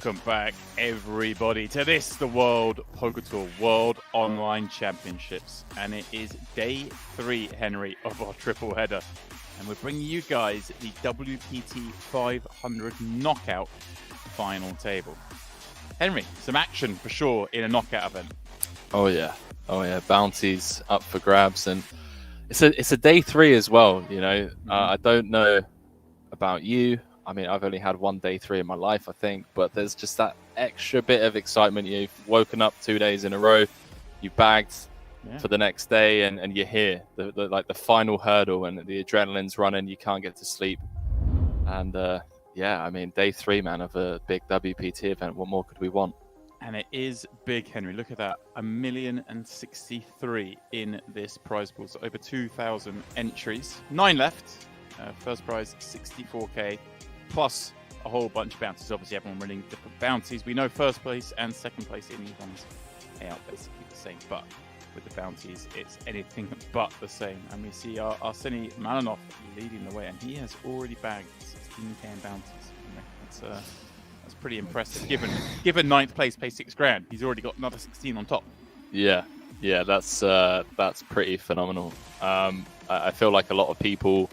Welcome back, everybody, to this, the World Poker Tour World Online Championships. And it is day 3, Henry, of our triple header. And we're bringing you guys the WPT500 Knockout Final Table. Henry, some action for sure in a knockout event. Oh yeah. Bounties up for grabs, and it's a day 3 as well. You know, I don't know about you. I mean, I've only had one day 3 in my life, I think, but there's just that extra bit of excitement. You've woken up 2 days in a row, you bagged for the next day, and you're here. The final hurdle, and the adrenaline's running. You can't get to sleep, and I mean, day 3, man, of a big WPT event. What more could we want? And it is big, Henry. Look at that. 1,063,000 in this prize pool. So over 2,000 entries. 9 left. First prize, 64k. Plus a whole bunch of bounties. Obviously, everyone running different bounties. We know first place and second place in these ones are basically the same. But with the bounties, it's anything but the same. And we see our Arseniy Malinov leading the way. And he has already bagged 16k in bounties. That's pretty impressive. Given 9th place pays $6,000, he's already got another 16 on top. Yeah, that's pretty phenomenal. I feel like a lot of people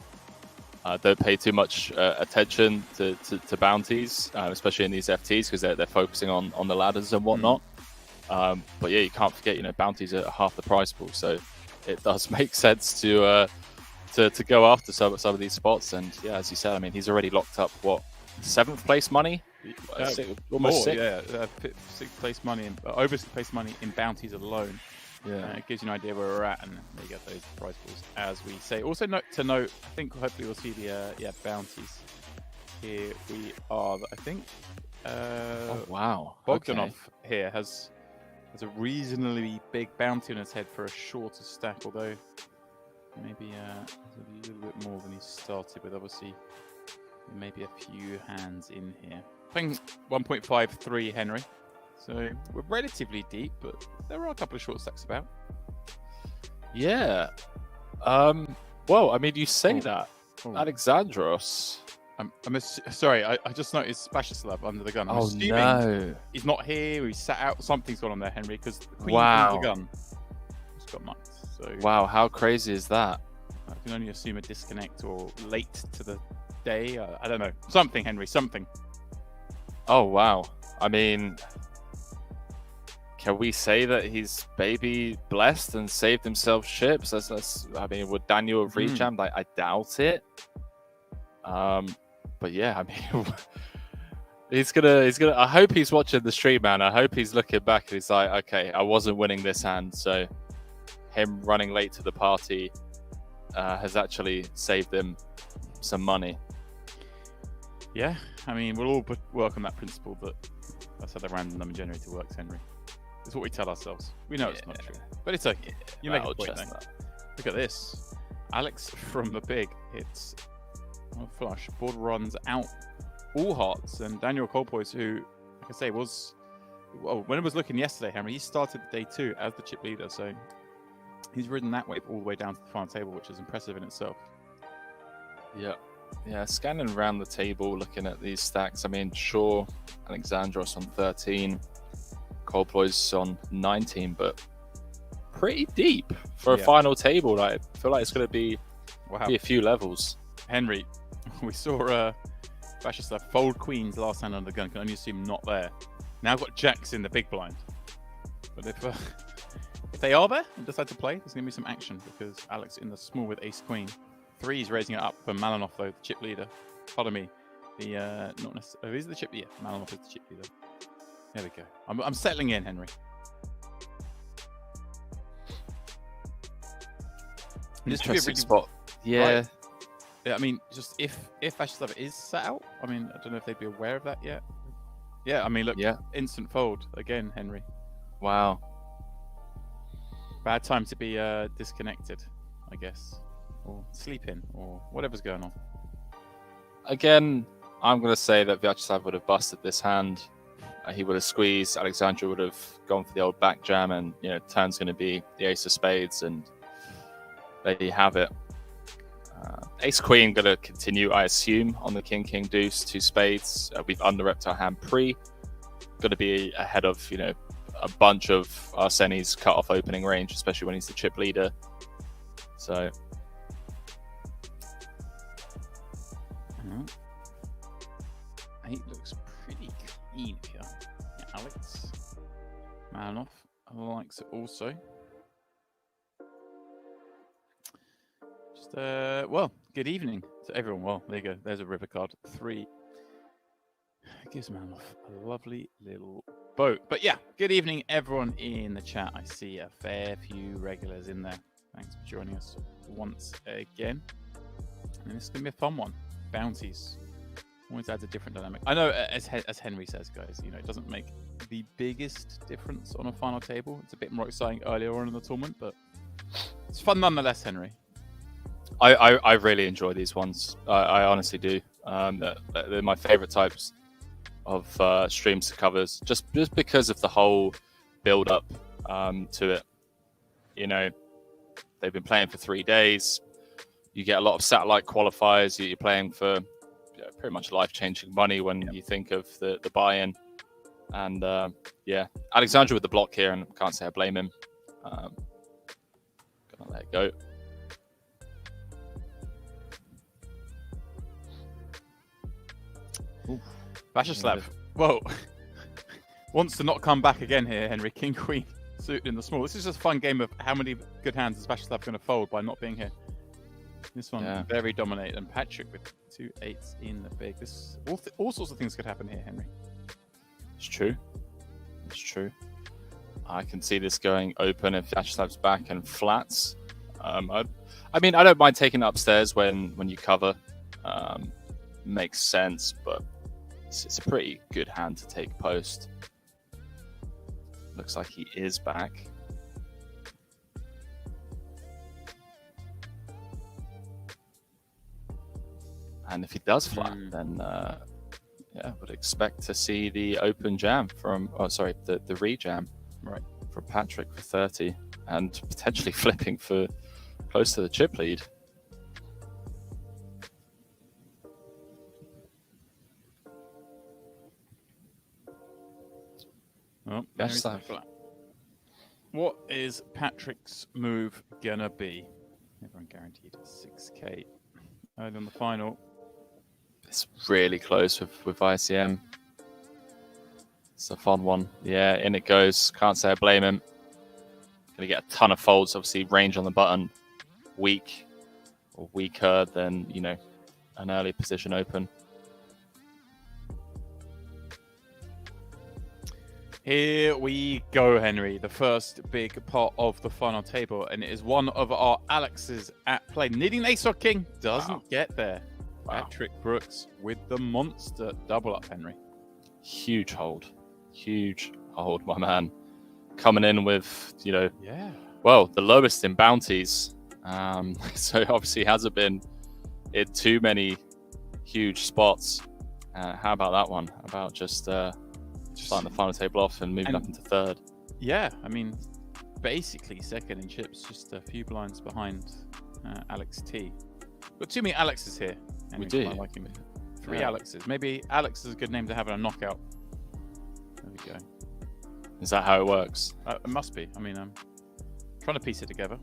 don't pay too much attention to bounties, especially in these FTs, because they're focusing on the ladders and whatnot. But yeah, you can't forget, bounties are half the prize pool, so it does make sense to go after some of these spots. And yeah, as you said, I mean, he's already locked up 7th place money. Almost 6th place money, over 6th place money in bounties alone. It gives you an idea where we're at, and there you get those prize pools, as we say. Also, note, I think hopefully we'll see the bounties. Here we are. I think. Oh wow! Bogdanov here has a reasonably big bounty on his head for a shorter stack, although maybe a little bit more than he started with. Obviously, maybe a few hands in here. Playing 1.53, Henry. So we're relatively deep, but there are a couple of short stacks about. Yeah. Well, I mean, you say that. Alexandros. Sorry, I just noticed Viacheslav under the gun. I'm assuming no. He's not here. He's sat out. Something's gone on there, Henry, because the queen wow. the gun. He's got marks. So wow, how crazy is that? I can only assume a disconnect or late to the day. I don't know. Something, Henry. Something. Oh wow. I mean, can we say that he's maybe blessed and saved himself ships? I mean, would Daniel have rechamped? I doubt it. But yeah, I mean, he's gonna. I hope he's watching the stream, man. I hope he's looking back and he's like, okay, I wasn't winning this hand, so him running late to the party has actually saved him some money. Yeah, I mean, we'll all work on that principle, but that's how the random number generator works, Henry. It's what we tell ourselves. We know it's not true, but it's okay. You make a point, though. Look at this. Alex from the big hits a flush. Board runs out all hearts, and Daniel Colpoys, who, like I say, when it was looking yesterday, Henry, he started day 2 as the chip leader, so he's ridden that wave all the way down to the final table, which is impressive in itself. Yeah, scanning around the table, looking at these stacks. I mean, sure, Alexandros on 13, Colpoys on 19, but pretty deep for a final table. I feel like it's going to be a few levels. Henry, we saw Viacheslav fold queens last hand under the gun. Can only assume not there. Now got jacks in the big blind. But if they are there and decide to play, there's going to be some action, because Alex in the small with ace queen. 3 is raising it up for Malinov, though, the chip leader. Pardon me. Not necessarily. Is the chip? Yeah, Malinov is the chip leader. There we go. I'm settling in, Henry. Interesting spot. Yeah. Right. Yeah, I mean, just if Viacheslav is sat out, I mean, I don't know if they'd be aware of that yet. Yeah, I mean, look, instant fold again, Henry. Wow. Bad time to be disconnected, I guess. Or sleeping, or whatever's going on. Again, I'm going to say that Viacheslav would have busted this hand. He would have squeezed. Alexandru would have gone for the old back jam, and turn's going to be the ace of spades, and there you have it. Ace queen going to continue, I assume, on the king deuce, 2 spades. We've under-repped our hand pre. going to be ahead of, you know, a bunch of Arseniy's cut-off opening range, especially when he's the chip leader. So... 8 looks pretty clean here. Yeah, Alex Malinov likes it also. Just well, good evening to everyone. Well, there you go. There's a river card. 3 gives Malinov a lovely little boat. But yeah, good evening everyone in the chat. I see a fair few regulars in there. Thanks for joining us once again. And this is gonna be a fun one. Bounties. Always adds a different dynamic. I know, as Henry says, guys, you know, it doesn't make the biggest difference on a final table. It's a bit more exciting earlier on in the tournament, but it's fun nonetheless, Henry. I really enjoy these ones. I honestly do. They're my favorite types of streams to covers, just because of the whole build up to it. You know, they've been playing for 3 days. You get a lot of satellite qualifiers. You're playing for pretty much life-changing money when you think of the buy-in. And yeah, Alexandru with the block here, and can't say I blame him. Gonna let it go. Viacheslav, whoa, wants to not come back again here, Henry. King, Queen, suited in the small. This is just a fun game of how many good hands is Viacheslav going to fold by not being here. This one very dominant, and Patrick with 2 8s in the big. This all sorts of things could happen here, Henry. It's true. It's true. I can see this going open if Viacheslav's back and flats. I mean, I don't mind taking it upstairs when you cover. Makes sense, but it's a pretty good hand to take post. Looks like he is back. And if he does flat, then yeah, would expect to see the open jam from, oh sorry, the re-jam, right, from Patrick for 30, and potentially flipping for close to the chip lead. Oh, yes, what is Patrick's move gonna be? Everyone guaranteed 6k early on the final. It's really close with ICM. It's a fun one. Yeah, in it goes. Can't say I blame him. Gonna get a ton of folds. Obviously, range on the button weak or weaker than, you know, an early position open. Here we go, Henry. The first big part of the final table, and it is one of our Alexes at play. Needing ace or king, doesn't get there. Wow. Patrick Brooks with the monster double up, Henry. Huge hold, my man. Coming in with, you know, well, the lowest in bounties. So obviously hasn't been in too many huge spots. How about that one? How about just starting the final table off and moving up into third? Yeah, I mean, basically second in chips, just a few blinds behind Alex T. Got too many Alexes here. We do. I like him. 3 Alexes. Maybe Alex is a good name to have in a knockout. There we go. Is that how it works? It must be. I mean, I'm trying to piece it together.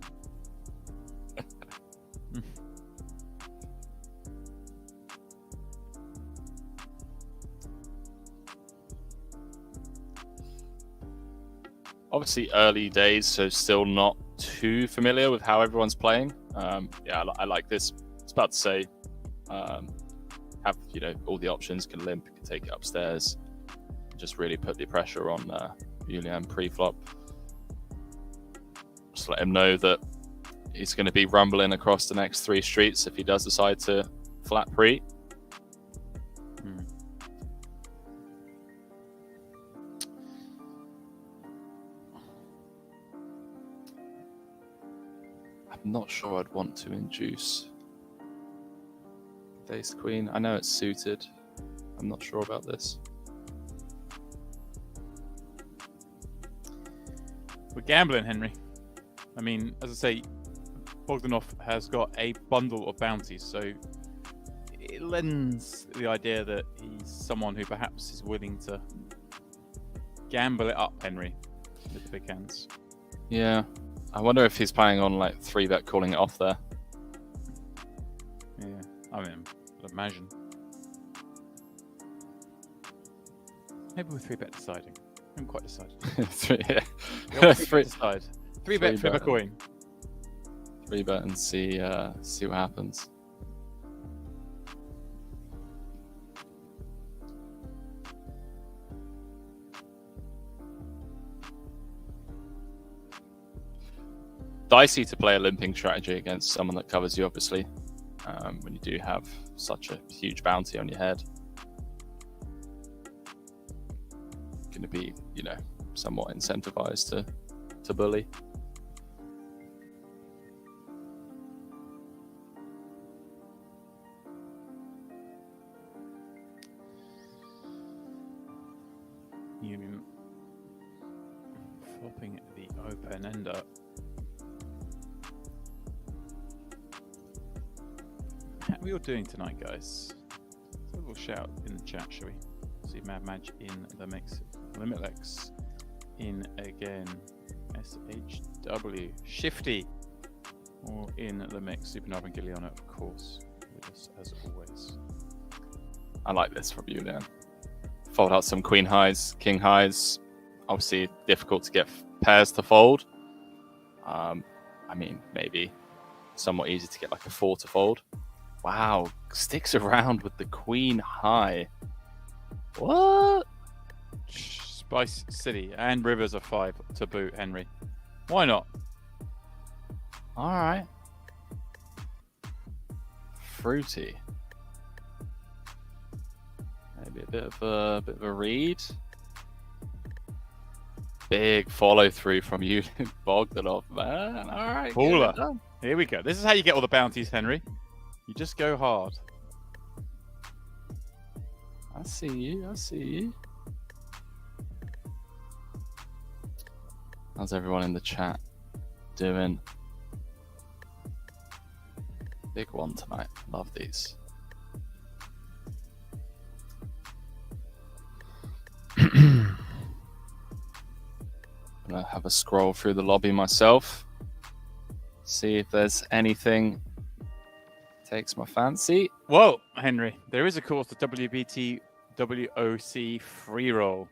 Obviously early days, so still not too familiar with how everyone's playing. Yeah, I like this. It's about to say, have, you know, all the options, can limp, can take it upstairs, just really put the pressure on Yulian pre-flop. Just let him know that he's going to be rumbling across the next 3 streets if he does decide to flat pre. I'm not sure I'd want to induce Ace Queen. I know it's suited. I'm not sure about this. We're gambling, Henry. I mean, as I say, Bogdanov has got a bundle of bounties, so it lends the idea that he's someone who perhaps is willing to gamble it up, Henry, with the big hands. Yeah. I wonder if he's planning on like 3-bet calling it off there. Yeah, I mean, I'd imagine. Maybe we're 3-bet deciding. I haven't quite decided. Yeah. 3-bet decide. 3-bet, flip a coin. 3-bet and see what happens. Dicey to play a limping strategy against someone that covers you, obviously, when you do have such a huge bounty on your head. Going to be, somewhat incentivized to bully. You flopping the open ender. How are we all doing tonight, guys? So we'll shout in the chat, shall we? See Mad Madge in the mix. Limitlex in again. SHW. Shifty. All in the mix. Supernova and Giliana, of course, with us as always. I like this from Yulian. Fold out some queen highs, king highs. Obviously, difficult to get pairs to fold. I mean, maybe somewhat easy to get like a 4 to fold. Wow, sticks around with the queen high. What? Spice City and Rivers are 5 to boot, Henry. Why not? All right. Fruity. Maybe a bit of a read. Big follow through from Yulian Bogdanov, man. All right. Baller. Here we go. This is how you get all the bounties, Henry. You just go hard. I see you. I see you. How's everyone in the chat doing? Big one tonight. Love these. Gonna have a scroll through the lobby myself. See if there's anything takes my fancy. Whoa, Henry. There is, of course, the WPT WOC free roll.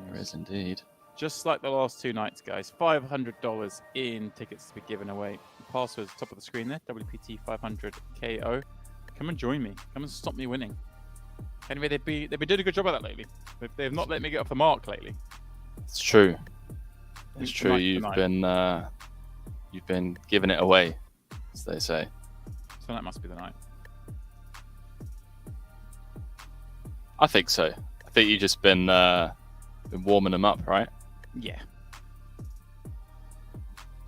There is indeed. Just like the last 2 nights, guys. $500 in tickets to be given away. The password's top of the screen there. WPT500 KO. Come and join me. Come and stop me winning. Anyway, they've been doing a good job of that lately. They've not let me get off the mark lately. It's true. It's true. You've been giving it away, as they say. So that must be the night. I think so. I think you've just been warming them up, right? Yeah.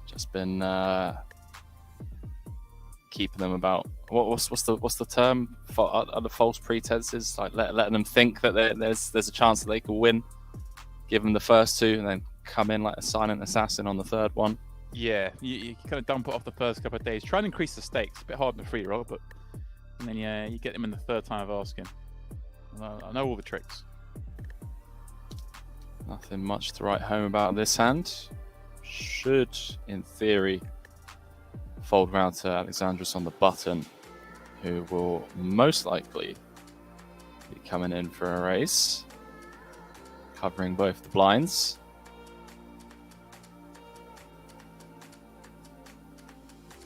Just been keeping them about. What's the term? Are the false pretenses, like letting them think that there's a chance that they could win. Give them the first 2, and then come in like a silent assassin on the 3rd one. Yeah, you kind of dump it off the first couple of days. Try and increase the stakes. A bit hard in the free roll, but and then you get them in the 3rd time of asking. I know all the tricks. Nothing much to write home about this hand. Should, in theory, fold round to Alexandros on the button, who will most likely be coming in for a race, covering both the blinds.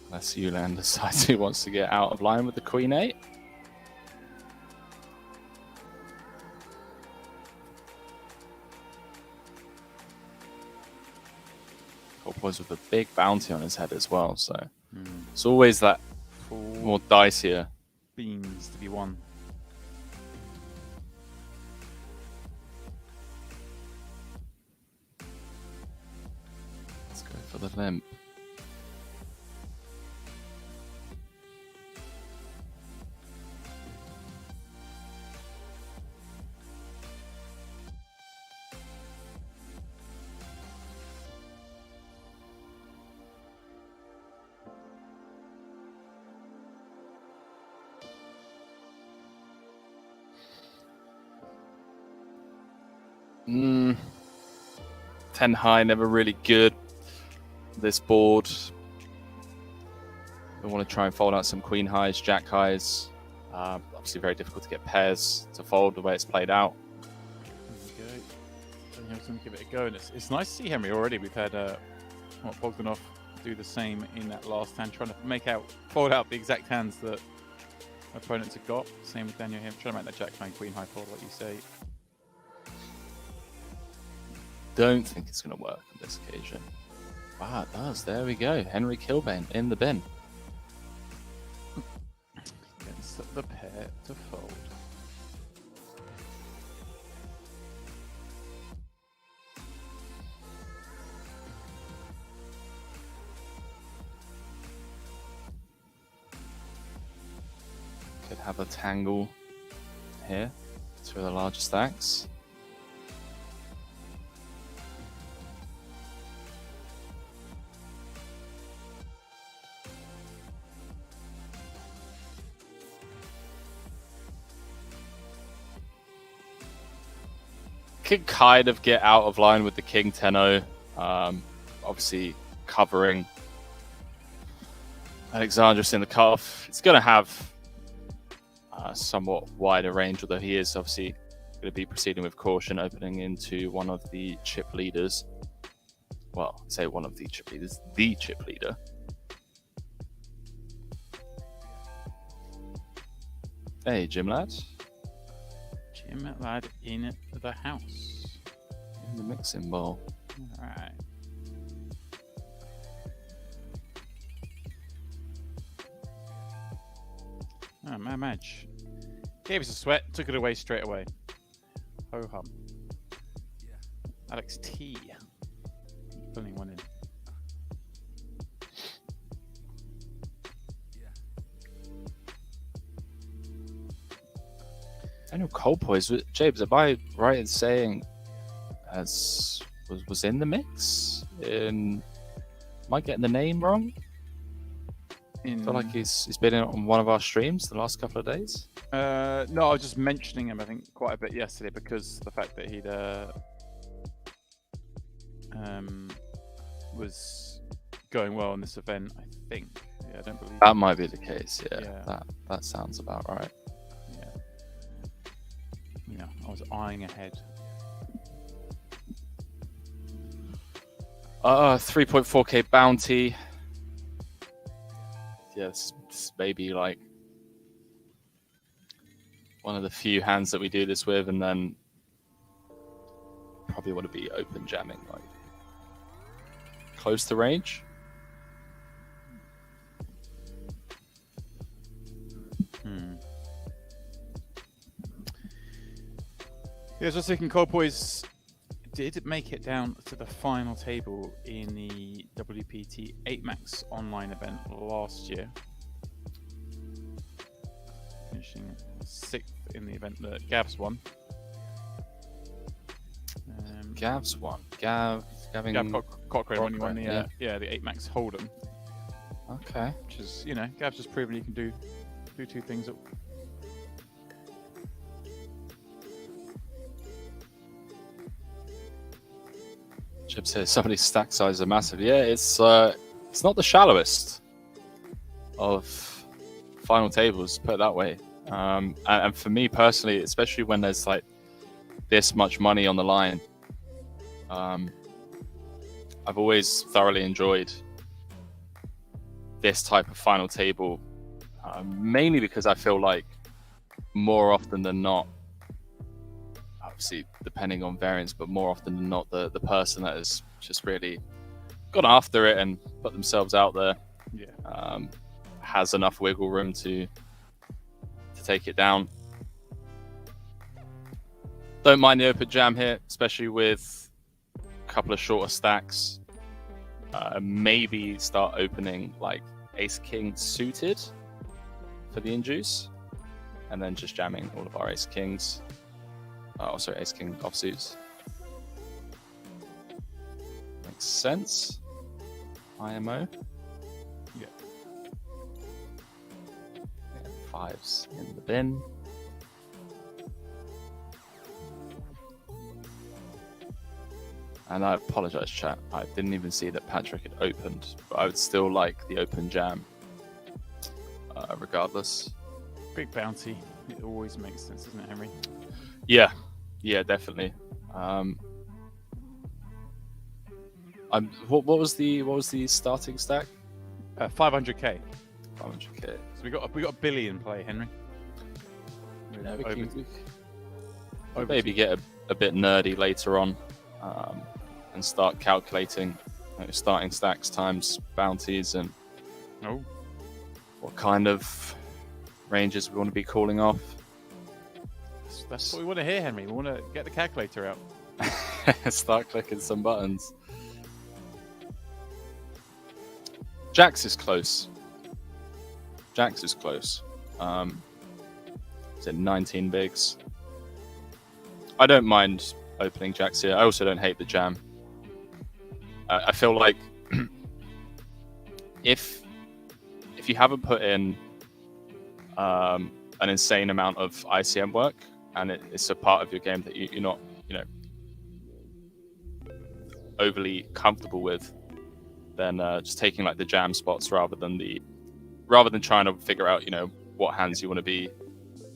Unless Yulian decides he wants to get out of line with the Queen 8. Colpoys with a big bounty on his head as well, so it's always that more dicier. Beans to be won. Let's go for the limp. 10 high, never really good. This board. I want to try and fold out some queen highs, jack highs. Obviously very difficult to get pairs to fold the way it's played out. There we go. Daniel's going to give it a go. And it's nice to see Henry already. We've had Bogdanov do the same in that last hand, trying to fold out the exact hands that opponents have got. Same with Daniel here, trying to make that jack nine queen high fold, like you say. Don't think it's going to work on this occasion. Wow, it does. There we go. Henry Kilbane in the bin. Gets the pair to fold. Could have a tangle here through the larger stacks. Could kind of get out of line with the King 10-0, obviously covering Alexandros in the cutoff. It's going to have a somewhat wider range, although he is obviously going to be proceeding with caution, opening into one of the chip leaders. Well, I say one of the chip leaders, the chip leader. Hey, Jim lad. Jim lad in the house. In the mixing bowl. Alright. Oh, my match. Gave us a sweat, took it away straight away. Ho hum. Alex T. Pulling one in. I know Colpoys. James, am I right in saying was in the mix? Am I getting the name wrong? I feel like he's been in on one of our streams the last couple of days. No, I was just mentioning him, I think, quite a bit yesterday because the fact that he'd was going well in this event, I think. Yeah, I don't believe that might be the case. Yeah. That sounds about right. Yeah, I was eyeing ahead. 3.4k bounty. Yes, this may be like one of the few hands that we do this with, and then probably want to be open jamming, like close to range. Yeah, so I was thinking Colpoys did make it down to the final table in the WPT 8 Max online event last year. Finishing 6th in the event that Gavs won. Gavs won. Gav Cochrane when he won the the 8 Max Hold'em. Okay. Which is, Gav's just proven he can do two things. Chip says somebody's stack size are massive. Yeah, it's not the shallowest of final tables, put it that way. And for me personally, especially when there's like this much money on the line, I've always thoroughly enjoyed this type of final table, mainly because I feel like more often than not, obviously depending on variance, but more often than not, the person that has just really gone after it and put themselves out there has enough wiggle room to take it down. Don't mind the open jam here, especially with a couple of shorter stacks. Maybe start opening like ace king suited for the induce, and then just jamming all of our ace kings. Ace king offsuits. Makes sense. IMO. Yeah. Fives in the bin. And I apologize, chat. I didn't even see that Patrick had opened, but I would still like the open jam, regardless. Big bounty. It always makes sense, doesn't it, Henry? Yeah, definitely. What was the starting stack? 500k. 500k. So we got a billion play, Henry. Yeah, we maybe get a bit nerdy later on, and start calculating starting stacks times bounties and what kind of ranges we want to be calling off. That's what we want to hear, Henry. We want to get the calculator out. Start clicking some buttons. Jax is close. It's in 19 bigs. I don't mind opening Jax here. I also don't hate the jam. I feel like if you haven't put in an insane amount of ICM work and it's a part of your game that you're not, overly comfortable with, then just taking like the jam spots rather than trying to figure out, what hands you want to be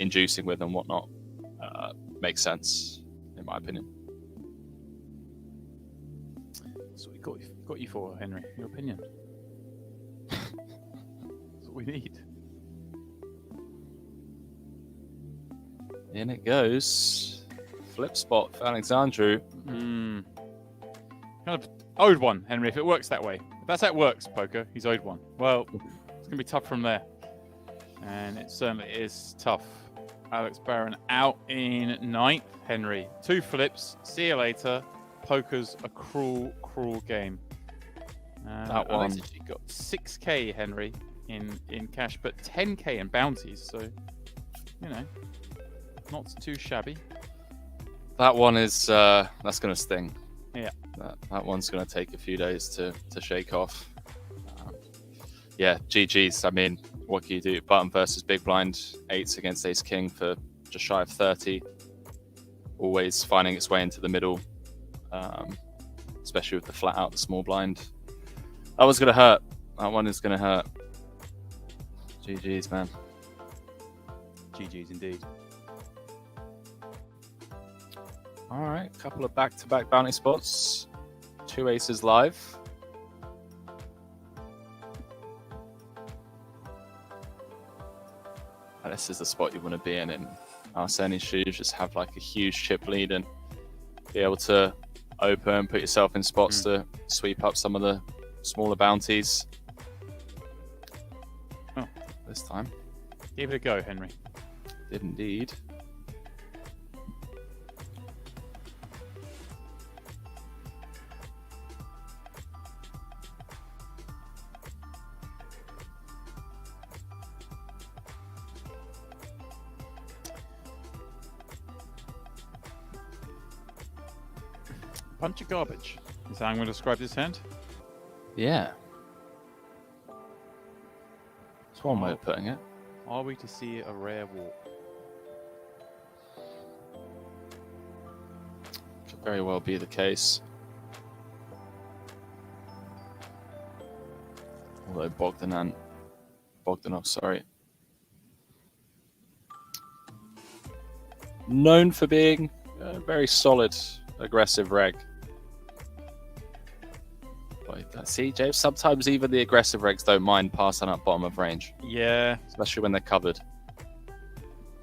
inducing with and whatnot, makes sense, in my opinion. That's what we got you for, Henry. Your opinion. That's what we need. In it goes. Flip spot for Alexandru. Kind of owed one, Henry, if it works that way. If that's how it works, poker, he's owed one. Well, it's going to be tough from there. And it certainly is tough. Alex Baron out in ninth, Henry. 2 flips. See you later. Poker's a cruel, cruel game. That one. Alex actually got 6k, Henry, in cash, but 10k in bounties. So, not too shabby. That one is that's going to sting. Yeah. That one's going to take a few days to shake off. GG's. I mean, what can you do? Button versus big blind, 8s against ace king for just shy of 30. Always finding its way into the middle, especially with the flat out, the small blind. That one's going to hurt. That one is going to hurt. GG's, man. GG's indeed. All right, couple of back-to-back bounty spots. 2 aces live. And this is the spot you want to be in Arseniy's shoes. Just have like a huge chip lead and be able to open, put yourself in spots to sweep up some of the smaller bounties. Oh, this time. Give it a go, Henry. Did indeed. Bunch of garbage. Is how I'm going to describe this hand? Yeah. That's one way of putting it. Are we to see a rare walk? Could very well be the case. Although Bogdanov, sorry. Known for being a very solid, aggressive reg. See, James, sometimes even the aggressive regs don't mind passing up bottom of range. Yeah. Especially when they're covered.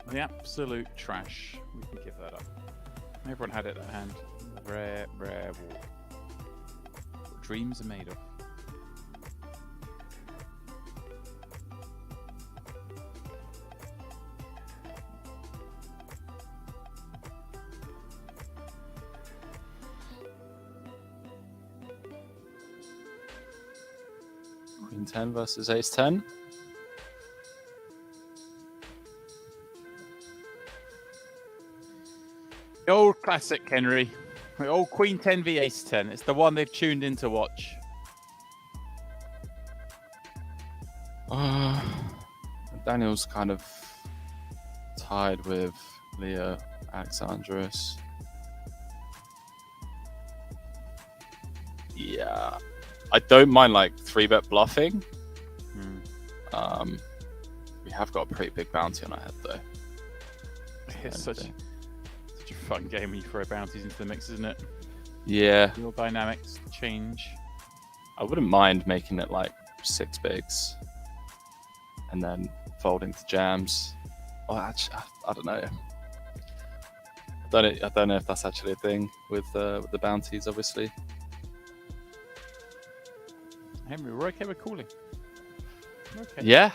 The absolute trash. We can give that up. Everyone had it at hand. Rare walk. What dreams are made of. Queen 10 versus ace 10. The old classic, Henry. The old Queen 10 v Ace 10. It's the one they've tuned in to watch. Daniel's kind of tied with Leo Alexandros. Yeah, I don't mind like 3-bet bluffing. We have got a pretty big bounty on our head though. It's such a fun game when you throw bounties into the mix, isn't it? Yeah. Real dynamics change. I wouldn't mind making it like 6 bigs and then folding to jams. Oh, actually, I don't know. I don't know if that's actually a thing with the bounties, obviously. Henry, we're okay with calling. We're okay. Yeah.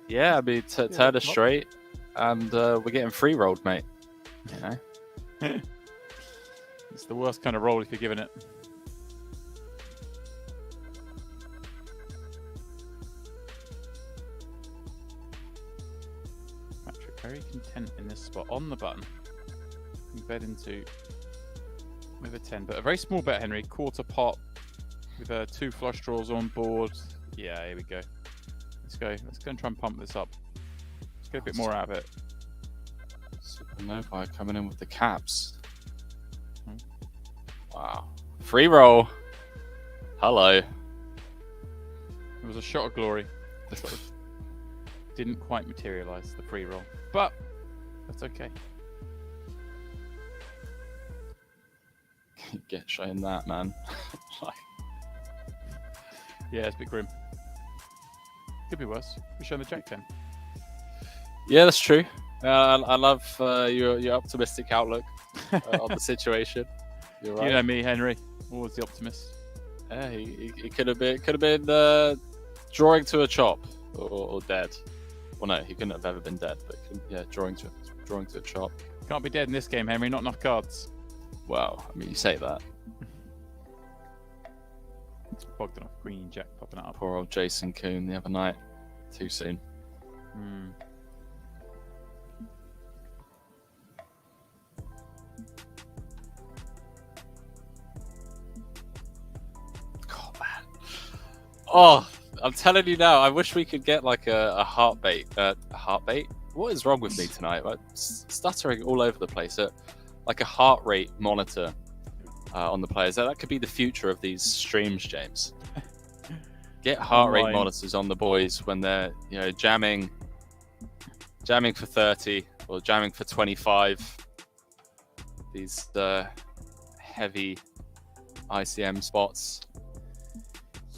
Yeah, I mean, turn us straight, and we're getting free rolled, mate. You know? It's the worst kind of roll if you're giving it. Patrick, very content in this spot on the button. You bet into with a 10, but a very small bet, Henry. Quarter pot with 2 flush draws on board. Yeah, here we go. Let's go. Let's go and try and pump this up. Let's get a bit more out of it. Supernovi coming in with the caps. Wow. Free roll. Hello. It was a shot of glory. Didn't quite materialize, the free roll. But that's okay. Get showing that, man. Yeah, it's a bit grim. Could be worse. We're showing the Jack 10. Yeah, that's true. I love your optimistic outlook on the situation. You're right. You know me, Henry. Always the optimist. Yeah, he could have been drawing to a chop or dead. Well, no, he couldn't have ever been dead, but yeah, drawing to a chop. Can't be dead in this game, Henry. Not enough cards. Well, I mean, you say that. Bogdanov, Queen, Jack popping it up. Poor old Jason Kuhn the other night. Too soon. God, man. Oh, I'm telling you now, I wish we could get like a heart bait. Heart bait? What is wrong with me tonight? I'm stuttering all over the place. Like a heart rate monitor on the players. That could be the future of these streams, James. Get heart rate monitors on the boys when they're, you know, jamming for 30 or jamming for 25. These heavy ICM spots.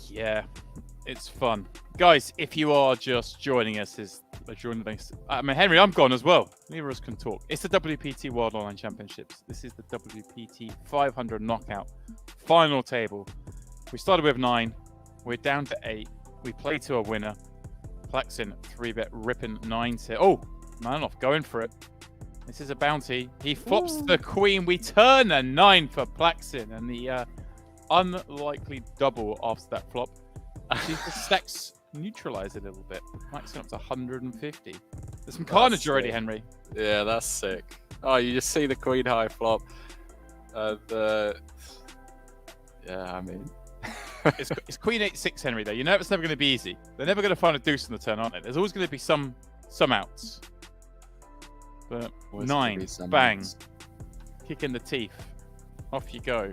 Yeah, it's fun. Guys, if you are just joining us, I mean, Henry, I'm gone as well. Neither of us can talk. It's the WPT World Online Championships. This is the WPT500 Knockout Final Table. We started with 9. We're down to 8. We play to a winner. Plaxin, 3-bet ripping 9 to... Oh, Malinov going for it. This is a bounty. He flops the queen. We turn a 9 for Plaxin. And the unlikely double after that flop. Actually, the stacks neutralize a little bit. Plaxin up to 150. There's some carnage already, Henry. Yeah, that's sick. Oh, you just see the queen high flop. Yeah, I mean... it's Queen 8-6, Henry, though. You know it's never going to be easy. They're never going to find a deuce on the turn, aren't they? There's always going to be some outs. But always 9, bang. Outs. Kick in the teeth. Off you go.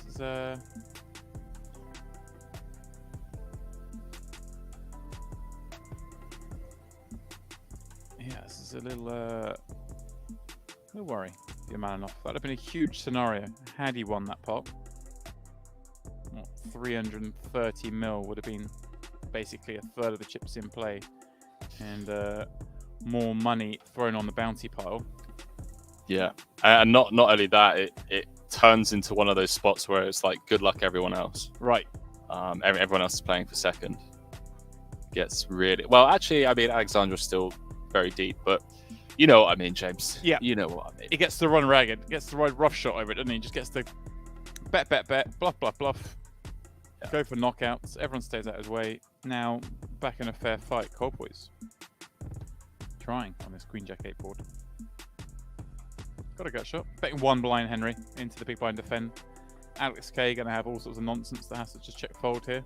This is yeah, this is a little worry if you're Malinov. That'd have been a huge scenario had he won that pot. 330 mil would have been basically a third of the chips in play, and more money thrown on the bounty pile. Yeah, and not only that, it turns into one of those spots where it's like good luck everyone else. Right. Everyone else is playing for second. Gets really well. Actually, I mean, Alexandra's still very deep, but you know what I mean, James. Yeah, you know what I mean. He gets to run ragged, gets the right rough shot over it, doesn't he? Just gets the bet, bluff, bluff. Yeah. Go for knockouts. Everyone stays out of his way. Now back in a fair fight. Colpoys trying on this Queen Jack 8 board. Got a gut shot. Betting 1 blind, Henry, into the big blind defend. Alex K going to have all sorts of nonsense that has to just check fold here.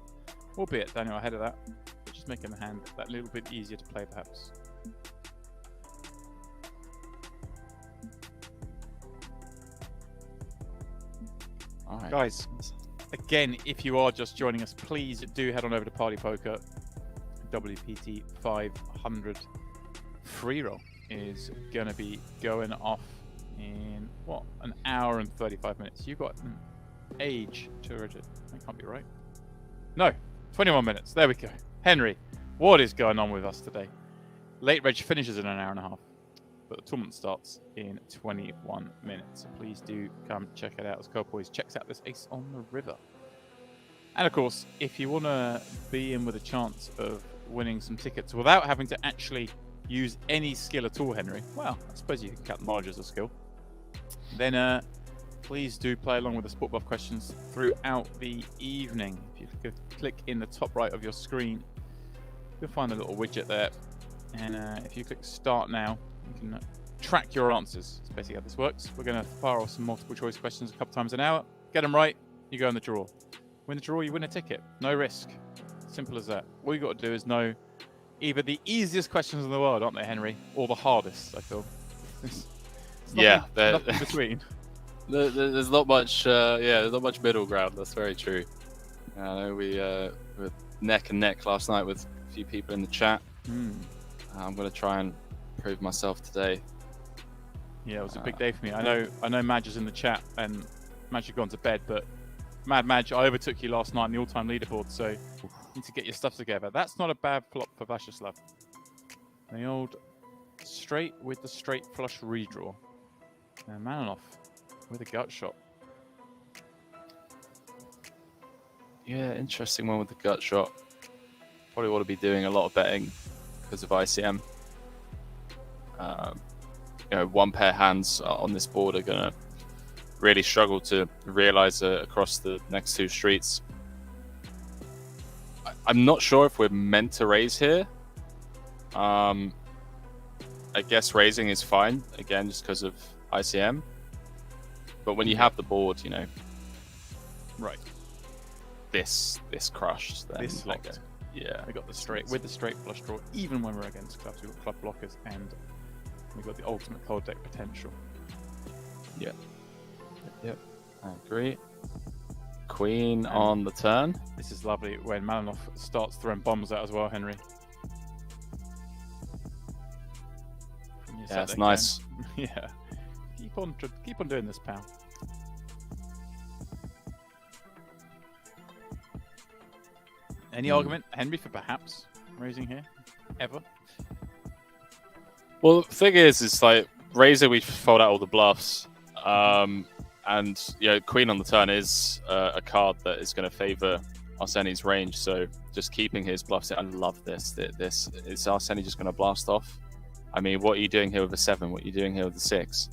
Albeit Daniel ahead of that. But just making the hand that little bit easier to play, perhaps. All right. Guys, again, if you are just joining us, please do head on over to Party Poker. WPT500 free roll is going to be going off in, what, an hour and 35 minutes. You've got an age to register. That can't be right. No, 21 minutes. There we go. Henry, what is going on with us today? Late reg finishes in an hour and a half, but the tournament starts in 21 minutes. So please do come check it out as Colpoys checks out this ace on the river. And of course, if you want to be in with a chance of winning some tickets without having to actually use any skill at all, Henry, well, I suppose you can count the mileage as a skill, then please do play along with the Sport Buff questions throughout the evening. If you could click in the top right of your screen, you'll find a little widget there. And if you click Start Now, you can track your answers. That's basically how this works. We're going to fire off some multiple choice questions a couple times an hour. Get them right, you go in the draw. Win the draw, you win a ticket. No risk. Simple as that. All you got to do is know either the easiest questions in the world, aren't they, Henry, or the hardest, I feel. It's nothing between. There's not much. There's not much middle ground. That's very true. I know we were neck and neck last night with a few people in the chat. I'm going to try and prove myself today. Yeah, it was a big day for me. I know Madge is in the chat, and Madge had gone to bed, but Madge, I overtook you last night in the all-time leaderboard, so you need to get your stuff together. That's not a bad flop for Viacheslav. The old straight with the straight flush redraw. And Malinov with a gut shot. Yeah, interesting one with the gut shot. Probably want to be doing a lot of betting because of ICM. One pair hands on this board are going to really struggle to realize across the next two streets. I'm not sure if we're meant to raise here. I guess raising is fine, again, just because of ICM. But when you have the board, right, this crushed. Then this locked. Yeah, we got the straight with the straight flush draw. Even when we're against clubs, we've got club blockers and we've got the ultimate cold deck potential. Yep, I agree. Queen on the turn. This is lovely when Malinov starts throwing bombs out as well, Henry. Yeah, that's nice. Yeah, keep on doing this, pal. Any argument, Henry, for perhaps raising here? Ever? Well, the thing is like Razor, we fold out all the bluffs, and Queen on the turn is a card that is going to favor Arseniy's range. So just keeping his bluffs. I love this. This is Arseniy just going to blast off. I mean, what are you doing here with a 7? What are you doing here with a 6?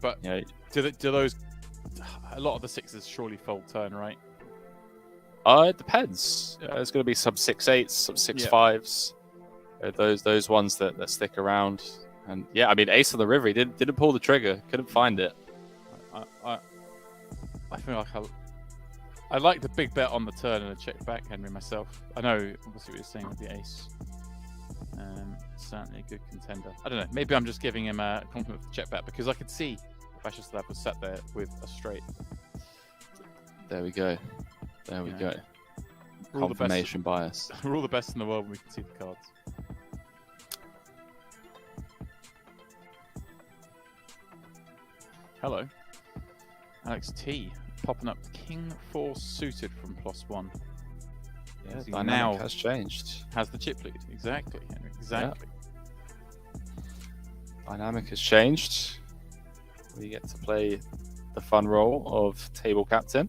But do those? A lot of the 6s surely fold turn, right? It depends. There's going to be some 6-8s, some 6-5s. Those ones that stick around. And yeah, I mean, Ace on the River, he didn't pull the trigger, couldn't find it. I feel like I like the big bet on the turn and a check back, Henry, myself. I know obviously what you're saying with the Ace. Certainly a good contender. I don't know, maybe I'm just giving him a compliment for the check back because I could see Viacheslav was sat there with a straight. There we go. Confirmation bias. We're all the best in the world when we can see the cards. Hello. Alex T. Popping up King 4 suited from +1. Yeah, dynamic has changed. Has the chip lead. Exactly, Henry. Exactly. Yeah. Dynamic has changed. We get to play the fun role of table captain.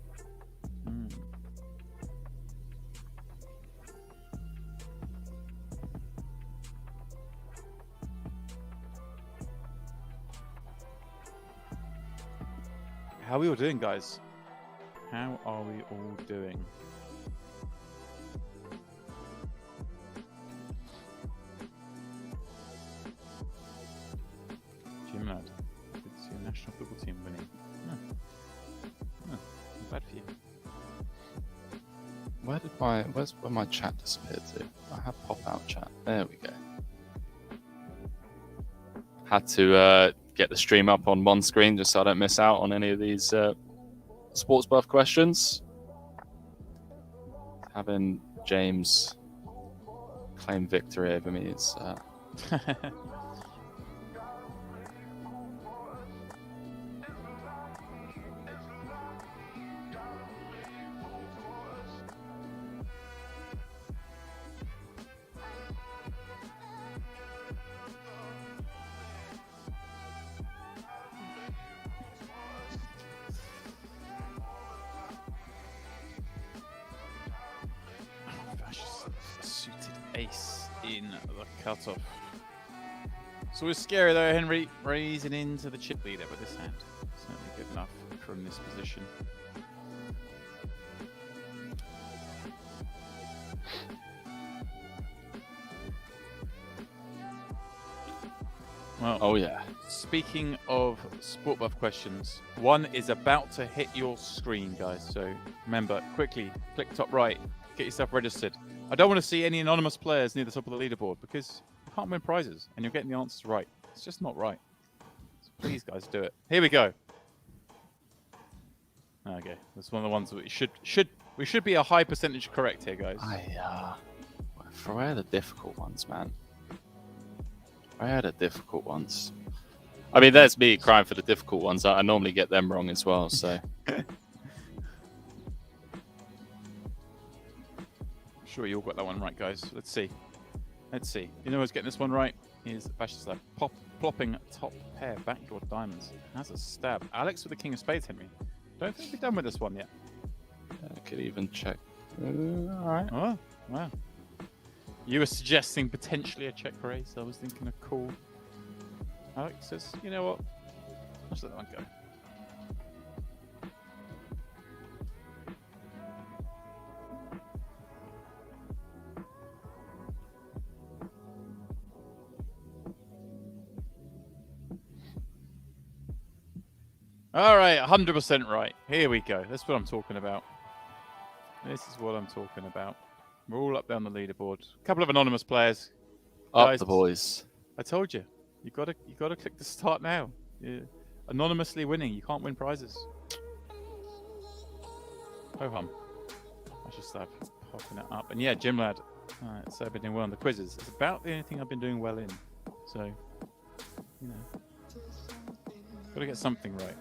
How are we all doing, guys? How are we all doing? Jim Lad, good to see a national football team winning. Not bad for you. Where's my chat disappeared to? I have pop-out chat. There we go. Had to get the stream up on one screen just so I don't miss out on any of these sports buff questions. Having James claim victory over me is. Suited ace in the cutoff. So it's scary though, Henry, raising into the chip leader, but this hand certainly good enough from this position. Well, Oh yeah. speaking of sport buff questions, one is about to hit your screen, guys. So remember, quickly click top right, get yourself registered. I don't want to see any anonymous players near the top of the leaderboard because you can't win prizes and you're getting the answers right. It's just not right. So please, guys, do it. Here we go. Okay, that's one of the ones that we should be a high percentage correct here, guys. Where are the difficult ones, man? Where are the difficult ones? I mean, there's me crying for the difficult ones. I normally get them wrong as well, so. Sure, you all got that one right, guys. Let's see. Let's see. You know who's getting this one right? Is Viacheslav. Plopping top pair, backdoor diamonds. Has a stab. Alex with the king of spades, Henry. Don't think we're done with this one yet. I could even check. Alright. Oh, wow. You were suggesting potentially a check raise. I was thinking a call. Alex says, you know what? Let's let that one go. All right, 100% right. Here we go. That's what I'm talking about. This is what I'm talking about. We're all up down the leaderboard. A couple of anonymous players. Up Guys, the boys. I told you. You gotta click the start now. You're anonymously winning. You can't win prizes. Ho hum. I should start popping it up. And yeah, Gym Lad. Alright, so I've been doing well on the quizzes. It's about the only thing I've been doing well in. So, you know. Gotta get something right.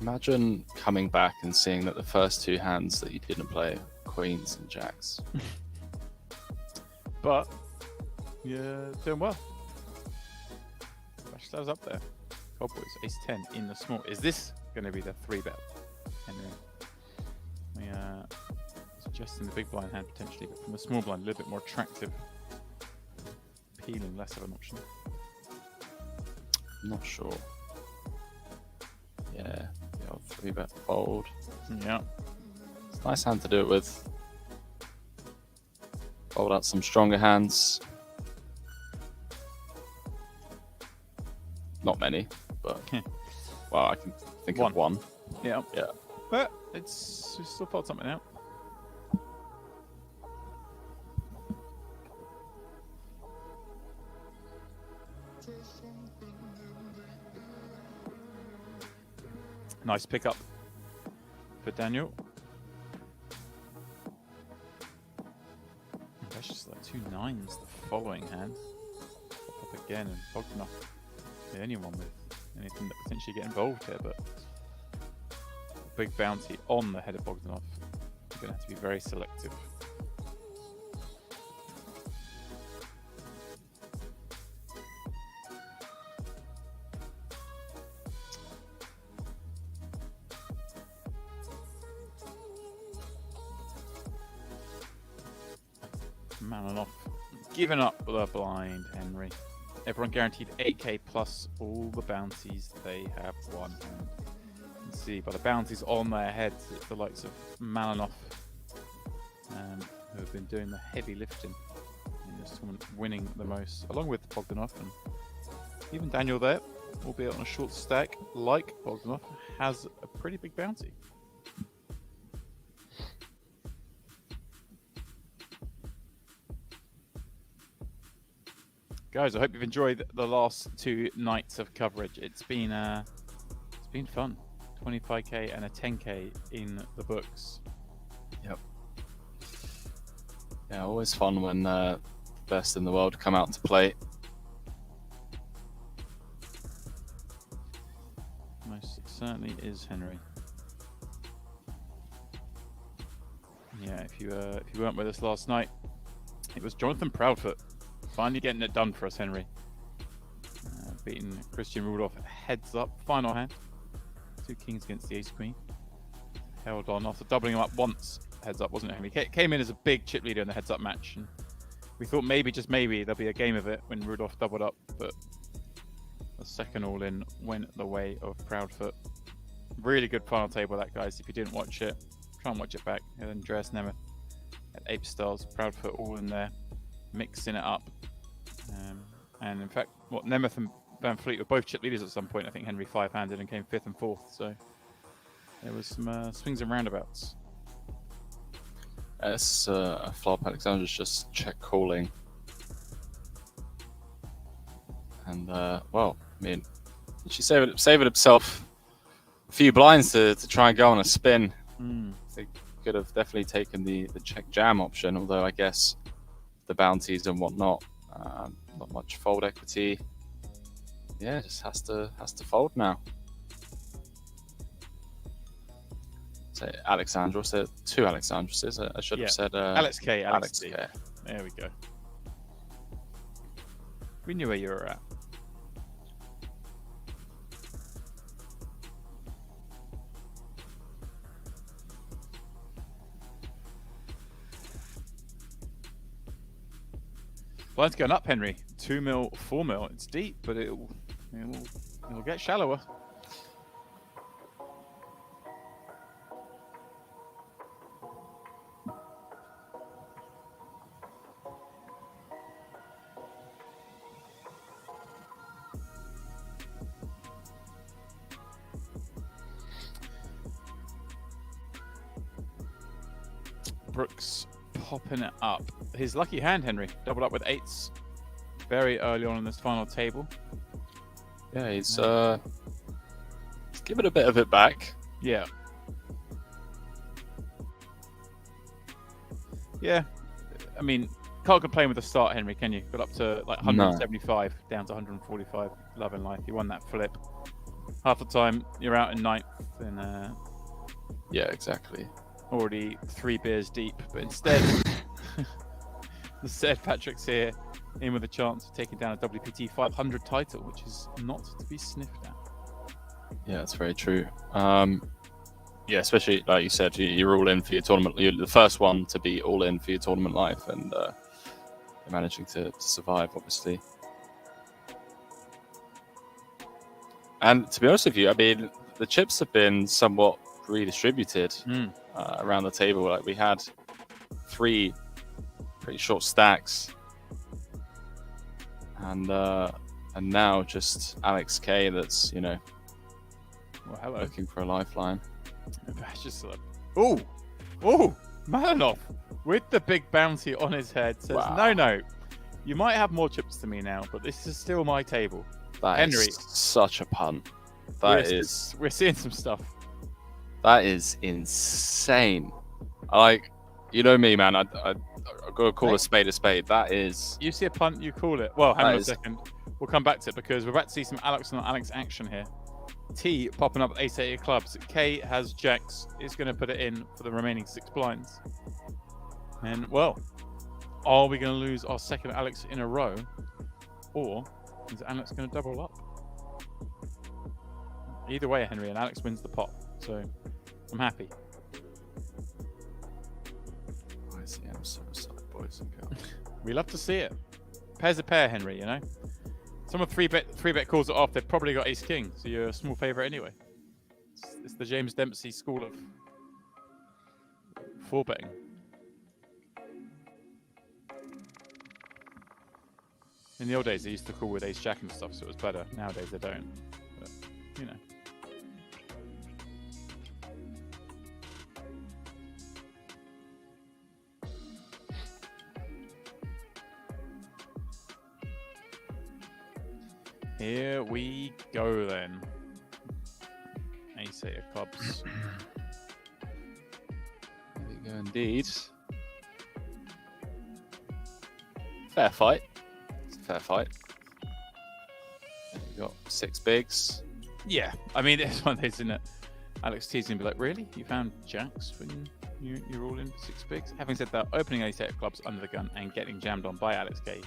Imagine coming back and seeing that the first two hands that you didn't play, queens and jacks. But, yeah, doing well. Viacheslav's up there. Colpoys, ace 10 in the small. Is this going to be the 3-bet? Henry. We are suggesting the big blind hand potentially, but from the small blind, a little bit more attractive. Appealing, less of an option. I'm not sure. Yeah, the old 3-bet fold. Yeah. It's a nice hand to do it with. Fold out some stronger hands. Not many, but well, I can think of one. Yeah. Yeah. But it's we still fold something out. Nice pickup for Daniel. That's just like 2 9s the following hand. Pop up again, and Bogdanov, the only one with anything that potentially get involved here, but big bounty on the head of Bogdanov. You're going to have to be very selective. Malinov giving up the blind, Henry. Everyone guaranteed 8k plus all the bounties they have won. And you can see by the bounties on their heads, it's the likes of Malinov who have been doing the heavy lifting in this tournament, winning the most, along with Bogdanov and even Daniel there, albeit on a short stack, like Bogdanov, has a pretty big bounty. Guys, I hope you've enjoyed the last 2 nights of coverage. It's been fun. 25k and a 10k in the books. Yep. Yeah, always fun when the best in the world come out to play. Most certainly is, Henry. Yeah, if you weren't with us last night, it was Jonathan Proudfoot finally getting it done for us, Henry. Beating Christian Rudolph heads up, final hand. 2 kings against the ace queen. Held on after doubling him up once. Heads up, wasn't it, Henry? Came in as a big chip leader in the heads up match, and we thought maybe, just maybe, there'll be a game of it when Rudolph doubled up, but the second all in went the way of Proudfoot. Really good final table, that, guys. If you didn't watch it, try and watch it back. And Andreas Nemeth at Ape Stars, Proudfoot all in there, mixing it up. And in fact, Nemeth and Van Fleet were both chip leaders at some point. I think Henry 5-handed and came 5th and 4th. So there was some swings and roundabouts. It's a flop. Alexandros just check calling. And, well, I mean, she saved himself a few blinds to try and go on a spin. They could have definitely taken the check jam option, although I guess the bounties and whatnot, not much fold equity. Yeah, just has to fold now. So Alexandros, 2 Alexandroses. I should have said Alex K. Alex K. K. There we go. We knew where you were at. Blinds going up, Henry. 2 mil, 4 mil. It's deep, but it'll get shallower. Brooks popping it up. His lucky hand, Henry, doubled up with 8s very early on in this final table. Yeah, he's given a bit of it back. Yeah. Yeah. I mean, can't complain with the start, Henry, can you? Got up to like 175, down to 145. Love in life. You won that flip. Half the time, you're out in 9th, and yeah, exactly. Already 3 beers deep, but instead Patrick's here in with a chance of taking down a WPT500 title, which is not to be sniffed at. Yeah, that's very true. Yeah, especially like you said, you're all in for your tournament. You're the first one to be all in for your tournament life, and you're managing to survive, obviously. And to be honest with you, I mean, the chips have been somewhat redistributed around the table. Like, we had 3 pretty short stacks, and now just Alex K. That's looking for a lifeline. Viacheslav. Oh, Malinov with the big bounty on his head says, wow. No, you might have more chips than me now, but this is still my table. That Henry, is such a punt. We're seeing some stuff. That is insane. Like, you know me, man. I got to call a spade a spade. That is. You see a punt, you call it. Well, hang on a second. We'll come back to it because we're about to see some Alex on Alex action here. T popping up ace-8 of clubs. K has jacks. Is going to put it in for the remaining 6 blinds. And well, are we going to lose our second Alex in a row, or is Alex going to double up? Either way, Henry, and Alex wins the pot. So I'm happy. ICM suicide, boys and girls. We love to see it. Pair's a pair, Henry. You know, some of 3-bet calls it off. They've probably got ace king, so you're a small favorite anyway. It's the James Dempsey school of 4-betting. In the old days, they used to call with ace jack and stuff, so it was better. Nowadays, they don't. But, you know. Here we go then. Ace 8 of clubs. There we go indeed. Fair fight. It's a fair fight. We got 6 bigs. Yeah, I mean, it's one of those, isn't it? Alex T's going to be like, really? You found jacks when you're all in for 6 bigs? Having said that, opening a set of clubs under the gun and getting jammed on by Alex K,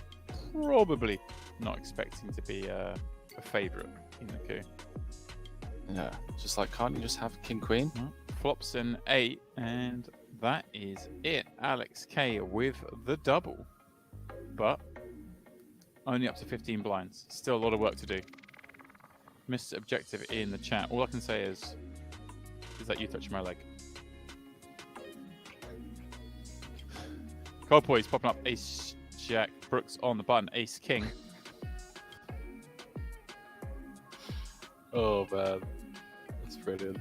probably not expecting to be a favourite in the coup. Yeah, just like, can't you just have King Queen? Flops an 8, and that is it. Alex K with the double, but only up to 15 blinds. Still a lot of work to do. Missed objective in the chat. All I can say is that you touching my leg. Colpoys popping up ace jack, Brooks on the button, ace king. Oh man, that's brilliant.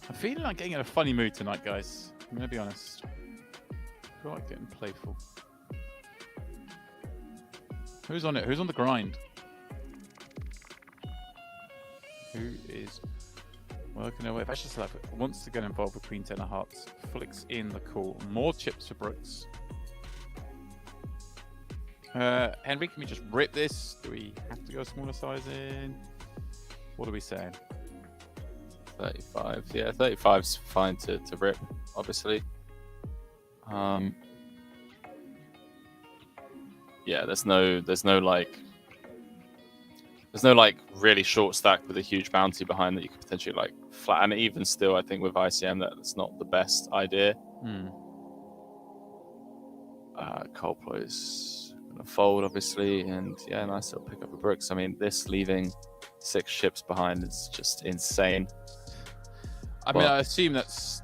I'm feeling like getting in a funny mood tonight, guys. I'm gonna be honest. I feel like getting playful. Who's on it? Who's on the grind? Who is working away? Viacheslav wants to get involved with Queen 10 of Hearts. Flicks in the call. More chips for Brooks. Henry, can we just rip this? Do we have to go smaller size in? What are we saying? 35. Yeah, 35's fine to rip, obviously. Yeah, there's no like really short stack with a huge bounty behind that you could potentially like flat. And even still, I think with ICM that's not the best idea. Colpoys gonna fold obviously, and yeah, nice little pick up of Brooks. I mean, this leaving 6 ships behind is just insane. I mean, I assume that's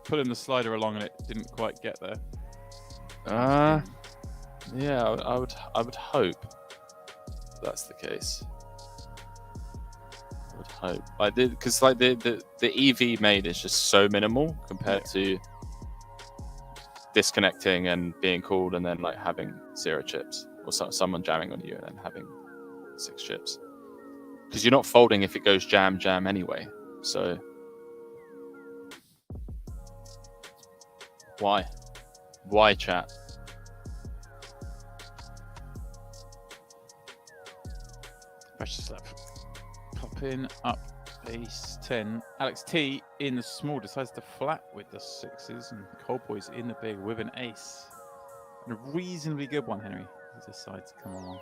pulling the slider along and it didn't quite get there. Yeah, I would hope that's the case. I would hope, like, because like the EV made is just so minimal compared to disconnecting and being called and then like having 0 chips, or someone jamming on you and then having 6 chips. Because you're not folding if it goes jam anyway. So why chat? Viacheslav popping up ace 10. Alex T in the small decides to flat with the 6s, and Colpoys in the big with an ace. And a reasonably good one, Henry. He decides to come along.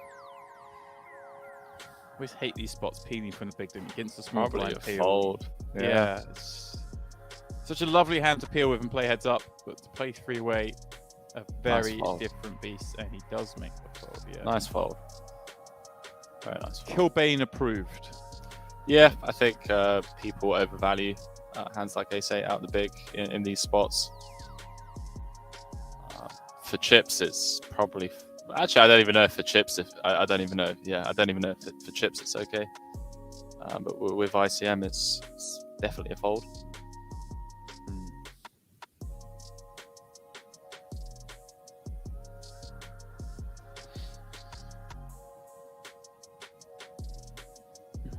I always hate these spots peeling from the big thing against the small Probably blind a peel. fold. Yeah, it's such a lovely hand to peel with and play heads up, but to play 3-way, a very different beast, and he does make the fold. Yeah, Nice fold. Very nice fold. Kilbane approved. Yeah, I think people overvalue hands like ace 8 out the big in these spots. For chips, it's probably... Actually, I don't even know if for chips, I don't even know. Yeah, I don't even know if for chips it's okay. But with ICM, it's definitely a fold.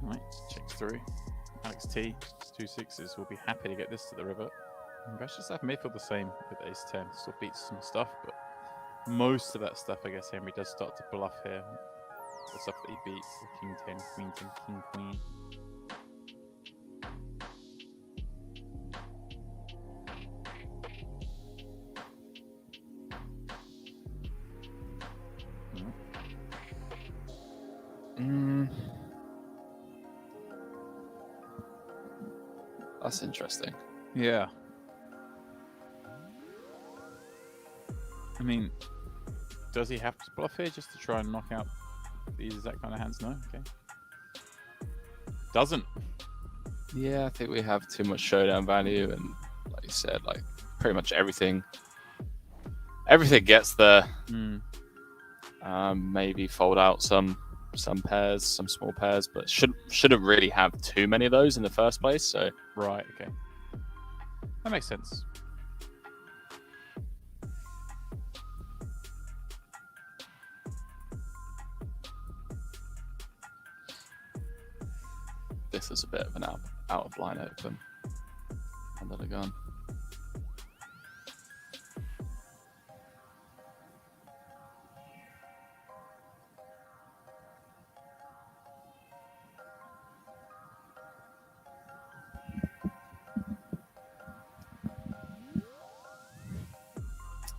Right, checks through. Alex T, 2 6s, will be happy to get this to the river. Viacheslav may feel the same with ace 10. Still beats some stuff, but most of that stuff, I guess, Henry does start to bluff here. The stuff that he beats, the king 10, queen 10, king queen. That's interesting. Yeah. I mean, does he have to bluff here just to try and knock out these exact kind of hands? No? Okay. Doesn't. Yeah, I think we have too much showdown value, and like you said, like pretty much everything gets there. Maybe fold out some pairs, some small pairs, but shouldn't really have too many of those in the first place. So right, okay, that makes sense. thinks there's a bit of an out of line open under the gun.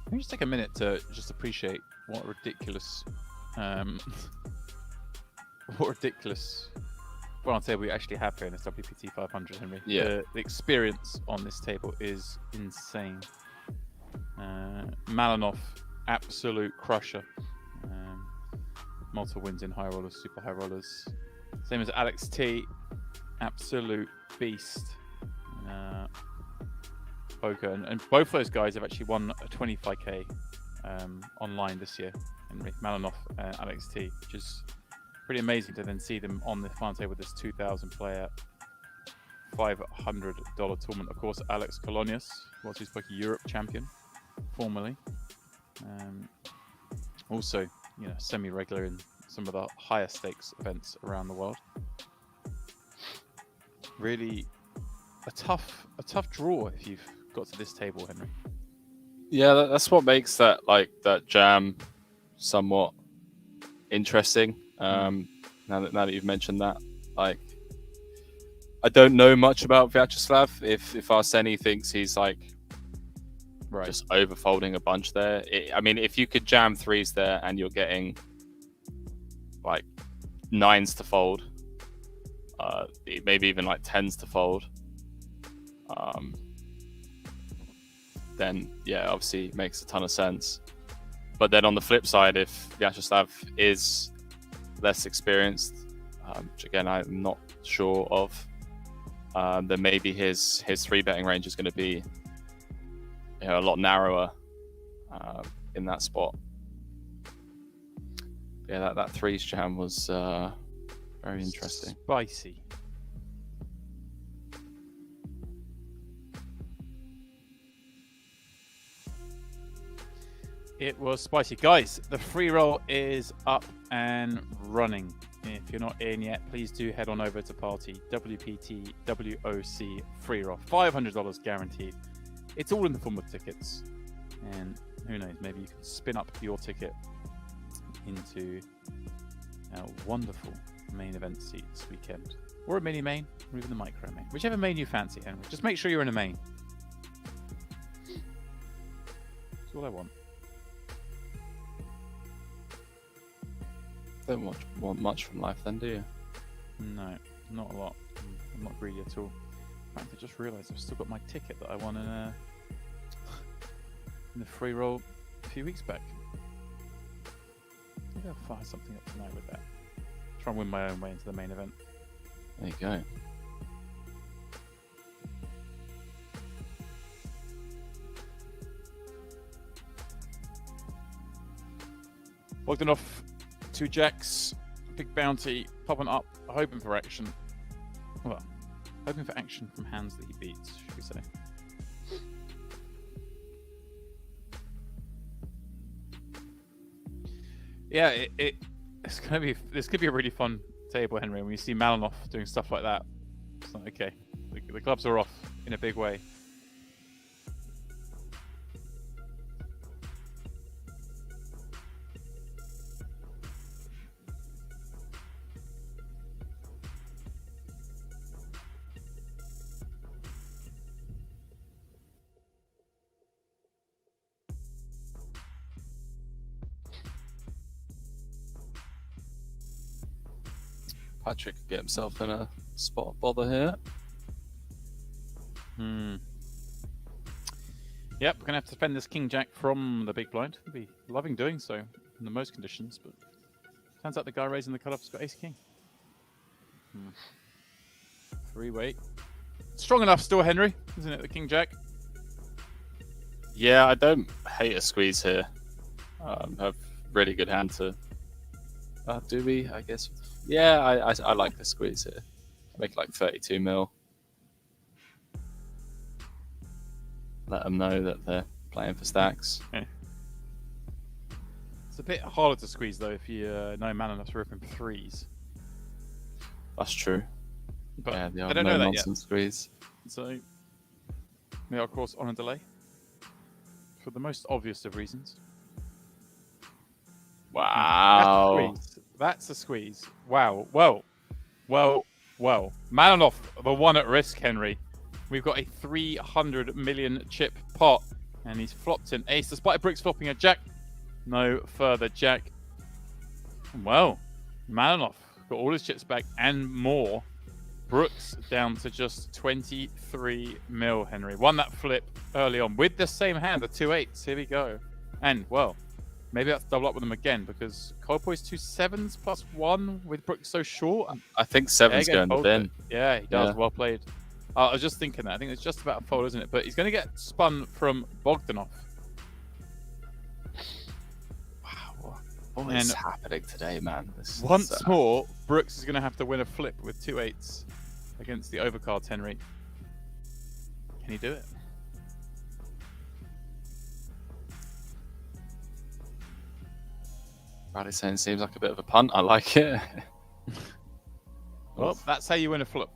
Let me just take a minute to just appreciate what ridiculous final table we actually have here in this WPT500, Henry. Yeah. The experience on this table is insane. Malinov, absolute crusher. Multiple wins in high rollers, super high rollers. Same as Alex T, absolute beast. Poker, and both those guys have actually won a 25k online this year. Henry Malinov, Alex T, which is pretty amazing to then see them on the final table with this 2,000 player $500 tournament. Of course, Alex Kolonias was his Poker Europe champion, formerly. Also, semi-regular in some of the higher stakes events around the world. Really, a tough draw if you've got to this table, Henry. Yeah, that's what makes that jam somewhat interesting. Now that you've mentioned that, I don't know much about Viacheslav. If Arseniy thinks he's just overfolding a bunch there, if you could jam threes there and you're getting nines to fold, maybe even tens to fold, then yeah, obviously it makes a ton of sense. But then on the flip side, if Viacheslav is less experienced, which again I'm not sure of, then maybe his 3-betting range is going to be a lot narrower in that spot. Yeah, that threes jam was very interesting. Spicy. It was spicy. Guys, the free roll is up and running. If you're not in yet, please do head on over to Party WPT WOC free roll. $500 guaranteed. It's all in the form of tickets. And who knows, maybe you can spin up your ticket into a wonderful main event seat this weekend. Or a mini main, or even the micro main. Whichever main you fancy, Henry. Just make sure you're in a main. That's all I want. Don't want much from life then, do you? No, not a lot. I'm not greedy at all. In fact, I just realised I've still got my ticket that I won in the free roll a few weeks back. Maybe I'll fire something up tonight with that. Try and win my own way into the main event. There you go. Bogdanov, 2 jacks, big bounty, popping up, hoping for action. Well, hoping for action from hands that he beats, should we say. Yeah, it's gonna be. This could be a really fun table, Henry. When you see Malinov doing stuff like that, it's like, okay, the clubs are off in a big way. Patrick could get himself in a spot of bother here. Yep, we're going to have to spend this King Jack from the big blind. We'll be loving doing so in most conditions, but turns out the guy raising the cutoff's got Ace King. 3-way. Strong enough still, Henry, isn't it, the King Jack? Yeah, I don't hate a squeeze here. Have really good hand to... do we? I guess. Yeah, I like the squeeze here. Make 32 mil. Let them know that they're playing for stacks. Yeah. It's a bit harder to squeeze though if you know Malinov's ripping threes. That's true. But Yeah, the I old don't know that yet. no-nonsense squeeze. So we are, of course, on a delay for the most obvious of reasons. Wow. That's a squeeze. Wow. Well. Malinov, the one at risk, Henry. We've got a 300 million chip pot, and he's flopped an ace, despite Brooks flopping a jack. No further jack. Well, Malinov got all his chips back and more. Brooks down to just 23 mil, Henry. Won that flip early on with the same hand, the 2-8s. Here we go. And, well, maybe that's double up with them again because Colpoys 2-7s +1 with Brooks so short. I think 7's going to bin. Yeah, he does. Yeah. Well played. I was just thinking that. I think it's just about a fold, isn't it? But he's going to get spun from Bogdanov. Wow. What is happening today, man? Once more, Brooks is going to have to win a flip with 2-8s against the overcards, Henry. Can he do it? Bradley saying seems like a bit of a punt. I like it. Well, that's how you win a flip.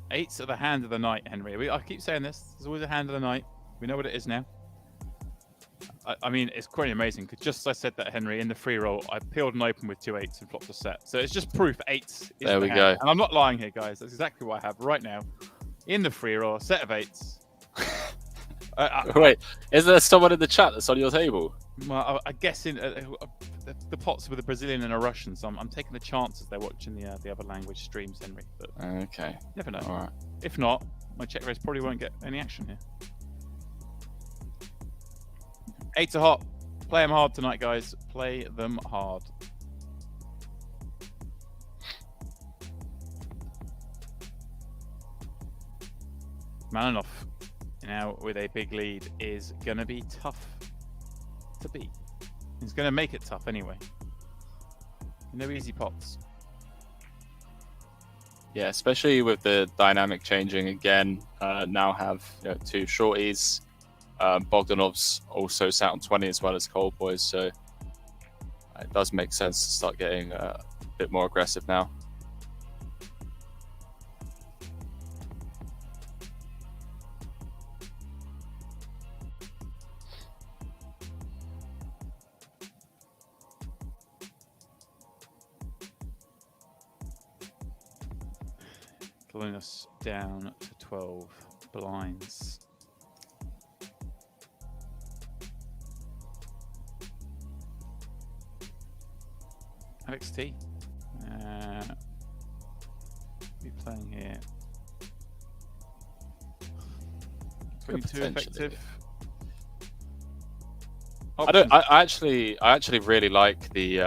8s are the hand of the night, Henry. I keep saying this. There's always a hand of the night. We know what it is now. I mean, it's quite amazing. Because just as I said that, Henry, in the free roll, I peeled and opened with 2-8s and flopped a set. So it's just proof 8s is there we hand. go. And I'm not lying here, guys. That's exactly what I have right now. In the free roll, a set of 8s. Wait, is there someone in the chat that's on your table? Well, I guess in the pots with a Brazilian and a Russian, so I'm taking the chances they're watching the other language streams, Henry. But okay, never know. All right. If not, my check raise probably won't get any action here. 8s are hot. Play them hard tonight, guys. Play them hard. Malinov, now with a big lead, is going to be tough to beat. He's going to make it tough anyway. No easy pots. Yeah, especially with the dynamic changing again. Now have 2 shorties. Bogdanov's also sat on 20 as well as Colpoys, so it does make sense to start getting a bit more aggressive now. Kolonias down to 12 blinds. Alex T. Be playing here. 22 effective. I actually really like the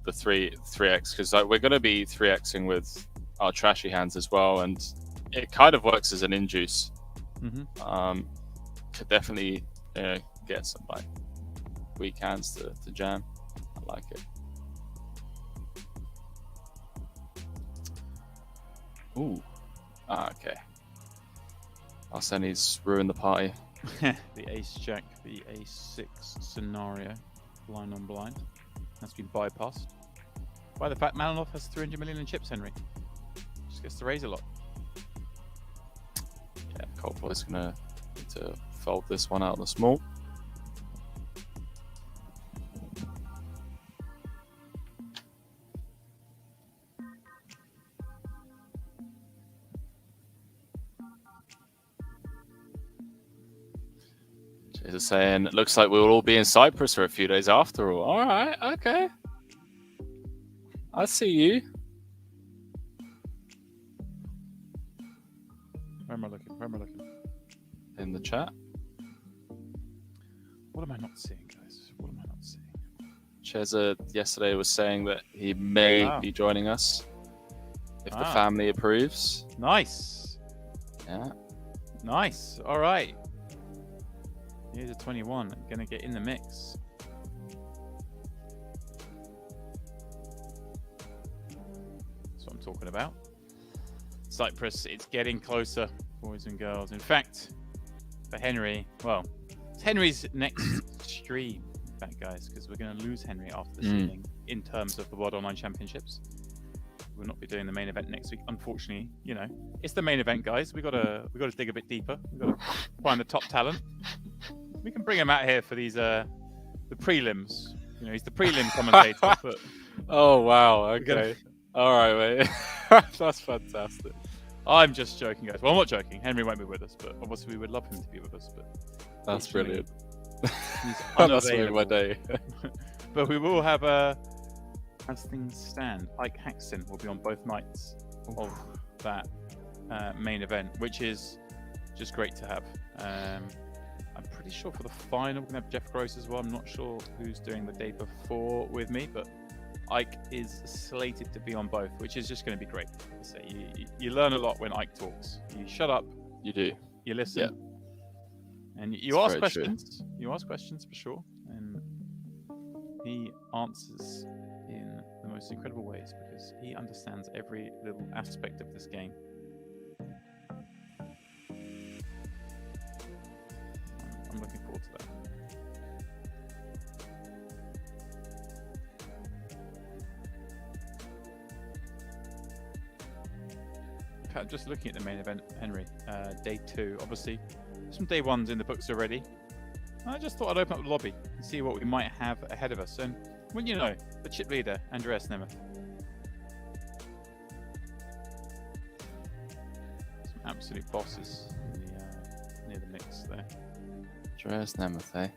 3x because we're going to be 3xing with our trashy hands as well, and it kind of works as an induce. Could definitely get some like weak hands to jam. I like it. Ooh. Okay. Arseniy's ruined the party. The ace-jack, the ace-6 scenario. Blind on blind. That's been bypassed by the fact Malinov has 300 million in chips, Henry. Just gets to raise a lot. Yeah, Colpoys gonna need to fold this one out of the small. Is saying it looks like we'll all be in Cyprus for a few days after all. All right, okay. I see you. Where am I looking? In the chat. What am I not seeing, guys? What am I not seeing? Cheza yesterday was saying that he may be joining us if the family approves. Nice. Yeah. Nice. All right. Here's a 21. Gonna get in the mix. That's what I'm talking about. Cyprus, it's getting closer, boys and girls. In fact, for Henry, well, it's Henry's next stream, in fact, guys, because we're going to lose Henry after this evening in terms of the World Online Championships. we'll not be doing the main event next week. Unfortunately, it's the main event, guys. We gotta dig a bit deeper. We gotta find the top talent. We can bring him out here for these the prelims. He's the prelim commentator. But oh wow! Okay, all right, mate. That's fantastic. I'm just joking, guys. Well, I'm not joking. Henry won't be with us, but obviously we would love him to be with us. But that's brilliant. He's That's made my day. But we will have as things stand, Ike Haxton will be on both nights of that main event, which is just great to have. I'm pretty sure for the final we're going to have Jeff Gross as well. I'm not sure who's doing the day before with me, but Ike is slated to be on both, which is just going to be great. So you learn a lot when Ike talks. You shut up. You do. You listen. Yeah. And you ask questions. True. You ask questions for sure. And he answers in the most incredible ways because he understands every little aspect of this game. I'm looking forward to that. In fact, just looking at the main event, Henry, day 2, obviously, some day 1s in the books already. I just thought I'd open up the lobby and see what we might have ahead of us. And wouldn't you know, the chip leader, Andreas Nemeth. Some absolute bosses near the mix there. Andreas Nemeth, eh?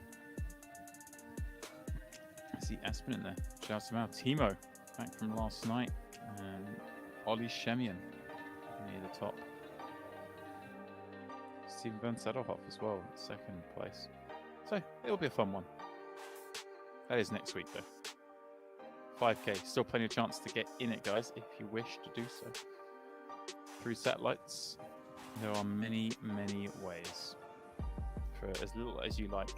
I see Aspen in there. Shout him out. Timo, back from last night. And Ollie Shemian near the top. Steven Bernsadov as well, second place. So it'll be a fun one. That is next week though. 5k, still plenty of chance to get in it, guys, if you wish to do so. Through satellites, there are many, many ways. For as little as you like.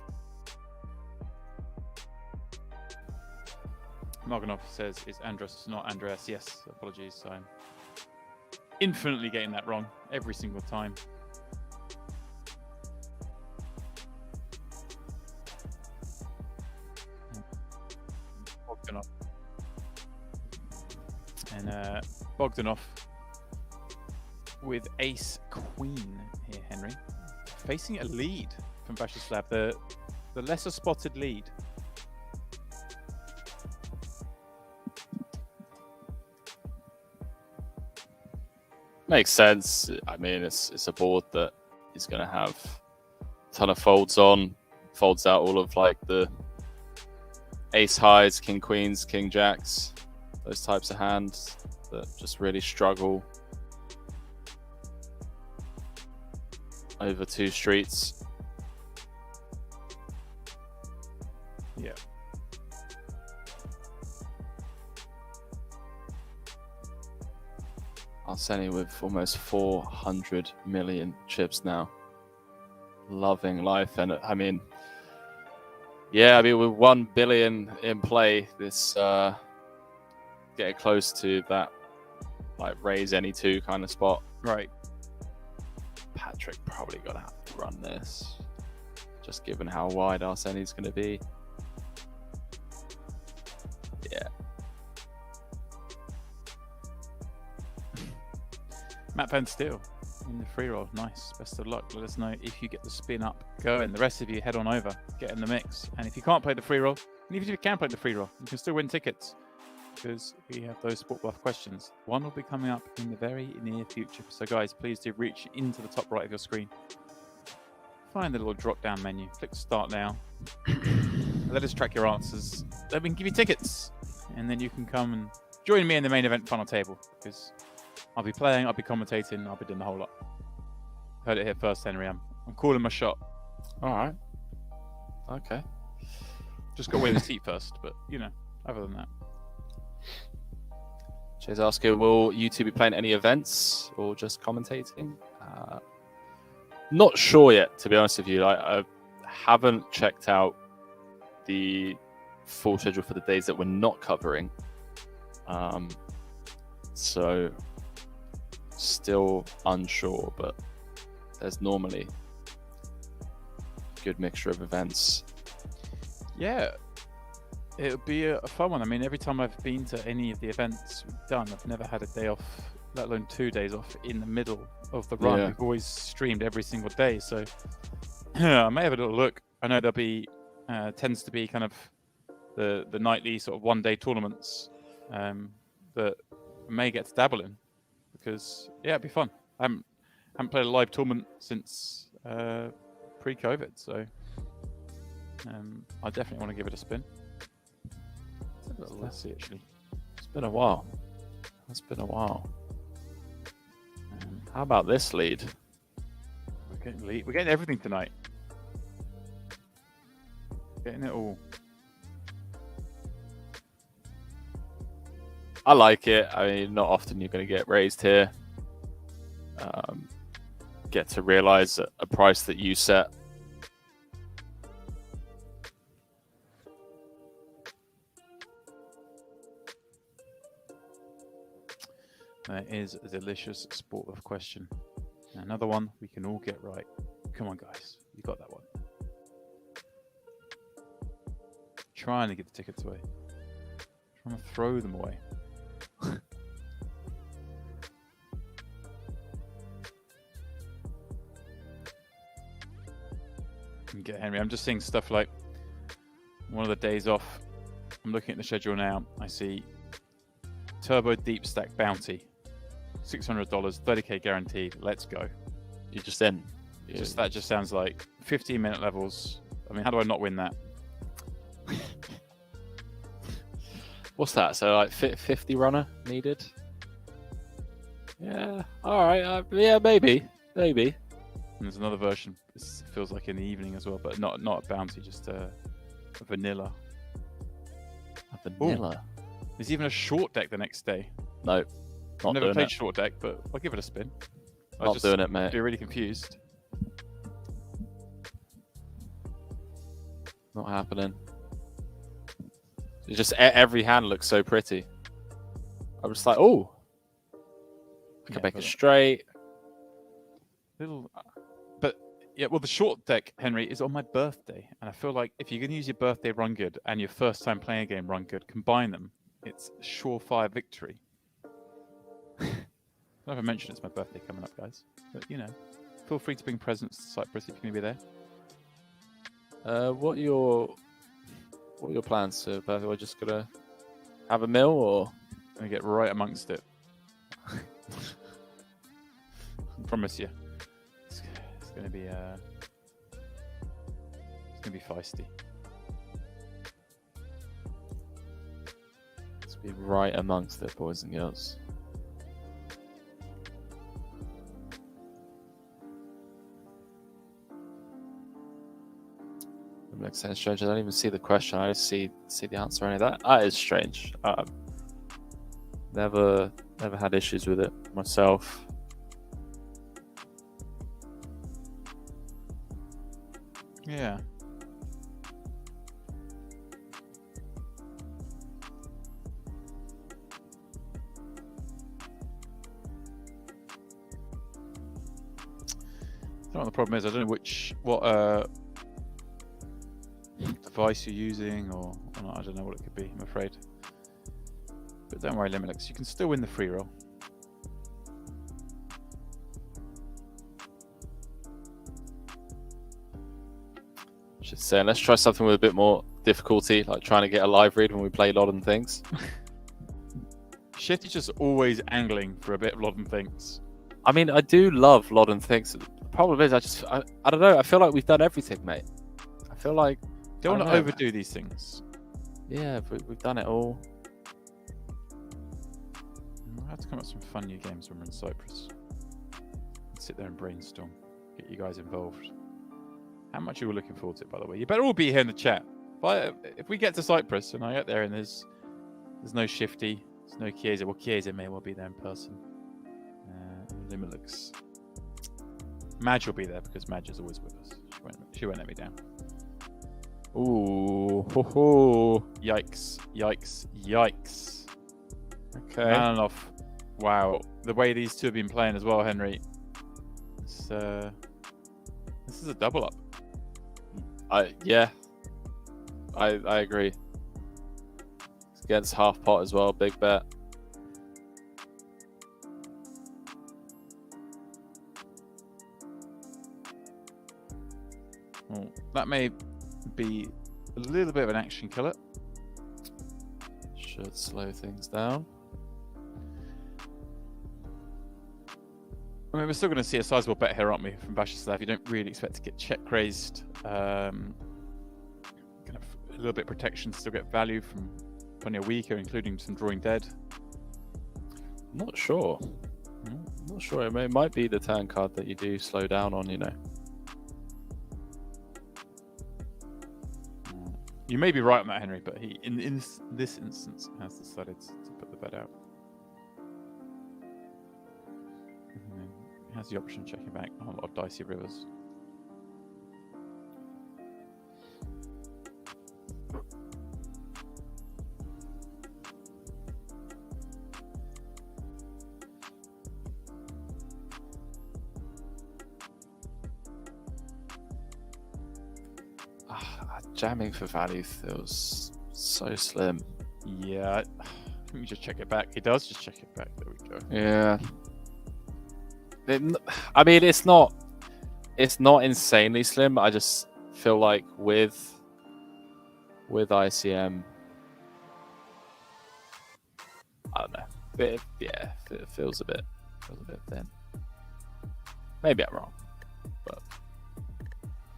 Marganov says it's Andros, not Andreas. Yes, apologies. I'm infinitely getting that wrong every single time. Bogdanov. And Bogdanov with ace queen here, Henry. Facing a lead from Viacheslav, the lesser spotted lead. Makes sense. I mean, it's a board that is going to have a ton of folds on, folds out all of like the ace highs, king queens, king jacks, those types of hands that just really struggle over 2 streets. Yeah. Arseniy with almost 400 million chips now. Loving life. And I mean, with 1 billion in play, this getting close to that like raise any 2 kind of spot. Right. Patrick probably gonna have to run this, just given how wide Arseniy's going to be. Yeah. Matt Van Steel in the free roll. Nice. Best of luck. Let us know if you get the spin up going. The rest of you head on over, get in the mix. And if you can't play the free roll, and even if you can play the free roll, you can still win tickets because we have those Sport Buff questions. One will be coming up in the very near future. So guys, please do reach into the top right of your screen. Find the little drop down menu. Click start now. Let us track your answers. Then we can give you tickets. And then you can come and join me in the main event final table because I'll be playing, I'll be commentating, I'll be doing the whole lot. Heard it here first, Henry. I'm calling my shot. All right. Okay. Just got to win the seat first, but other than that. Jay's asking, will you two be playing any events or just commentating? Not sure yet, to be honest with you. I haven't checked out the full schedule for the days that we're not covering. So still unsure, but there's normally a good mixture of events. Yeah. It'll be a fun one. I mean, every time I've been to any of the events we've done, I've never had a day off, let alone 2 days off in the middle of the run. Yeah. We've always streamed every single day, so I may have a little look. I know there'll be tends to be kind of the nightly sort of 1-day tournaments that I may get to dabble in, because it'd be fun. I haven't played a live tournament since pre-COVID, so I definitely want to give it a spin. Let's see, actually. It's been a while. It's been a while. How about this lead? We're getting everything tonight. Getting it all. I like it. I mean, not often you're going to get raised here. Get to realize a price that you set. That is a delicious sport of question. Another one we can all get right. Come on, guys. You got that one. Trying to get the tickets away. Trying to throw them away. Get Henry. I'm just seeing stuff like one of the days off. I'm looking at the schedule now. I see Turbo Deep Stack Bounty. $600, 30k guaranteed. Let's go. You're just in. That just sounds like 15-minute levels. I mean, how do I not win that? What's that? So like 50 runner needed? Yeah. All right. Yeah, maybe. And there's another version. This feels like in the evening as well, but not a bounty, just a vanilla. A vanilla. Ooh. There's even a short deck the next day. No. I've never played short deck, but I'll give it a spin. Not doing it, mate. I'd be really confused. Not happening. It's just every hand looks so pretty. I'm just like, oh, I can make it straight. But yeah, well, the short deck, Henry, is on my birthday, and I feel like if you're going to use your birthday run good and your first time playing a game run good, combine them. It's surefire victory. I don't know if I mentioned it's my birthday coming up, guys, but you know, feel free to bring presents to Cyprus if you're going to be there. What are your plans for birthday? We're just gonna have a meal, or gonna get right amongst it. I promise you, it's gonna be feisty. Let's be right amongst it, boys and girls. It makes sense. Strange. I don't even see the question. I just see the answer. Any of that. That is strange. Never had issues with it myself. Yeah. I don't know what the problem is. I don't know what device you're using, or not. I don't know what it could be, I'm afraid. But don't worry, Limitex, you can still win the free roll. Should say, let's try something with a bit more difficulty, like trying to get a live read when we play Lot and Things. Shifty's just always angling for a bit of Lot and Things. I mean, I do love Lot and Things. The problem is, I don't know. I feel like we've done everything, mate. I feel like don't want to overdo these things. Yeah, we've done it all. We'll have to come up with some fun new games when we're in Cyprus. Let's sit there and brainstorm. Get you guys involved. How much are you all looking forward to it, by the way? You better all be here in the chat. But if we get to Cyprus and I get there and there's no Shifty, there's no Chiesa. Well, Chiesa may well be there in person. Limilux. Madge will be there because Madge is always with us. She won't let me down. Ooh, ho ho. Yikes. Okay. Malinov. Wow. The way these two have been playing as well, Henry. This is a double up. Yeah. I agree. against half pot as well. Big bet. Well, that may be a little bit of an action killer. Should slow things down. I mean, we're still going to see a sizable bet here, aren't we, from Viacheslav? You don't really expect to get check raised. Kind of a little bit of protection, still get value from plenty of weaker, including some drawing dead. Not sure. Not sure. It might be the turn card that you do slow down on, you know. You may be right on that, Henry, but he, in this instance, has decided to put the bet out. He has the option of checking back a lot of dicey rivers. Jamming for value feels so slim. Yeah, let me just check it back. He does just check it back. There we go. Yeah. I mean, it's not insanely slim. I just feel like with ICM, I don't know. It feels a bit thin. Maybe I'm wrong, but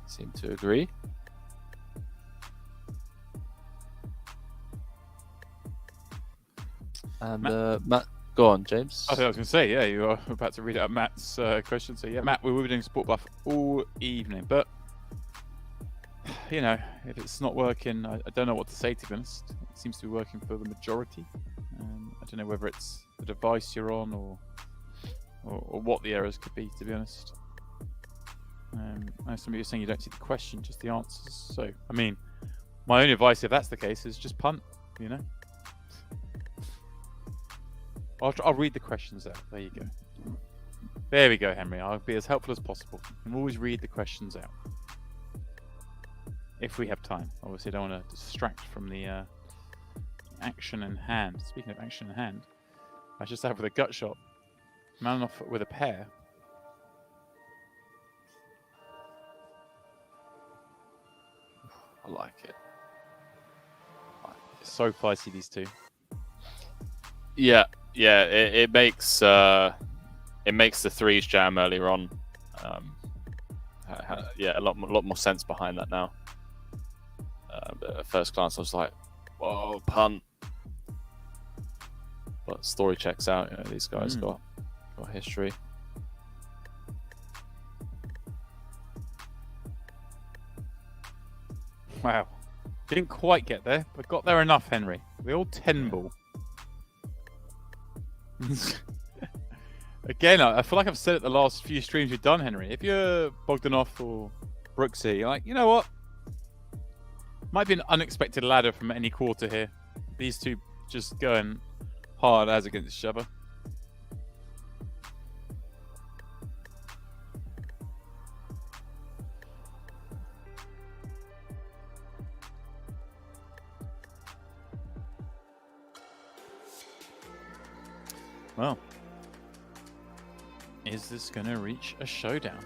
seem to agree. And Matt, go on, James. I think I was going to say, yeah, you are about to read out Matt's question. So yeah, Matt, we will be doing support bluff all evening, but you know, if it's not working, I don't know what to say, to be honest. It seems to be working for the majority. I don't know whether it's the device you're on or what the errors could be, to be honest. I know some of you are saying you don't see the question, just the answers. So, I mean, my only advice, if that's the case, is just punt, you know. I'll read the questions out. There you go. There we go, Henry. I'll be as helpful as possible. You can always read the questions out. If we have time. Obviously, I don't want to distract from the action in hand. Speaking of action in hand, I just have with a gut shot. Malinov with a pair. I like it. So feisty, these two. Yeah. It makes the threes jam earlier on. Yeah, a lot more sense behind that now. But at first glance, I was like, "Whoa, punt!" But story checks out. You know, these guys got history. Wow, didn't quite get there, but got there enough, Henry. The old 10 ball. Again, I feel like I've said it the last few streams we've done, Henry. If you're Bogdanov or Brooksy, you're like, you know what? Might be an unexpected ladder from any quarter here. These two just going hard as against each other. Well, is this going to reach a showdown?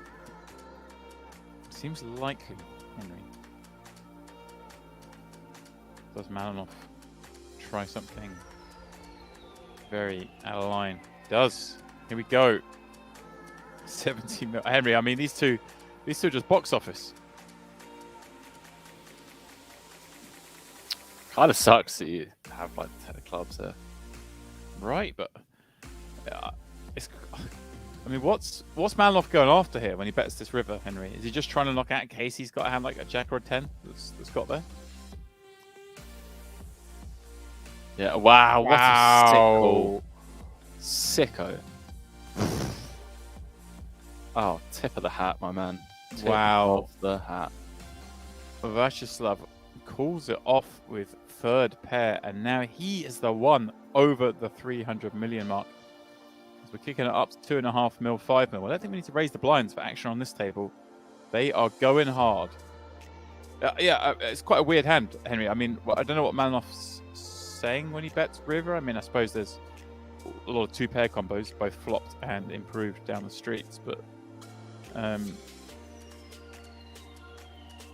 Seems likely, Henry. Does Malinov try something very out of line? Does. Here we go. 17 mil. Henry, I mean, these two are just box office. Kind of sucks that you have like 10 clubs there. Right, but it's. I mean, what's Malinov going after here when he bets this river, Henry? Is he just trying to knock out in case he's got to have like a jack or a 10 that's got there? Yeah, wow, what a sicko. Oh, tip of the hat, my man. Tip of the hat. Viacheslav calls it off with third pair, and now he is the one over the 300 million mark. As we're kicking it up to 2.5 mil, 5 mil. I don't think we need to raise the blinds for action on this table. They are going hard. Yeah, it's quite a weird hand, Henry. I mean, I don't know what Malinov's saying when he bets river. I mean, I suppose there's a lot of 2-pair combos, both flopped and improved down the streets, but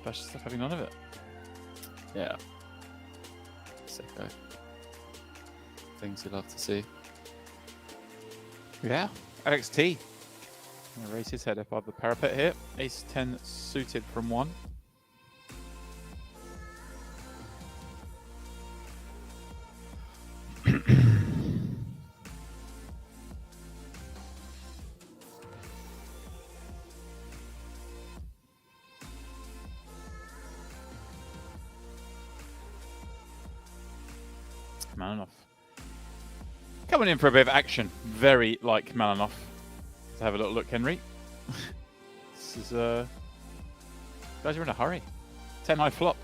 Viacheslav having none of it. Yeah. Sicko. Things you love to see. Yeah. Alex T. Gonna raise his head above the parapet here. Ace 10 suited from 1. Malinov. Coming in for a bit of action. Very like Malinov. Let's have a little look, Henry. This is guys are in a hurry. 10 high flop.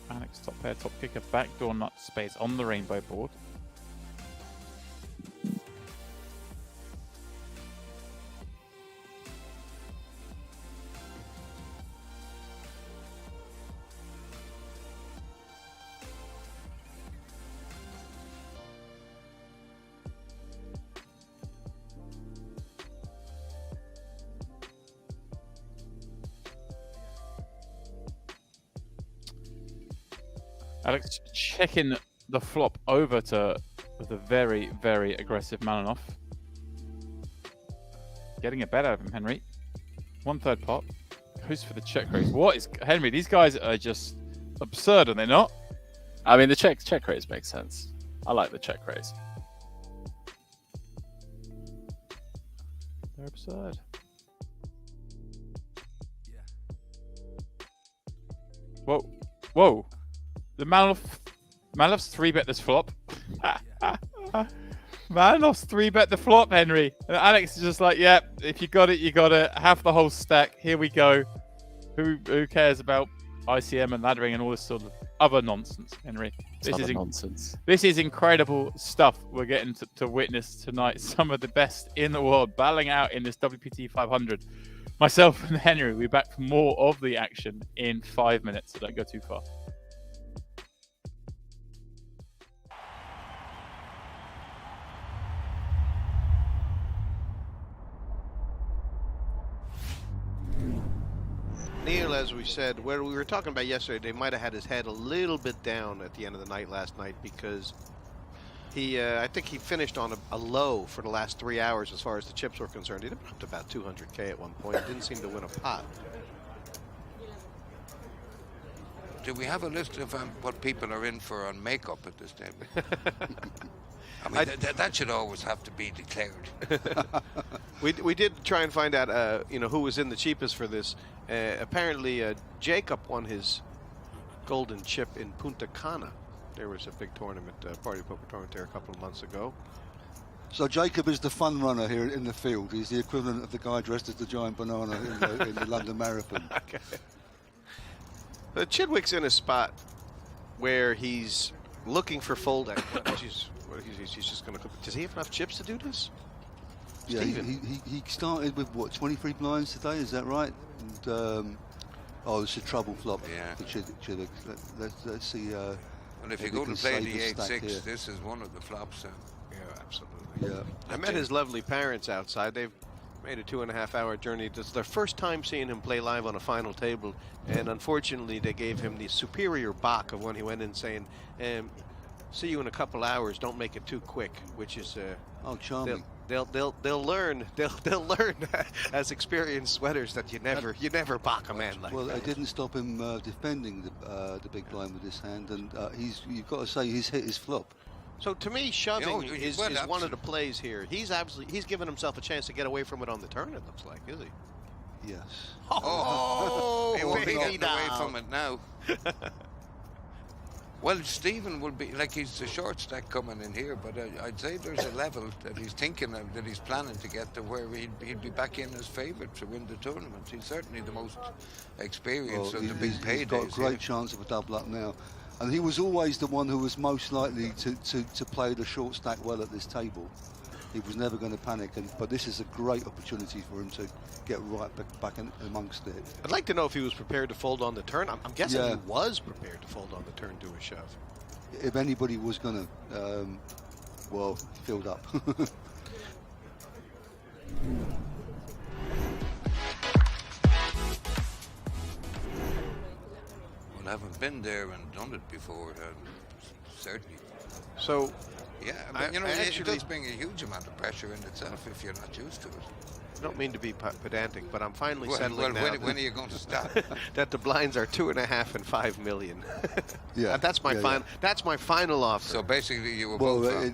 Alex top pair, top kicker, backdoor nut spades on the rainbow board. Alex checking the flop over to the very, very aggressive Malinov. Getting a bet out of him, Henry. 1/3 pot. Goes for the check raise. What is Henry? These guys are just absurd, are they not? I mean, the check raise makes sense. I like the check raise. They're absurd. Whoa, whoa! The Malinov's 3-bet this flop. Malinov's 3-bet the flop, Henry. And Alex is just like, yeah, if you got it, you got it. Have the whole stack. Here we go. Who cares about ICM and laddering and all this sort of other nonsense, Henry? This is nonsense. This is incredible stuff we're getting to witness tonight. Some of the best in the world battling out in this WPT 500. Myself and Henry, we'll be back for more of the action in 5 minutes, so don't go too far. Neil, as we said, where we were talking about yesterday, they might have had his head a little bit down at the end of the night last night because he, I think he finished on a low for the last 3 hours as far as the chips were concerned. He up to about 200K at one point. He didn't seem to win a pot. Do we have a list of what people are in for on makeup at this table? I mean, that should always have to be declared. We did try and find out, you know, who was in the cheapest for this. Apparently, Jacob won his golden chip in Punta Cana. There was a big tournament, party poker tournament there a couple of months ago. So Jacob is the fun runner here in the field. He's the equivalent of the guy dressed as the giant banana in the London Marathon. Okay. Chidwick's in a spot where he's looking for fold-out. He's just going to. Does he have enough chips to do this? Yeah, he started with what, 23 blinds today? Is that right? And oh, it's a trouble flop. Yeah. For Chidwick. Let's see. And if you go to play the 8-6, this is one of the flops. Yeah, absolutely. Yeah. I met his lovely parents outside. They've made a 2.5-hour journey. This is their first time seeing him play live on a final table, and unfortunately, they gave him the superior Bach of when he went in saying, "See you in a couple hours. Don't make it too quick." Which is oh, charming. They'll learn as experienced sweaters that you never Bach a man like well, that. it didn't stop him defending the big blind with his hand, and you've got to say he's hit his flop. So to me, shoving is well, one of the plays here. He's given himself a chance to get away from it on the turn. It looks like, is he? Yes. Oh, he won't be baby getting away down. from it now. Well, Stephen will be like he's a short stack coming in here, but I'd say there's a level that he's thinking of, that he's planning to get to where he'd be back in as favourite to win the tournament. He's certainly the most experienced of the big paydays. He's got a great chance of a double up now. And he was always the one who was most likely to play the short stack well at this table. He was never going to panic, but this is a great opportunity for him to get right back in amongst it. I'd like to know if he was prepared to fold on the turn. I'm guessing Yeah. he was prepared to fold on the turn to a shove. if anybody was going to, well, filled up. Well, having been there and done it before, certainly. So, Yeah, I- but you know, I it actually- does bring a huge amount of pressure in itself if you're not used to it. I don't mean to be pedantic, but I'm finally Well, settling now when are you going to stop? that the blinds are 2.5 and 5 million. Yeah, That's my yeah, final. That's my final offer. So basically, you were well, both wrong.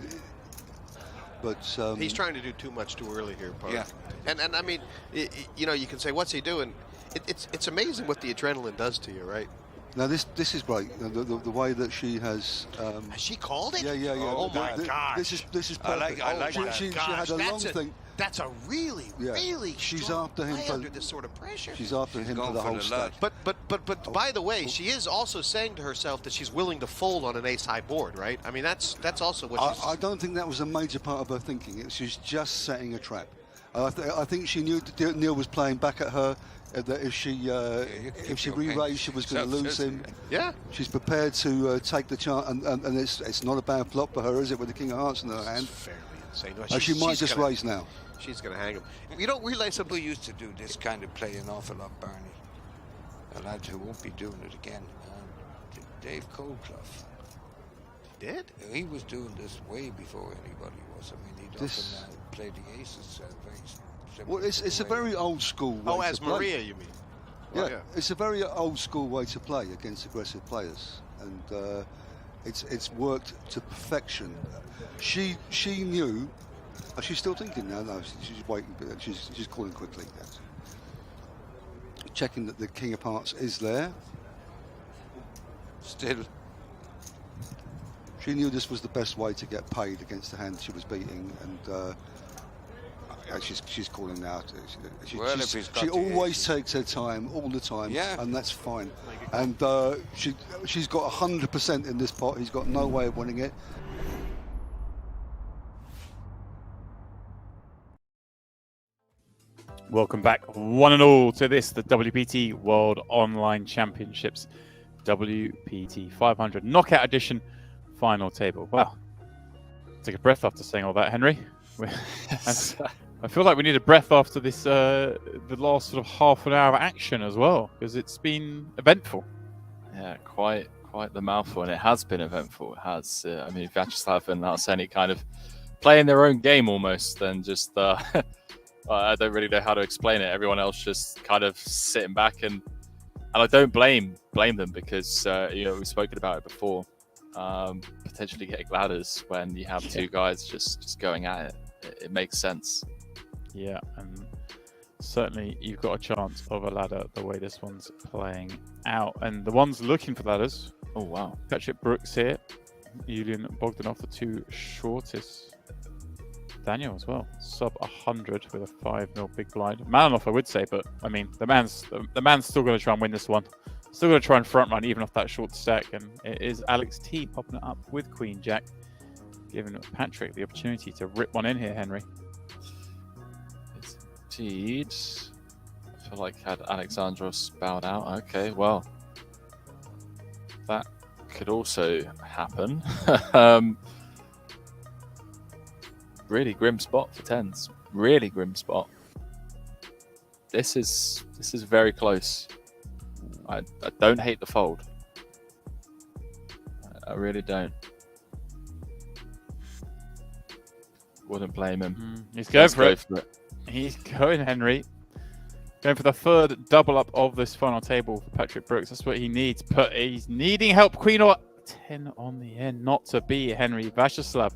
but He's trying to do too much too early here, Park. Yeah. And I mean, you know, you can say, what's he doing? It's amazing what the adrenaline does to you, right? now this is great. The way that she has. Has she called it? Yeah. Oh my gosh. This is I like- perfect. I like she, that. she Gosh, had a long that's thing. That's a really, Yeah. really She's strong after him play for- under this sort of pressure. She's after him going for the for whole the stack. lot. But by the way, she is also saying to herself that she's willing to fold on an ace-high board, right? I mean, that's also what she's... I don't think that was a major part of her thinking. She's just setting a trap. I think she knew that Neil was playing back at her. That if she re-raised, she was going to lose him. Yeah. She's prepared to take the chance, and it's not a bad flop for her, is it? With the King of Hearts in her hand, It's fairly insane. she might just gonna, raise now. She's going to hang him. You don't realize People something... used to do this kind of play an awful lot, Barney. A lad who won't be doing it again. Dave Coldclough. Did? He was doing this way before anybody was. I mean, he'd often play the aces very similar. Well, it's a very old school way Oh, to as play. Maria, you mean? Yeah, Oh, yeah. it's a very old school way to play against aggressive players, and it's worked to perfection. She knew. She's still thinking now. No, she's waiting. She's calling quickly. Yes. Checking that the King of Hearts is there. Still, She knew this was the best way to get paid against the hand she was beating, and she's calling now. Well, if he's got She the always aces. takes her time, all the time, Yeah. and that's fine. And she's got 100% in this pot. He's got no way of winning it. Welcome back, one and all, to this, the WPT World Online Championships, WPT500 Knockout Edition Final Table. Wow. Take a breath after saying all that, Henry. I feel like we need a breath after this, the last sort of half an hour of action as well, because it's been eventful. Yeah, quite the mouthful, and it has been eventful. It has. I mean, Viacheslav and Arseniy kind of playing their own game almost, and just I don't really know how to explain it. Everyone else just kind of sitting back, and I don't blame them because we've spoken about it before. Potentially getting ladders when you have two guys just going at it. It makes sense. Yeah, and certainly you've got a chance of a ladder the way this one's playing out. And the ones looking for ladders, Oh wow, Patrick Brooks here, Yulian Bogdanov, the two shortest. Daniel as well, sub 100 with a 5-0 big blind. Malinov, I would say, but I mean the man's still going to try and win this one. Still going to try and front run even off that short stack, and it is Alex T popping it up with Queen Jack, giving Patrick the opportunity to rip one in here. Henry. indeed. I feel like had Alexandros bowed out. Okay, well, that could also happen. Really grim spot for tens. Really grim spot. This is very close. I don't hate the fold. I really don't. Wouldn't blame him. He's going Let's for go it. for it. He's going, Henry. Going for the third double up of this final table for Patrick Brooks. That's what he needs. But he's needing help. Queen or 10 on the end. Not to be Henry Viacheslav.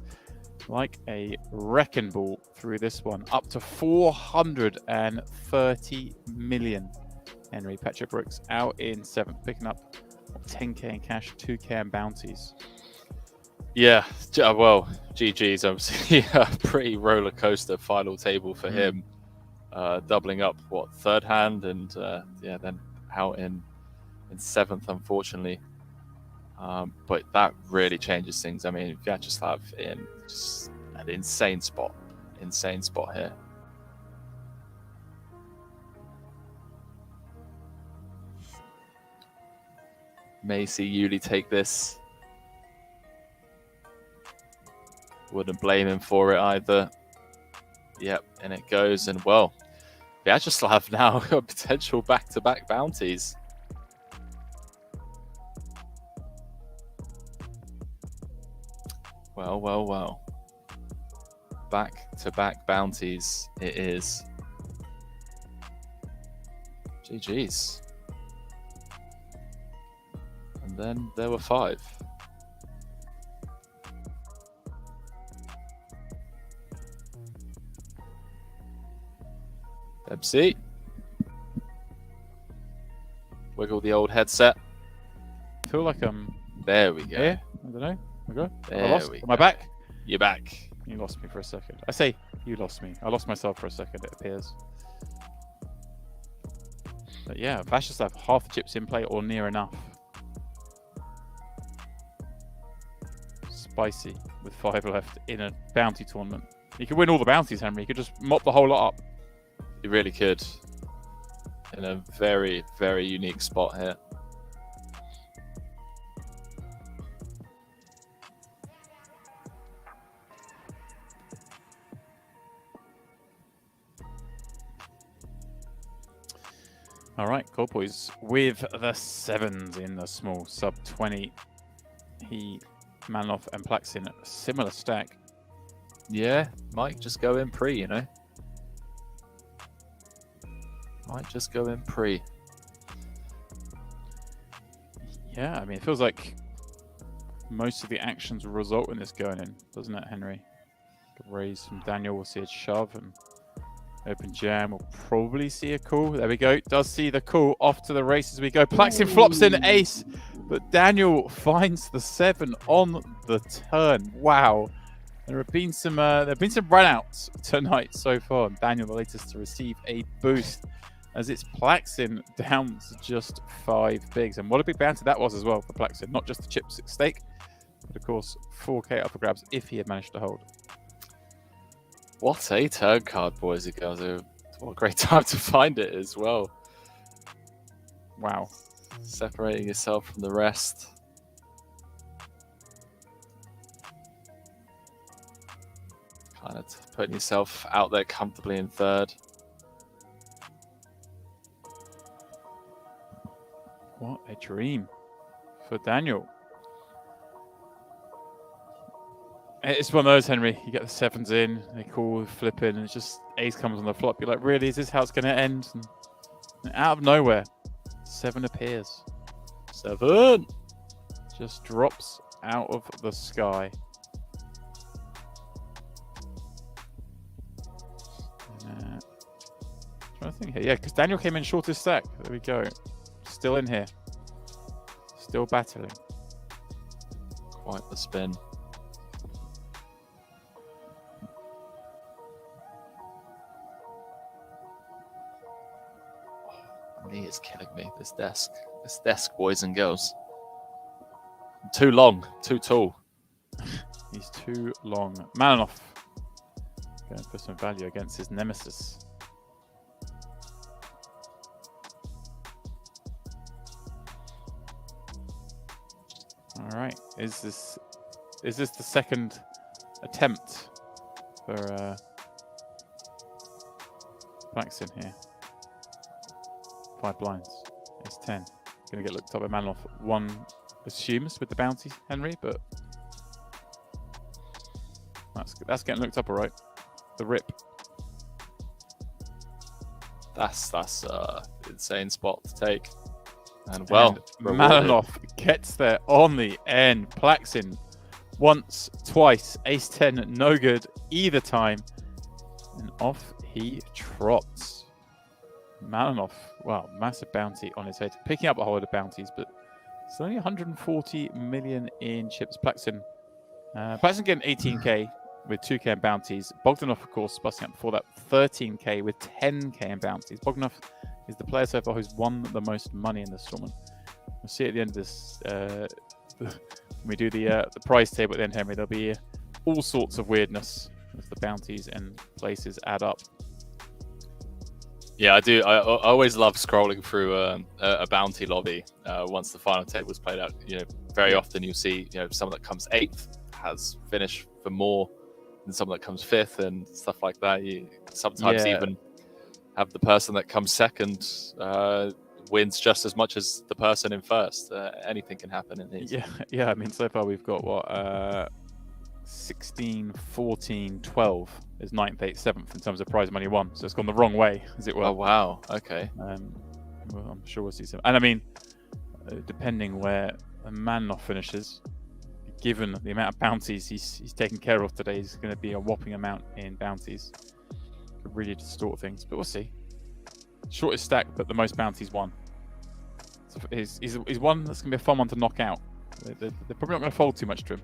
Like a wrecking ball through this one. Up to 430 million. Henry Patrick Brooks out in 7th. Picking up 10k in cash, 2k in bounties. Yeah, well, GG's obviously a pretty roller coaster final table for him. Doubling up, third hand, and then out in 7th, unfortunately. But that really changes things. I mean, Viacheslav in just an insane spot here. May see Yuli take this. Wouldn't blame him for it either. Yep, and it goes. And well, Viacheslav now got potential back-to-back bounties. Well. Back-to-back bounties it is. GG's. And then there were 5. Dempsey. Wiggle the old headset. I feel like I'm There we go. here. I don't know. I There lost. we Am I go. back? You're back. You lost me for a second. I say you lost me. I lost myself for a second, it appears. But yeah, Viacheslav, half the chips in play or near enough. Spicy with 5 left in a bounty tournament. He could win all the bounties, Henry. He could just mop the whole lot up. You really could. In a very, very unique spot here. All right, Colpoys with the 7s in the small sub 20. Malinov and Plaxin, similar stack. Yeah, might just go in pre, you know. Might just go in pre. Yeah, I mean, it feels like most of the actions will result in this going in, doesn't it, Henry? Good raise from Daniel. We'll see a shove and open jam. We'll probably see a call. There we go. Does see the call. Off to the races we go. Plaxin flops in ace, but Daniel finds the 7 on the turn. Wow. There have been some runouts tonight so far. Daniel, the latest to receive a boost, as it's Plaxin down to just 5 bigs. And what a big bounty that was as well for Plaxin. Not just the chips at stake, but of course 4K up for grabs if he had managed to hold. What a turn card, boys and girls. What a great time to find it as well. Wow. Separating yourself from the rest. Kind of putting yourself out there comfortably in third. What a dream for Daniel. It's one of those, Henry. You get the 7s in, they call, flip in, and it's just ace comes on the flop. You're like, really? Is this how it's going to end? And out of nowhere, 7 appears. 7! Just drops out of the sky. Trying to think here. Yeah, because Daniel came in shortest stack. There we go. Still in here. Still battling. Quite the spin. Me is killing me. This desk, boys and girls. Too long, too tall. He's too long. Malinov going for some value against his nemesis. All right. Is this the second attempt for Plaxin here? 5 blinds. It's 10. Going to get looked up by Malinov. One assumes with the bounty, Henry, but that's getting looked up all right. The rip. That's insane spot to take. And well, and Malinov gets there on the end. Plaxin once, twice, ace 10, no good either time, and off he trots. Malinov, wow, massive bounty on his head, picking up a whole lot of bounties, but it's only 140 million in chips. Plaxin getting 18k with 2k in bounties. Bogdanov, of course, busting up before that, 13k with 10k in bounties. Bogdanov is the player so far who's won the most money in this tournament. We'll see at the end of this, when we do the prize table at the end, Henry, there'll be all sorts of weirdness as the bounties and places add up. Yeah, I do. I always love scrolling through a bounty lobby once the final table is played out. You know, very often you'll see, someone that comes 8th has finished for more and someone that comes fifth and stuff like that. You sometimes Yeah. even have the person that comes second wins just as much as the person in first. Anything can happen in these. Yeah. I mean, so far we've got what 16, 14, 12 is 9th, 8th, 7th in terms of prize money won. So it's gone the wrong way, as it were. Oh wow. Okay. Well, I'm sure we'll see some. And I mean, depending where Malinov finishes, given the amount of bounties he's taken care of today, is going to be a whopping amount in bounties. Could really distort things, but we'll see. Shortest stack, but the most bounties won. So he's one that's going to be a fun one to knock out. They're probably not going to fold too much to him.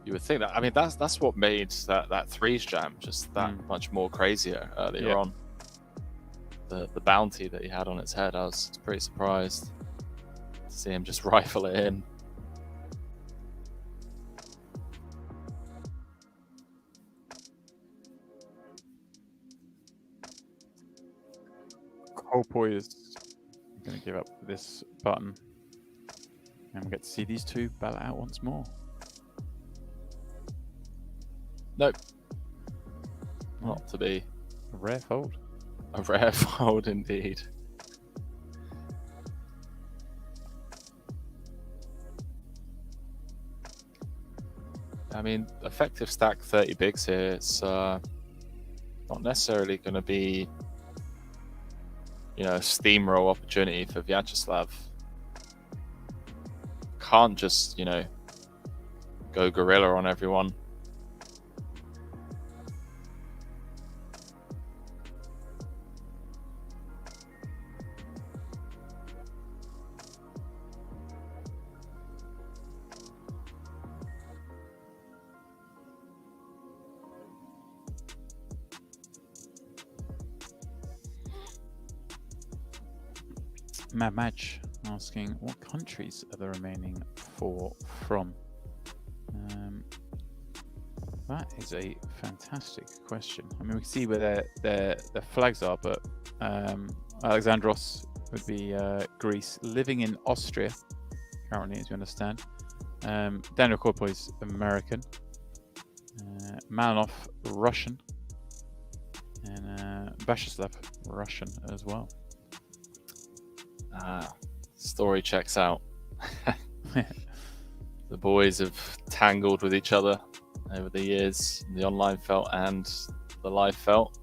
You would think that. I mean, that's what made that threes jam just that much more crazier earlier on. The bounty that he had on its head, I was pretty surprised to see him just rifle it in. Colpoys is going to give up this button, and we get to see these two battle out once more. Nope. Not to be. A rare fold. A rare fold indeed. I mean, effective stack 30 bigs here. It's not necessarily going to be, a steamroll opportunity for Viacheslav. Can't just, go gorilla on everyone. Mad Match asking, what countries are the remaining 4 from? That is a fantastic question. I mean, we can see where their flags are, but Alexandros would be Greece, living in Austria currently, as you understand. Daniel Colpoys, American. Malinov, Russian. And Viacheslav, Russian as well. Story checks out. The boys have tangled with each other over the years, the online felt and the live felt.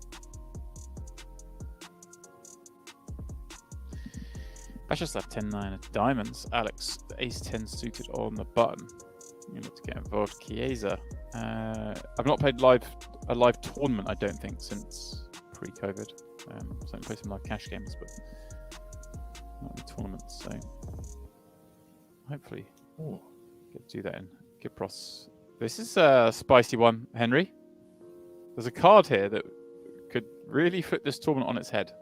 Viacheslav 10-9 of diamonds. Alex, the ace-10 suited on the button. You need to get involved. Chiesa. I've not played a live tournament, I don't think, since pre-COVID. So I play some live cash games, but not in tournaments. So hopefully, get to do that in Kipros. This is a spicy one, Henry. There's a card here that could really flip this tournament on its head.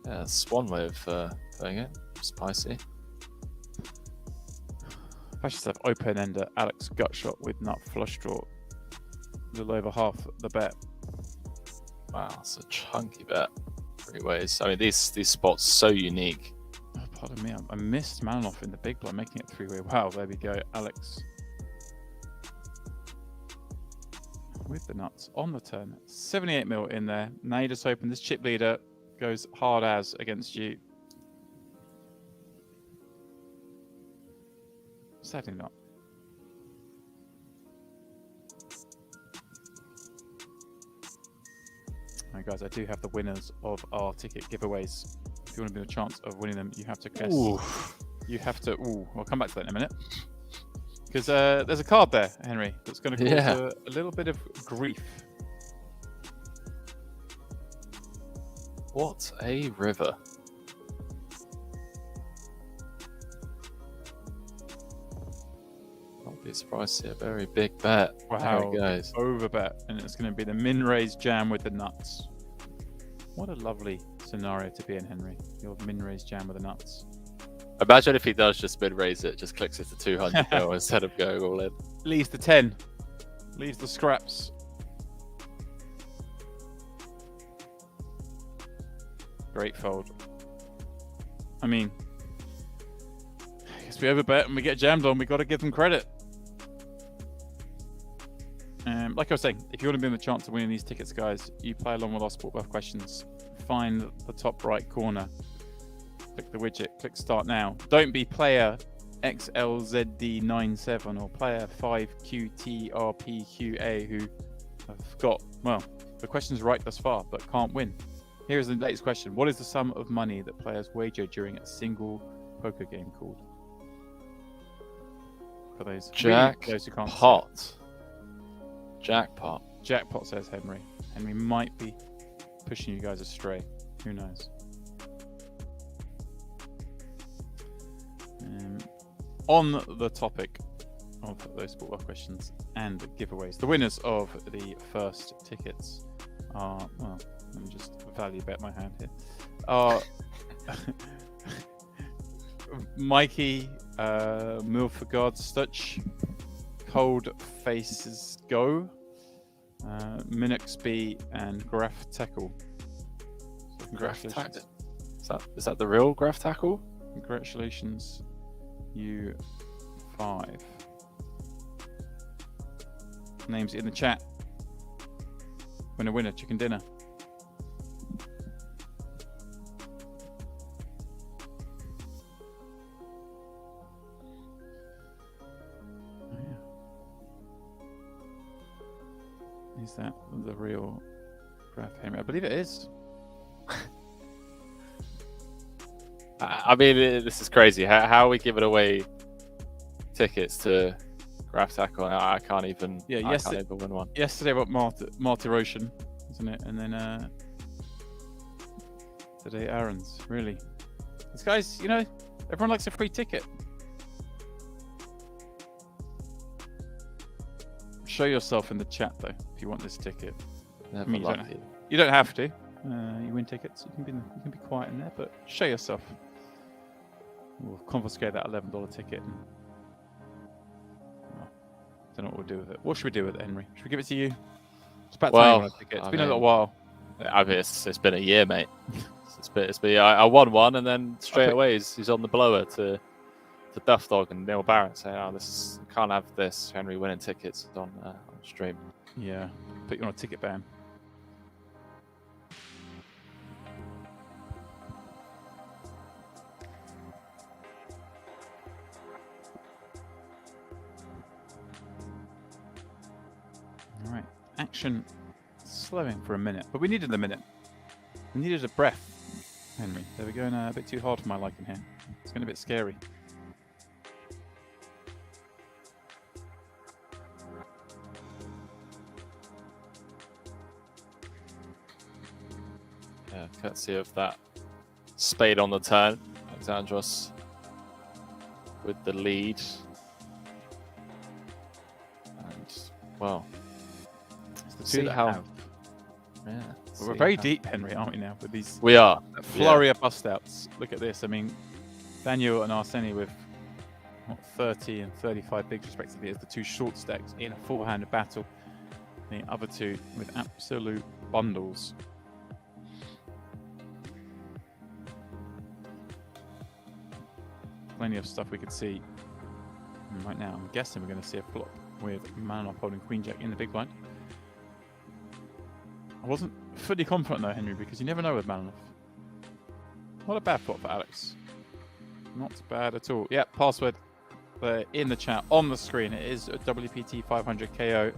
Yeah, that's one way of playing it. Spicy. Viacheslav open-ender, Alex gutshot with nut flush draw. A little over half the bet. Wow, it's a chunky bet. 3 ways. I mean, these spots so unique. Oh, pardon me, I missed Malinov in the big blind, making it 3-way. Wow, there we go. Alex with the nuts on the turn. 78 mil in there. Now you just open this chip leader goes hard as against you. Sadly not. Alright guys, I do have the winners of our ticket giveaways. If you want to be a chance of winning them, you have to guess. Ooh. You have to. I'll come back to that in a minute. Because there's a card there, Henry, that's going to cause a little bit of grief. What a river. Not be surprised to see a very big bet. Wow, there it goes. Over bet, and it's going to be the min raise jam with the nuts. What a lovely scenario to be in, Henry. Your min raise jam with the nuts. Imagine if he does just mid raise it, just clicks it to 200 mil instead of going all in. Leaves the 10. Leaves the scraps. Great fold. I mean, I guess we overbet and we get jammed on, we got to give them credit. Like I was saying, if you want to be in the chance of winning these tickets, guys, you play along with our Sport Buff questions. Find the top right corner, click the widget, click start now. Don't be player XLZD97 or player 5QTRPQA who have got, well, the question's right thus far, but can't win. Here is the latest question. What is the sum of money that players wager during a single poker game called? For those who can't Jackpot. Jackpot. Jackpot, says Henry. Henry might be pushing you guys astray. Who knows? On the topic of those Sport Buff questions and giveaways, the winners of the first tickets are, well, let me just value bet my hand here, are Mikey, Milford Stutch, Cold Faces Go, Minuxby, and Graph Tackle. So congratulations. Is that the real Graph Tackle? Congratulations, you 5. Names in the chat. Winner, chicken dinner. Is that the real Graph Henry? I believe it is. I mean, this is crazy. How are we giving away tickets to Graph Tackle? I can't even. Yeah, I can't even win one. Yesterday about Marty Roshan, isn't it? And then today Aaron's. Really, these guys, you know, everyone likes a free ticket. Show yourself in the chat though if you want this ticket. Never I mean, lucky. you don't have to. You win tickets. You can be quiet in there, but show yourself. We'll confiscate that $11 ticket. And, well, don't know what we'll do with it. What should we do with it, Henry? Should we give it to you? It's about time you won a ticket. It's been a little while. I mean, it's been a year, mate. It's been. I won one, and then straight away he's on the blower to Duff Dog and Neil Barrett saying, "Oh, can't have this Henry winning tickets on stream." Yeah, put you on a ticket ban. All right, action slowing for a minute, but we needed a minute. We needed a breath, Henry. They were going a bit too hard for my liking here. It's getting a bit scary. Yeah, courtesy of that spade on the turn. Alexandros with the lead. And, well, see how... Yeah, we're very deep, Henry, aren't we now? With these, we are flurry of bust outs. Look at this. I mean, Daniel and Arseniy with 30 and 35 bigs respectively as the two short stacks in a four-handed battle. The other two with absolute bundles. Plenty of stuff we could see right now. I'm guessing we're going to see a flop with Malinov holding Queen Jack in the big blind. I wasn't fully confident though, Henry, because you never know with Malinov. What a bad flop for Alex. Not bad at all. Yeah, password in the chat on the screen. It is a WPT500 KO.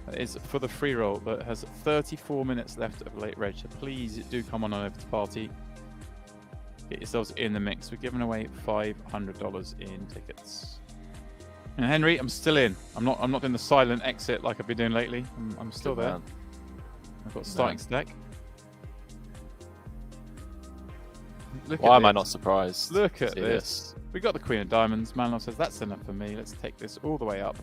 That is for the free roll that has 34 minutes left of late reg. So please do come on over to party. Get yourselves in the mix. We're giving away $500 in tickets. And Henry, I'm still in. I'm not doing the silent exit like I've been doing lately. I'm still there. Man. I've got starting stack. Why am I not surprised? Look at this. We got the Queen of Diamonds. Malinov says that's enough for me. Let's take this all the way up.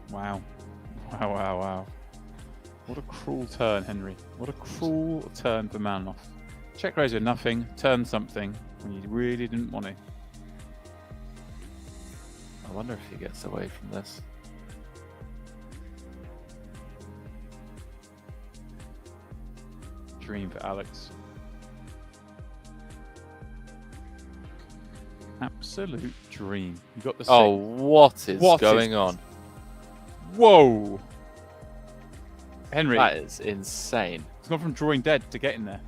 Wow. Wow, wow, wow. What a cruel turn, Henry. What a cruel turn for Malinov. Check raise with nothing, turn something when you really didn't want to. I wonder if he gets away from this. Dream for Alex. absolute dream. You got the Oh, six. what is going on? Whoa! Henry, That is insane. it's gone from drawing dead to getting there.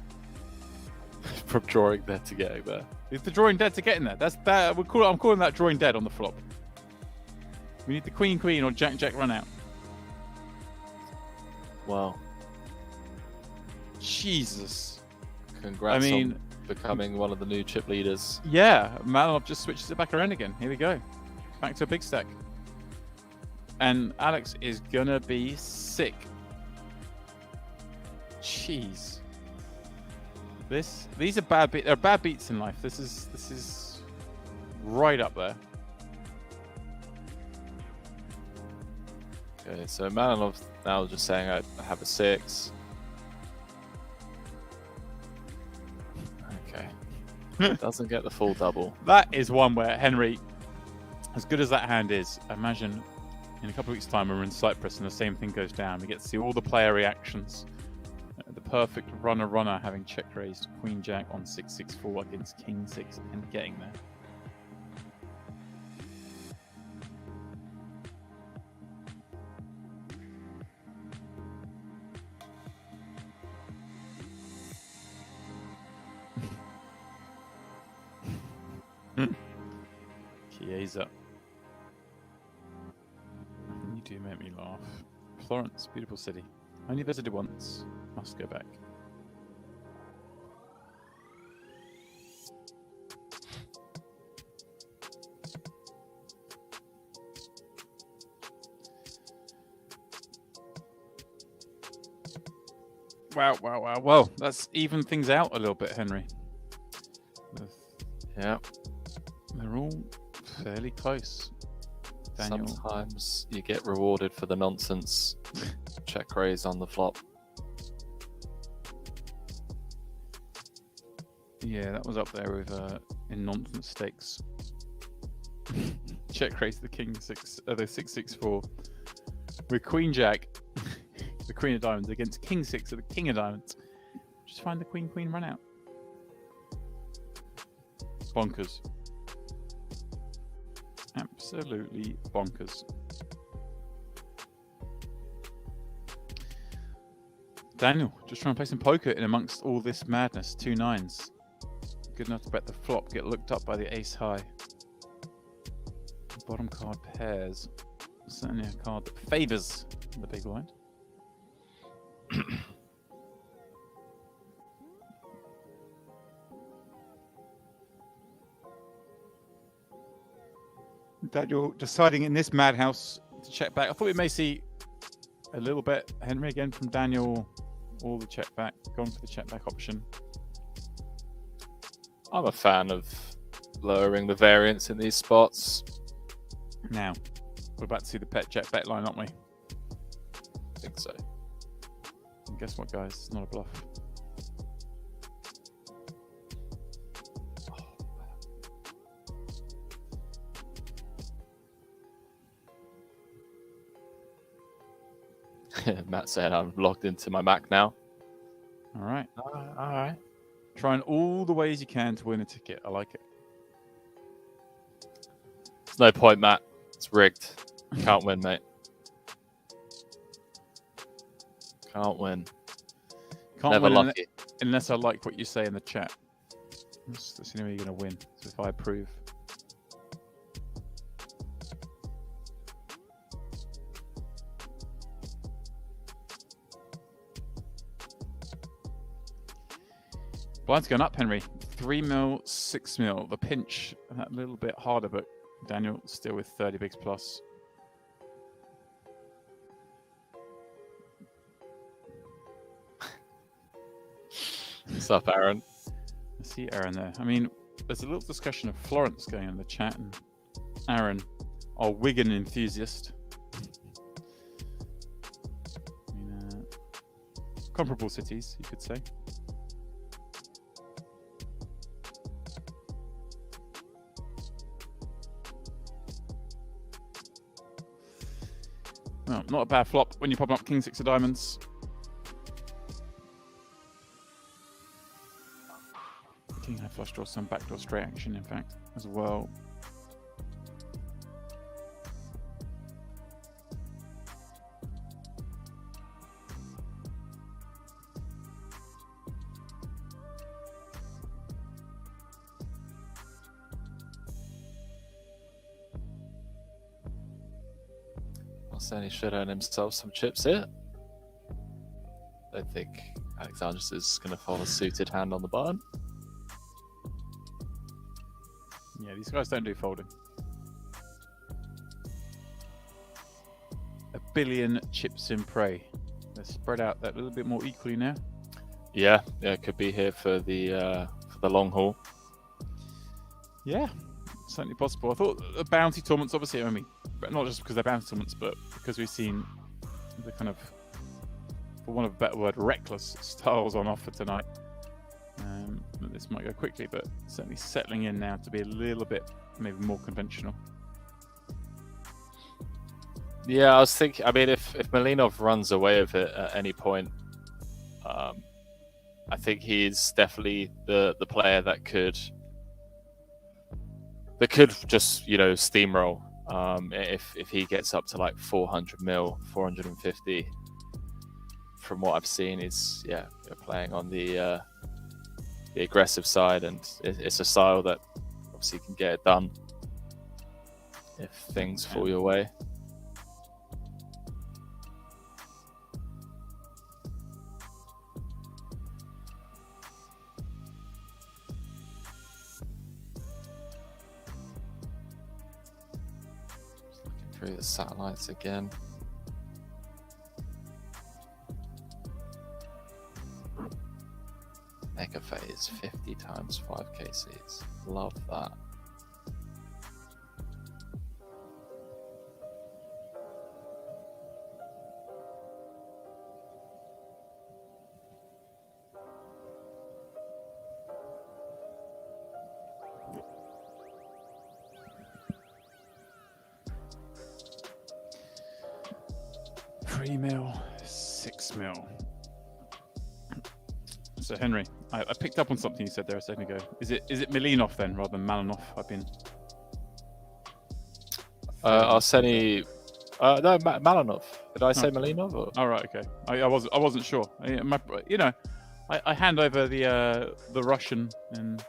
From drawing there to getting there. It's the drawing dead to getting there. That's that. I'm calling that drawing dead on the flop. We need the queen or jack run out. Wow. Jesus. Congrats I mean, on becoming one of the new chip leaders. Yeah, Malinov just switches it back around again. Here we go. Back to a big stack. And Alex is gonna be sick. Jeez. These are bad beats. There are bad beats in life. This is right up there. Okay, so Malinov now just saying I have a 6. Okay. Doesn't get the full double. That is one where Henry, as good as that hand is, imagine in a couple of weeks' time when we're in Cyprus and the same thing goes down. We get to see all the player reactions. The perfect runner having check raised Queen Jack on 6-6-4 against King 6 and getting there. Chiesa. You do make me laugh. Florence, beautiful city. Only visited once. Must go back. Wow. Well, that's even things out a little bit, Henry. Yeah. They're all fairly close. Daniel. Sometimes you get rewarded for the nonsense. Check raise on the flop. Yeah, that was up there with in nonsense stakes. Check raise the King 6, the 6-6-4 with Queen Jack, the Queen of Diamonds against King 6 of the King of Diamonds. Just find the Queen run out. Bonkers. Absolutely bonkers. Daniel, just trying to play some poker in amongst all this madness. 2 9s. Good enough to bet the flop, get looked up by the ace high. Bottom card pairs. Certainly a card that favours the big blind. Daniel deciding in this madhouse to check back. I thought we may see a little bit, Henry, again from Daniel. All the check back, going for the check back option. I'm a fan of lowering the variance in these spots. Now, we're about to see the pet check back line, aren't we? I think so. And guess what, guys? It's not a bluff. Matt said I'm logged into my Mac now. All right. All right. Trying all the ways you can to win a ticket. I like it. There's no point, Matt. It's rigged. Can't win, mate. Can't win. Can't Never win lucky. unless I like what you say in the chat. That's the only way you're going to win. So if I approve. Blind's going up, Henry. 3 mil, 6 mil. The pinch, that little bit harder, but Daniel still with 30 bigs plus. What's up, Aaron? I see Aaron there. I mean, there's a little discussion of Florence going on in the chat, and Aaron, our Wigan enthusiast. I mean, comparable cities, you could say. Well, not a bad flop when you're popping up King 6 of diamonds. King high flush draw, some backdoor straight action, in fact, as well. Arseniy should earn himself some chips here. I don't think Alexandros is going to fold a suited hand on the button. Yeah, these guys don't do folding. 1 billion chips in prey. They're spread out that little bit more equally now. Yeah, could be here for the long haul. Yeah, certainly possible. I thought the bounty tournaments, obviously, I mean, but not just because they're bounty tournaments, but because we've seen the kind of, for want of a better word, reckless styles on offer tonight. This might go quickly, but certainly settling in now to be a little bit maybe more conventional. Yeah, I was thinking. I mean, if Malinov runs away with it at any point, I think he's definitely the player that could just steamroll. If he gets up to like 400 mil, 450. From what I've seen, he's playing on the aggressive side, and it's a style that obviously can get it done if things fall your way. Looking through the satellites again. Mega phase 50 times 5k seats. Love that. $3 mil, $6 mil. So Henry, I picked up on something you said there a second ago. Is it Malinov then, rather than Malinov? I've been Arseniy. No, Malinov. Did I say Malinov? Or? Oh right, okay. I wasn't sure. I hand over the Russian and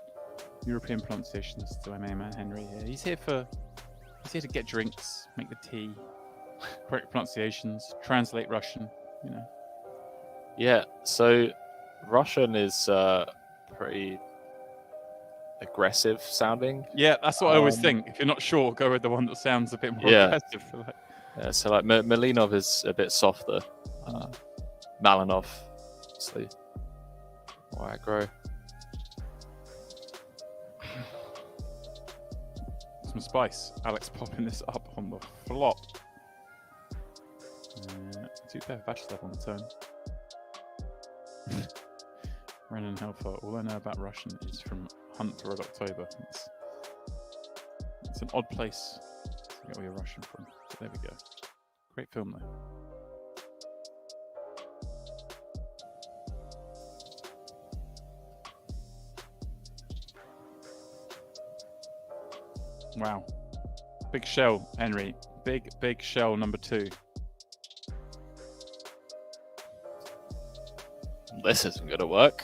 European pronunciations to my main man Henry here. He's here to get drinks, make the tea, correct pronunciations, translate Russian. Yeah. So Russian is pretty aggressive sounding. Yeah, that's what I always think. If you're not sure, go with the one that sounds a bit more aggressive. Yeah, so like Malinov is a bit softer. Malinov, obviously, more aggro. Some spice. Alex popping this up on the flop. 2 pair of Viacheslav on the turn. Renan Helfer. All I know about Russian is from Hunt for Red October. It's an odd place to get all your Russian from. So there we go. Great film though. Wow. Big shell, Henry. Big shell number 2. This isn't going to work.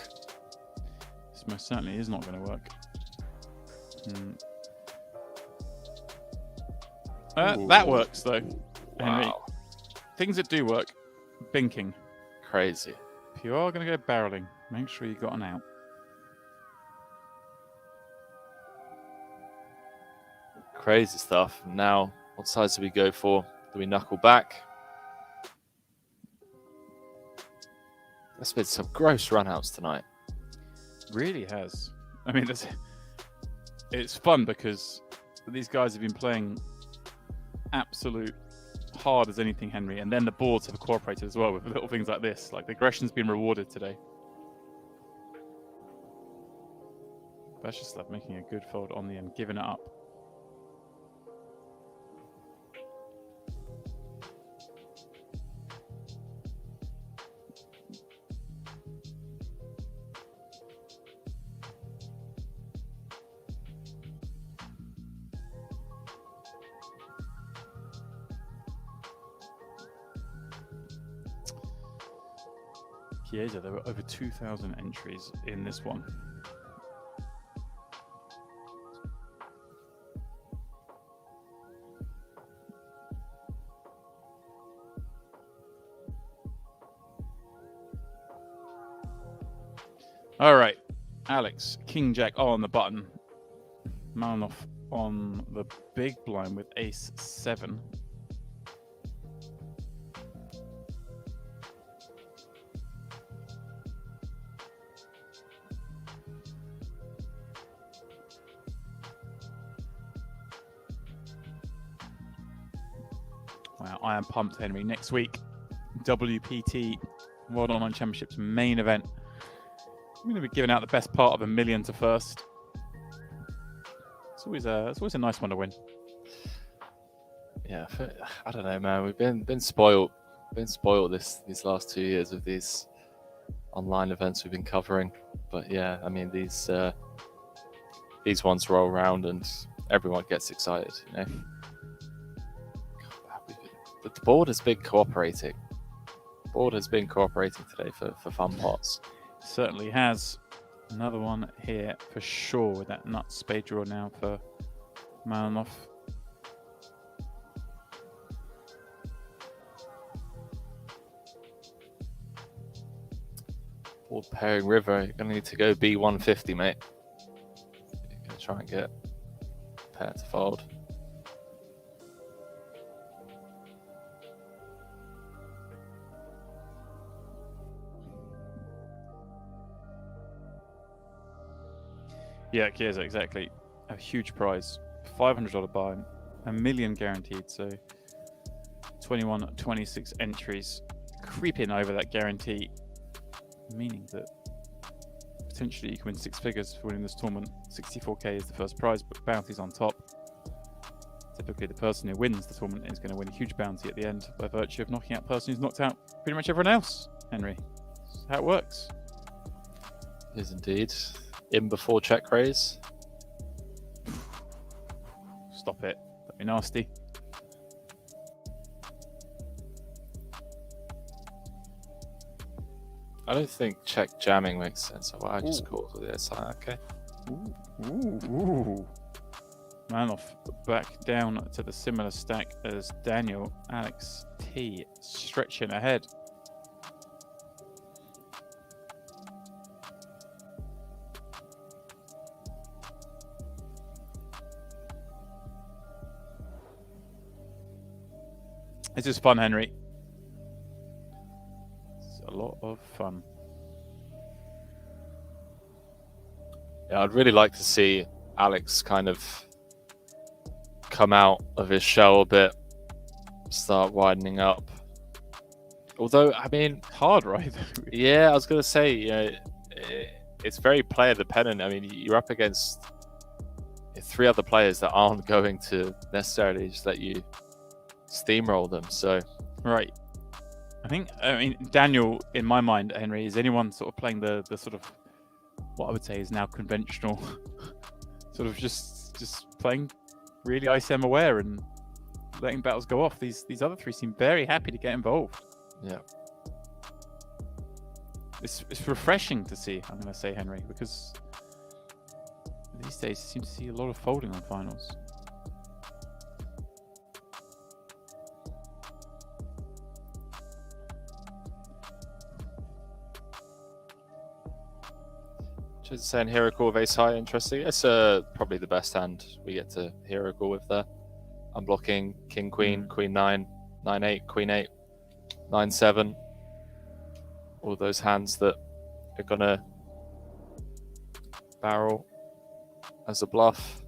This most certainly is not going to work. That works though, Henry. Wow. Things that do work. Binking. Crazy. If you are going to go barreling, make sure you got an out. Crazy stuff. Now, what sides do we go for? Do we knuckle back? There's been some gross runouts tonight. Really has. I mean, it's fun because these guys have been playing absolute hard as anything, Henry, and then the boards have cooperated as well with little things like this. Like the aggression's been rewarded today. Viacheslav making a good fold on the end, giving it up. Chiesa, there were over 2,000 entries in this one. All right, Alex, King Jack on the button. Malinov on the big blind with Ace 7. Wow, I am pumped, Henry. Next week, WPT World Online Championships main event. I'm going to be giving out the best part of $1 million to first. It's always a nice one to win. Yeah, I don't know, man. We've been spoiled. These last 2 years of these online events we've been covering. But yeah, I mean these ones roll around and everyone gets excited. You know, the board has been cooperating. The board has been cooperating today for fun pots. Certainly has. Another one here for sure with that nut spade draw now for Malinov. Board pairing river, you're gonna need to go B150, mate. You're gonna try and get pair to fold. Yeah, Kiesa, exactly. A huge prize. $500 buy, $1 million guaranteed. So 21, 26 entries creeping over that guarantee, meaning that potentially you can win 6 figures for winning this tournament. 64k is the first prize, but bounties on top. Typically, the person who wins the tournament is going to win a huge bounty at the end by virtue of knocking out the person who's knocked out pretty much everyone else, Henry. That's how it works. It is indeed. In before check raise. Stop it. That'd be nasty. I don't think check jamming makes sense. So I just called with this. Okay. Ooh. Malinov back down to the similar stack as Daniel. Alex T stretching ahead. This is fun, Henry. It's a lot of fun. Yeah, I'd really like to see Alex kind of come out of his shell a bit, start widening up. Although, I mean, Hard, right? yeah, I was going to say, you know, it's very player dependent. I mean, you're up against 3 other players that aren't going to necessarily just let you steamroll them. So, Right. I mean, Daniel, in my mind, Henry, is anyone sort of playing the sort of what I would say is now conventional, sort of just playing really ICM aware and letting battles go off. These other 3 seem very happy to get involved. yeah. It's refreshing to see, I'm going to say, Henry, because these days you seem to see a lot of folding on finals. Just saying hero call with ace high, interesting. It's probably the best hand we get to hero call with there. I'm blocking king queen, queen 9, 9-8, queen 8, 9-7. All those hands that are gonna barrel as a bluff.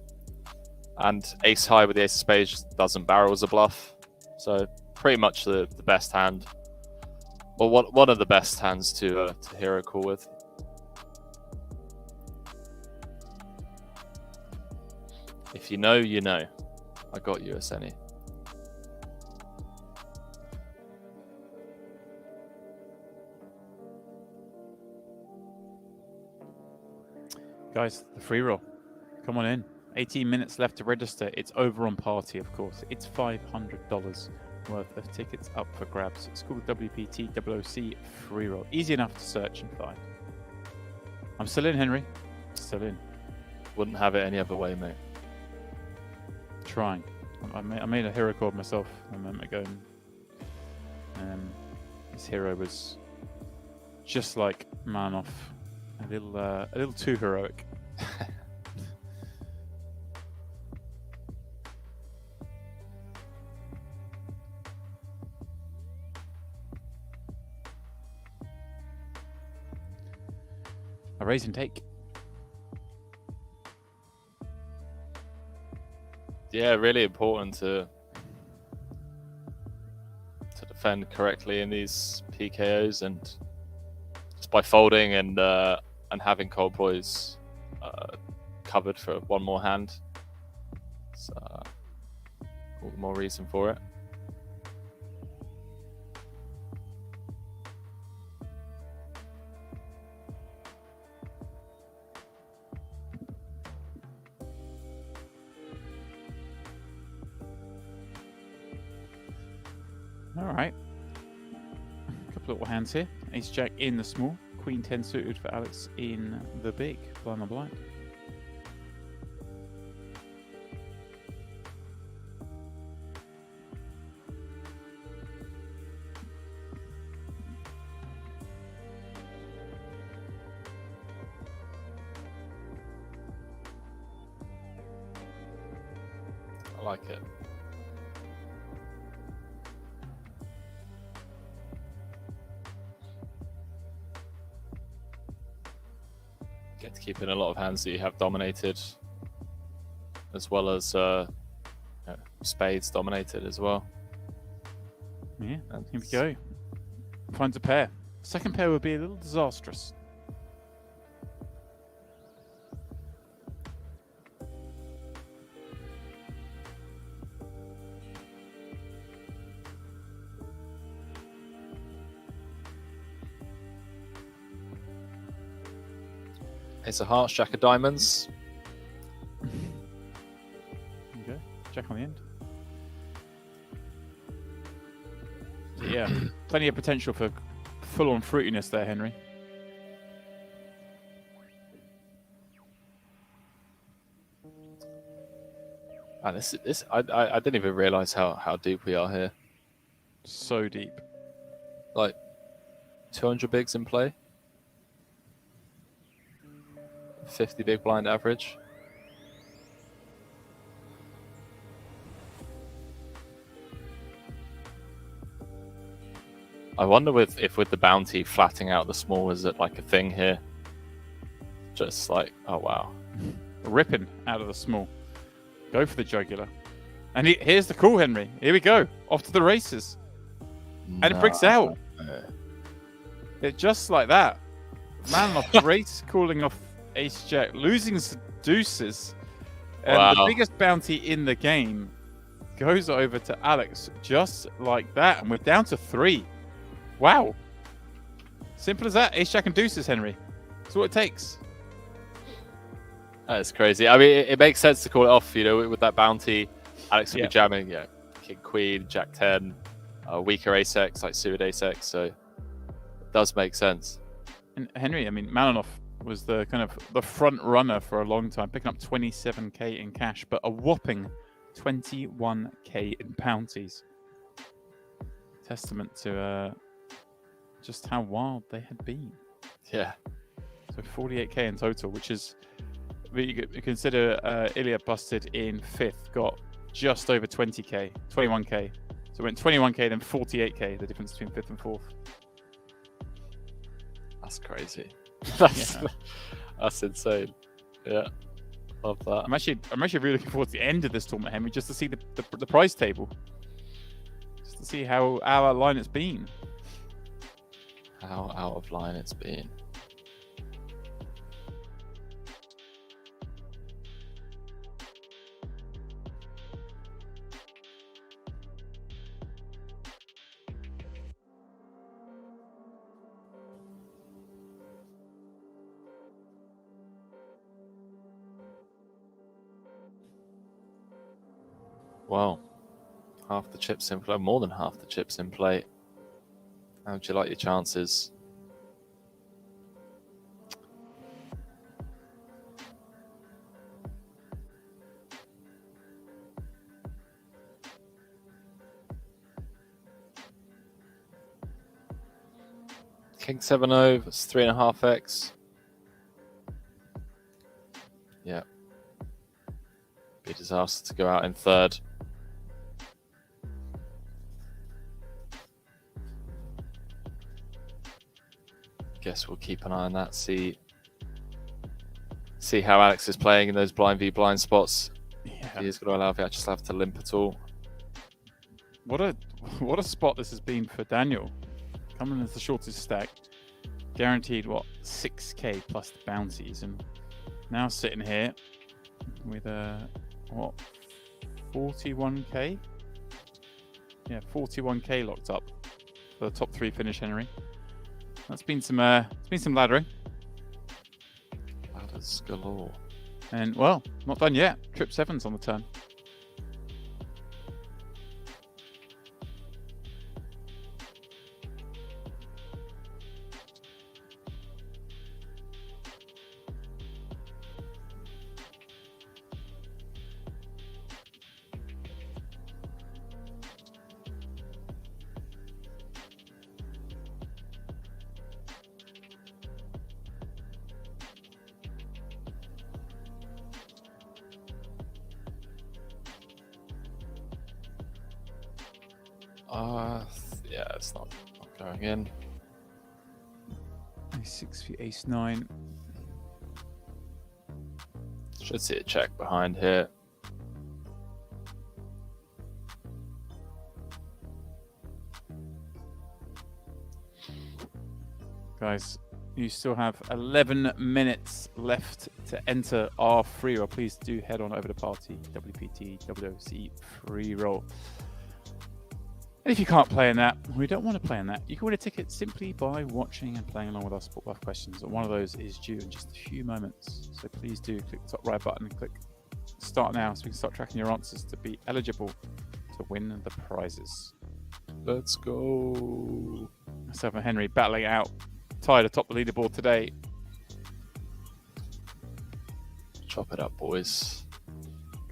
And ace high with the ace of spades doesn't barrel as a bluff. So pretty much the best hand. Or one of the best hands to hero call with. If you know, you know. I got you, Arseniy. Guys, the free roll. Come on in. 18 minutes left to register. It's over on Party, of course. It's $500 worth of tickets up for grabs. It's called WPT500 free roll. Easy enough to search and find. I'm still in, Henry. Still in. Wouldn't have it any other way, mate. Trying. I made a hero call myself a moment ago. And, this hero was just like Malinov A little too heroic. A raise and take. Yeah, really important to defend correctly in these PKOs, and just by folding and having Colpoys covered for one more hand, it's all the more reason for it. All right. A couple little hands here. Ace Jack in the small. Queen 10 suited for Alex in the big. Blind on blind. I like it. Get to keep in a lot of hands that you have dominated, as well as spades dominated as well. Yeah, here we go. Finds a pair. Second pair would be a little disastrous. Ace of hearts, jack of diamonds. Okay, jack on the end. So yeah, plenty of potential for full-on fruitiness there, Henry. And I didn't even realize how deep we are here. So deep. Like 200 bigs in play. 50 big blind average. I wonder if with the bounty flatting out the small, is it like a thing here? Just like, oh wow. Ripping out of the small. Go for the jugular. And here's the call, Henry. Here we go. Off to the races. And it breaks out. It just like that. Malinov race calling off Ace Jack, losing some deuces, and Wow. the biggest bounty in the game goes over to Alex just like that, and we're down to 3. Wow. Simple as that. Ace Jack and deuces, Henry. That's what it takes. That's crazy. I mean, it makes sense to call it off, you know, with that bounty. Alex will be jamming, yeah, King Queen, Jack 10, weaker ace X, like suited ace X, so it does make sense. And Henry, I mean, Malinov was the kind of the front runner for a long time, picking up 27k in cash, but a whopping 21k in bounties. Testament to just how wild they had been. Yeah. So 48k in total, which is, you consider Ilia busted in 5th, got just over 20k, 21k. So it went 21k, then 48k, the difference between 5th and 4th. That's crazy. That's insane. Yeah, love that. I'm actually really looking forward to the end of this tournament, Henry, just to see the prize table, just to see how out of line it's been. How out of line it's been. Wow, half the chips in play, more than half the chips in play. How would you like your chances? King 7-0, that's 3.5x. Yeah. Be disaster to go out in third. Guess we'll keep an eye on that. See how Alex is playing in those blind v blind spots. Yeah. He is going to allow Vyacheslav to limp at all. What a spot this has been for Daniel. Coming as the shortest stack. Guaranteed, 6k plus the bounties. And now sitting here with 41k? Yeah, 41k locked up for the top 3 finish, Henry. That's been some laddering. Ladders galore. And, well, not done yet. Trip 7's on the turn. Yeah, it's not going in. Ace 6, ace 9. Should see a check behind here. Guys, you still have 11 minutes left to enter our free roll. Please do head on over to Party WPT500 free roll. And if you can't play in that, or you don't want to play in that, you can win a ticket simply by watching and playing along with our Sport Buff questions. And one of those is due in just a few moments. So please do click the top right button and click start now so we can start tracking your answers to be eligible to win the prizes. Let's go. Myself and Henry battling out, tied atop the leaderboard today. Chop it up, boys.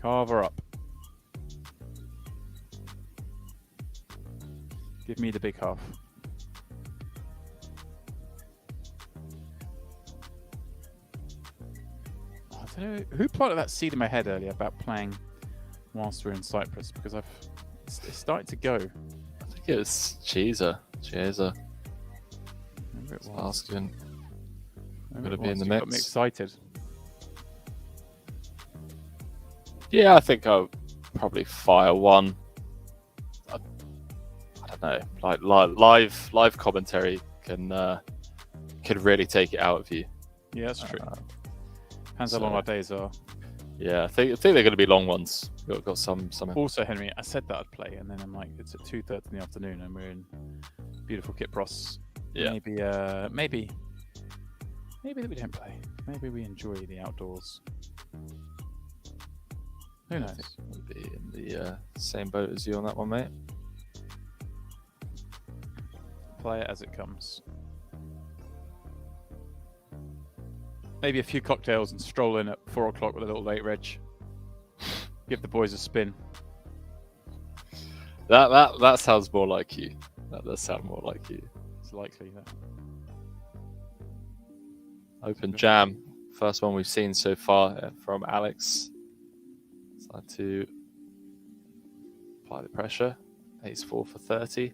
Carve her up. Give me the big half. I don't know who planted that seed in my head earlier about playing whilst we're in Cyprus, because it's starting to go. I think it was Chiesa. Maybe it was. Asking. Maybe Gonna it be in was. the You got me mix. excited. Yeah, I think I'll probably fire one. I don't know, like live commentary can really take it out of you. Yeah, that's true. Depends how long our days are. Yeah, I think they're going to be long ones. Got some. Also, Henry, I said that I'd play, and then I'm like, it's at 2:30 in the afternoon, and we're in beautiful Kypros. Yeah. Maybe that we don't play. Maybe we enjoy the outdoors. Who knows? We'll be in the same boat as you on that one, mate. Play it as it comes. Maybe a few cocktails and stroll in at 4 o'clock with a little late reg. Give the boys a spin. That sounds more like you. That does sound more like you. It's likely that. Open jam. First one we've seen so far from Alex. Start to apply the pressure. Ace 4 for 30.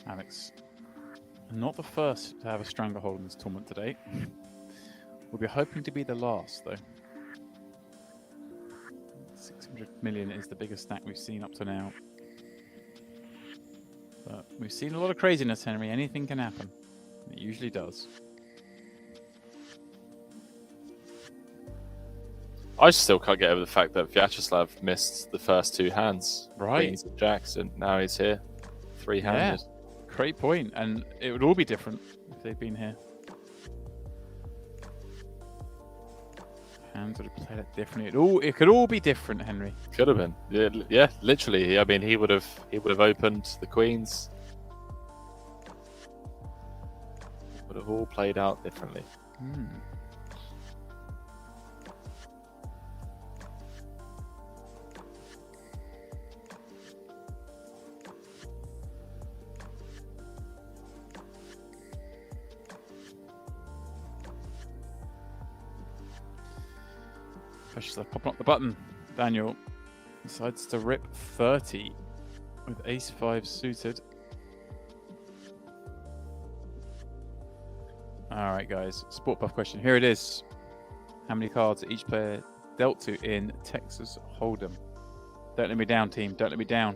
Alex, not the first to have a stranglehold in this tournament today. We'll be hoping to be the last, though. 600 million is the biggest stack we've seen up to now. But we've seen a lot of craziness, Henry. Anything can happen. It usually does. I still can't get over the fact that Vyacheslav missed the first 2 hands. Right. Queens and jacks, and now he's here. 3-handed. Yeah. Great point, and it would all be different if they'd been here. Hands would have played it differently. It could all be different, Henry. Could have been. Yeah, literally. I mean, he would have opened the queens. would have all played out differently. Viacheslav popping up the button. Daniel decides to rip 30 with ace-5 suited. All right, guys. Sport buff question. Here it is. How many cards are each player dealt to in Texas Hold'em? Don't let me down, team. Don't let me down.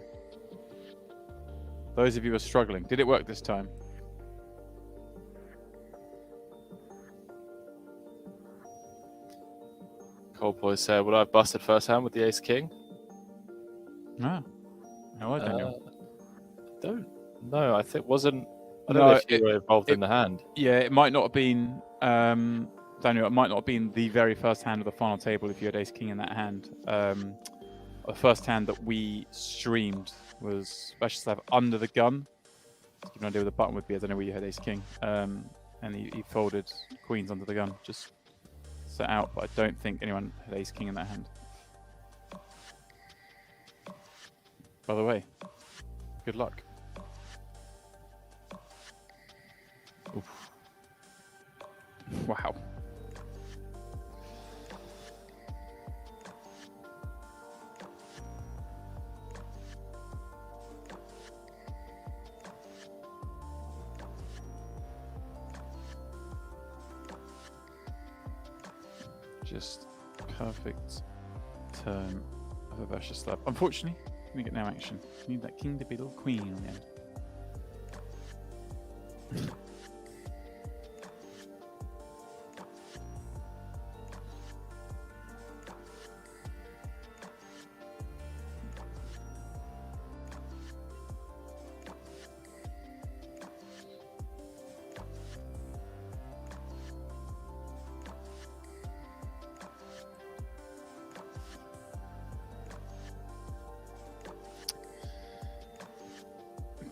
Those of you who are struggling. Did it work this time? Colpoys said, would I have busted first hand with the ace-king? No. No, I don't know. Don't know. I think wasn't... I don't know if you were involved in the hand. Yeah, it might not have been... Daniel, it might not have been the very first hand of the final table if you had ace-king in that hand. The first hand that we streamed was Viacheslav under the gun. To give you an idea where the button would be, I don't know where you had ace-king. And he folded queens under the gun. Just set out, but I don't think anyone had ace-king in that hand. By the way, good luck. Oof. Wow. Just perfect turn of a Viacheslav. Unfortunately, we get no action. We need that king to be a little queen on the end.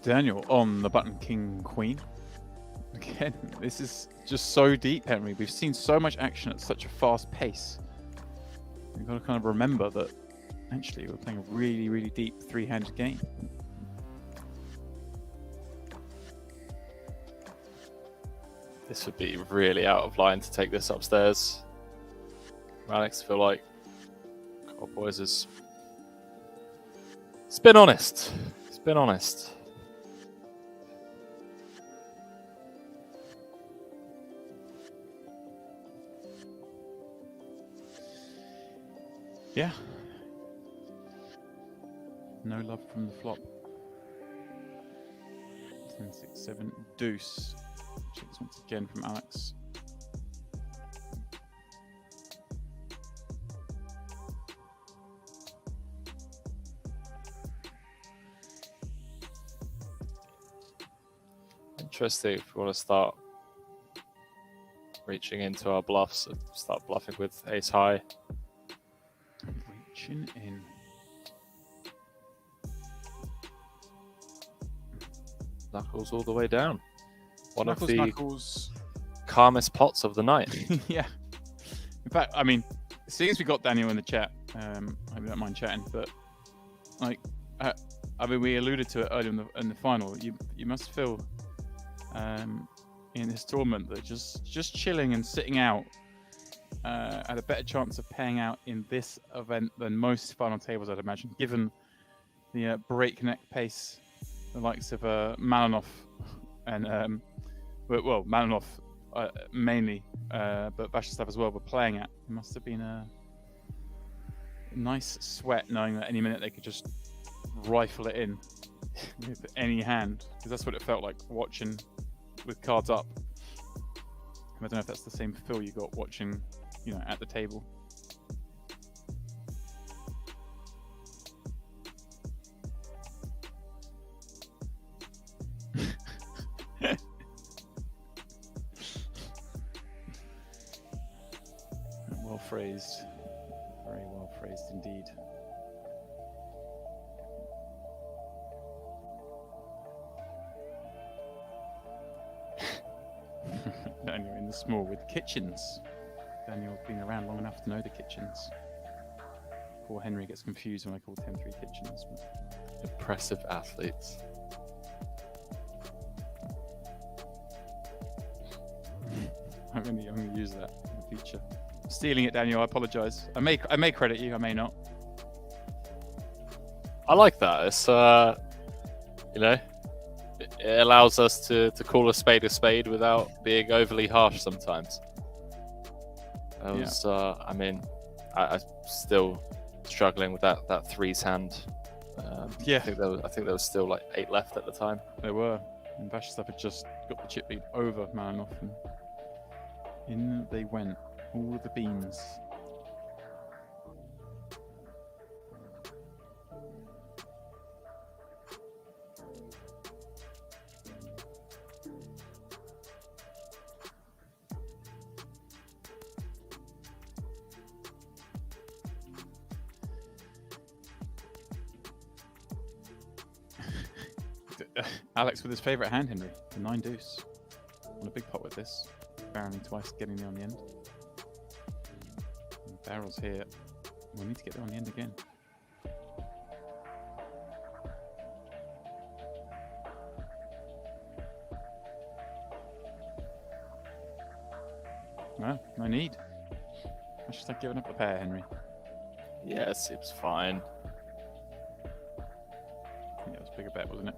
Daniel on the button king queen. Again, this is just so deep, Henry. We've seen so much action at such a fast pace. We've got to kind of remember that actually we're playing a really, really deep three-handed game. This would be really out of line to take this upstairs. Alex, I feel like Colpoys is... It's been honest. It's been honest. Yeah. No love from the flop. 10, 6, 7, deuce. Checks once again from Alex. Interesting if we want to start reaching into our bluffs and start bluffing with ace high. Reaching in. Knuckles all the way down. One Knuckles, of the Knuckles. calmest pots of the night. Yeah. In fact, I mean, seeing as we got Daniel in the chat, I don't mind chatting, but like, I mean, we alluded to it earlier in the final. You must feel in this tournament that just chilling and sitting out had a better chance of paying out in this event than most final tables, I'd imagine, given the breakneck pace the likes of Malinov and well, Malinov mainly, but Viacheslav as well were playing at. It must have been a nice sweat knowing that any minute they could just rifle it in with any hand, because that's what it felt like watching with cards up. I don't know if that's the same feel you got watching, you know, at the table. Well phrased. Very well phrased indeed. Daniel in the small with kitchens. Daniel's been around long enough to know the kitchens. Poor Henry gets confused when I call 10-3 kitchens. But... Impressive athletes. I'm going to use that in the future. I'm stealing it, Daniel. I apologise. I may credit you. I may not. I like that. It's you know, it allows us to call a spade without being overly harsh sometimes. I was, I mean, I'm still struggling with that threes hand. Yeah, I think there was still like 8 left at the time. There were. And Viacheslav had just got the chip lead over Malinov, and in they went. All of the beans. Alex with his favourite hand, Henry, the 9 deuce. On a big pot with this. Barreling twice, getting there on the end. And barrels here. We need to get there on the end again. No, no need. I should have given up the pair, Henry. Yeah, it seems fine. Yeah, it was a bigger bet, wasn't it?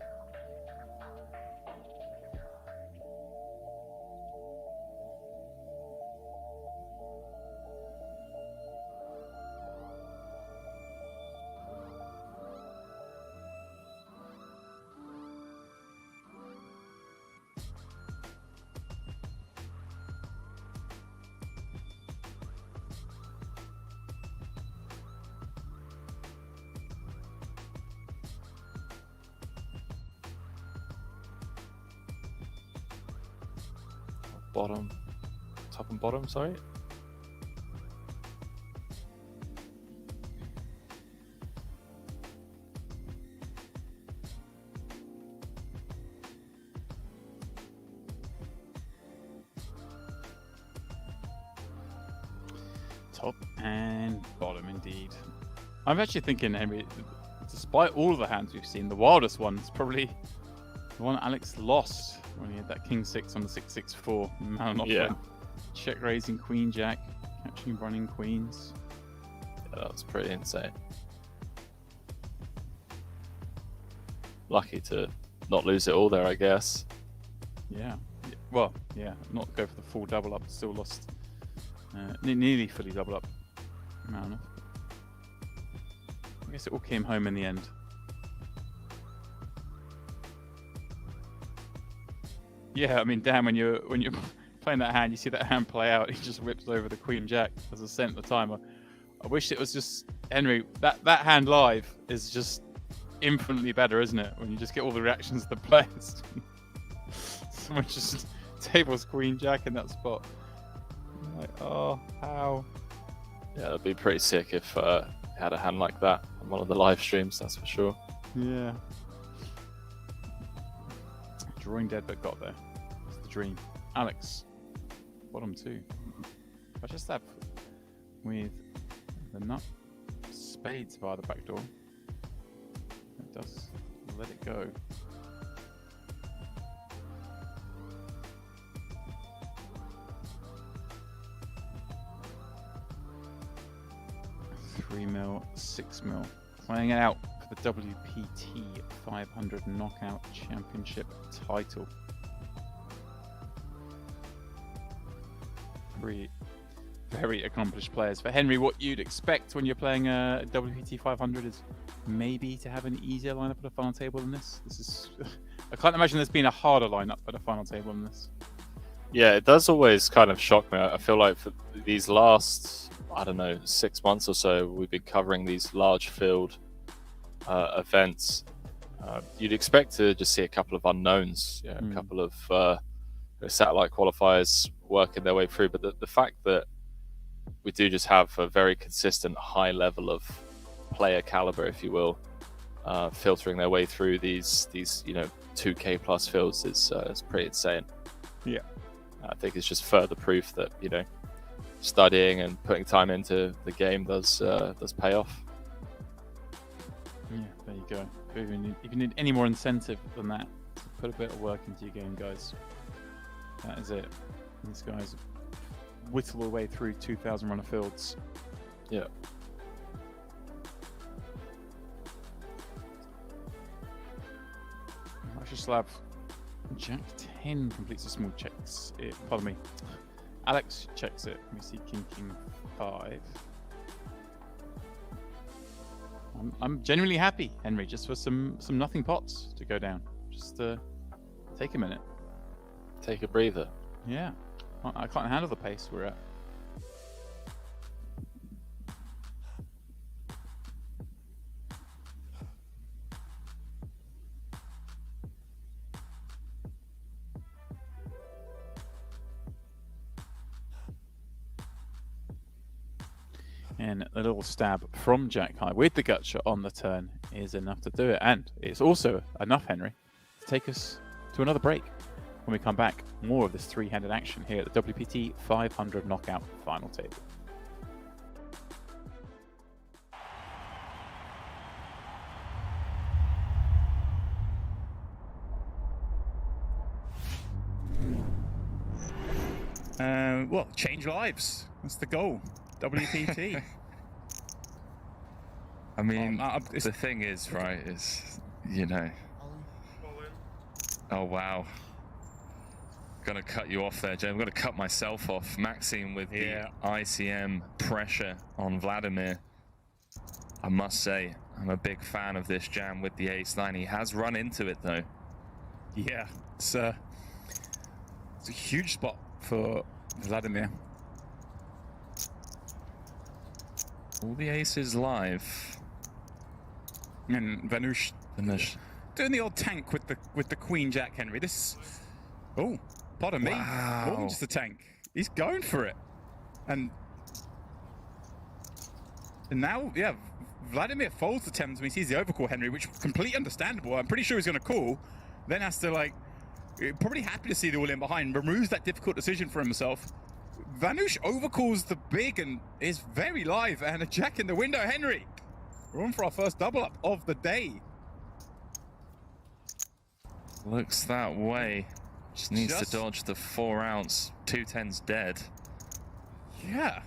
Bottom, top and bottom, sorry. Top and bottom, indeed. I'm actually thinking, Henry, despite all of the hands we've seen, the wildest one is probably the one Alex lost when he had that king 6 on the 6-6-4. Malinov went check raising queen jack, catching running queens. Yeah, that was pretty insane. Lucky to not lose it all there, I guess. Yeah. Well, yeah, not go for the full double up, still lost. Nearly fully double up. Malinov. I guess it all came home in the end. Yeah, I mean, damn, when you're playing that hand, you see that hand play out, he just whips over the queen jack as a cent at the time. I wish it was just Henry. That hand live is just infinitely better, isn't it? When you just get all the reactions of the players. Someone just tables queen jack in that spot. I'm like, oh, how? Yeah, it'd be pretty sick if it had a hand like that on one of the live streams, that's for sure. Yeah. Drawing dead, but got there. It's the dream. Alex, bottom 2. Viacheslav with the nut spades via the back door. It does let it go. $3 mil, $6 mil. Playing it out for the WPT500 Knockout Championship title. 3 very accomplished players. For Henry, what you'd expect when you're playing a WPT 500 is maybe to have an easier lineup at a final table than this. This is I can't imagine there's been a harder lineup at a final table than this. Yeah, it does always kind of shock me. I feel like for these last, I don't know, 6 months or so, we've been covering these large field events. You'd expect to just see a couple of unknowns, a couple of satellite qualifiers working their way through. But the fact that we do just have a very consistent high level of player caliber, if you will, filtering their way through these 2K plus fields is pretty insane. Yeah. I think it's just further proof that, you know, studying and putting time into the game does pay off. Yeah, there you go. If you need any more incentive than that, put a bit of work into your game, guys. That is it. These guys whittle away through 2,000 runner fields. Yeah. Viacheslav, Jack 10 completes a small checks. Pardon me. Alex checks it. We see King 5. I'm genuinely happy, Henry, just for some nothing pots to go down. Just take a minute. Take a breather. Yeah. I can't handle the pace we're at. And a little stab from Jack High with the gut shot on the turn is enough to do it. And it's also enough, Henry, to take us to another break. When we come back, more of this three-handed action here at the WPT 500 Knockout Final Table. Well, change lives. That's the goal. WPT. I mean, the thing is, right, is, you know... Oh, wow. Gonna cut you off there, Jay. I'm gonna cut myself off. Maxim with the ICM pressure on Vladimir. I must say, I'm a big fan of this jam with the ace-9. He has run into it, though. Yeah, it's a huge spot for Vladimir. All the aces live. And Vanush doing the old tank with the Queen Jack, Henry. This, oh, pardon me, more than just a tank. He's going for it, and now, yeah, Vladimir folds the Thames when he sees the overcall, Henry, which is completely understandable. I'm pretty sure he's going to call, then has to probably happy to see the all-in behind, removes that difficult decision for himself. Vanush overcalls the big and is very live, and a jack in the window, Henry. We're on for our first double up of the day. Looks that way. Just needs to dodge the 4-ounce. 210's dead. Yeah.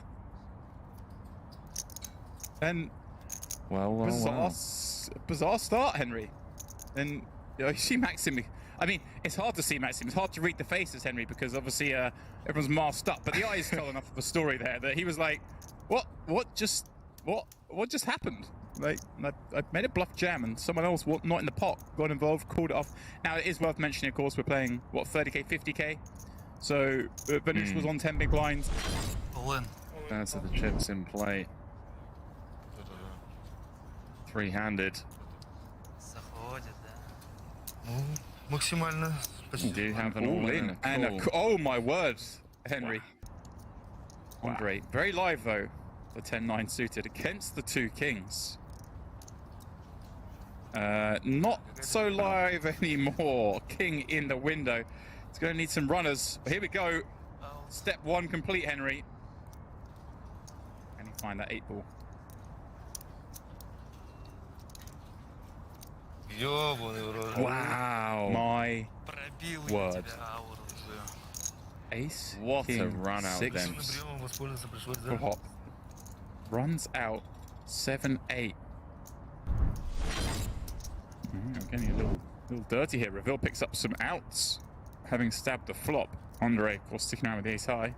And well. Bizarre start, Henry. And you see Maxim. I mean, it's hard to see Maxim. It's hard to read the faces, Henry, because obviously everyone's masked up. But the eyes tell enough of a story there that he was like, "What just happened?" Like, I made a bluff jam, and someone else not in the pot got involved, called it off. Now it is worth mentioning, of course, we're playing 30k, 50k. So Vanush was on 10 big blinds. That's the chips in play. Three-handed. You do have an all-in. And oh my word, Henry. Wow. Andre, very live though. The 10-9 suited against the two kings. Not so live anymore. King in the window. It's going to need some runners. Here we go. Step 1 complete, Henry. Can he find that 8 ball? Wow. My word. Ace. What King, a run out, 6 then. Runs out 7-8. Getting a little dirty here. Reveal picks up some outs, having stabbed the flop. Andre, of course, sticking around with the ace high.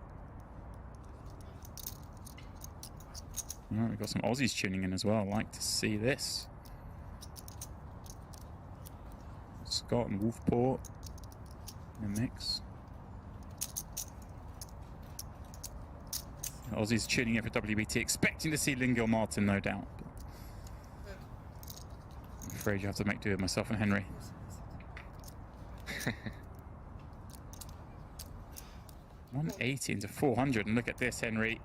We've got some Aussies tuning in as well. Like to see this. Scott and Wolfport in the mix. Aussies tuning in for WBT, expecting to see Lingil Martin, no doubt. I'm afraid you have to make do with myself and Henry. 180 into 400, and look at this, Henry.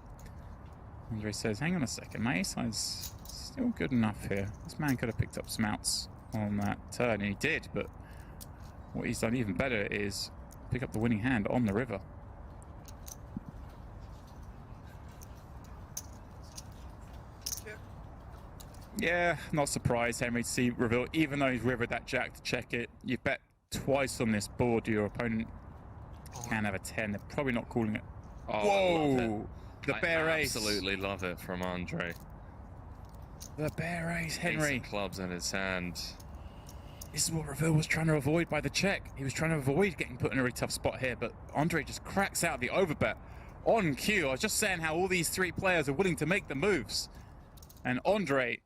Andre says, hang on a second, my ace side's still good enough here. This man could have picked up some outs on that turn, and he did, but what he's done even better is pick up the winning hand on the river. Yeah, not surprised, Henry, to see reveal. Even though he's rivered that jack to check it, you bet twice on this board. Your opponent can have a 10. They're probably not calling it. Oh, I love Whoa! it. The bear I ace. absolutely love it from Andre. The bear ace, Ace Henry. of clubs in his hand. This is what Reveal was trying to avoid by the check. He was trying to avoid getting put in a really tough spot here, but Andre just cracks out the overbet on cue. I was just saying how all these three players are willing to make the moves. And Andre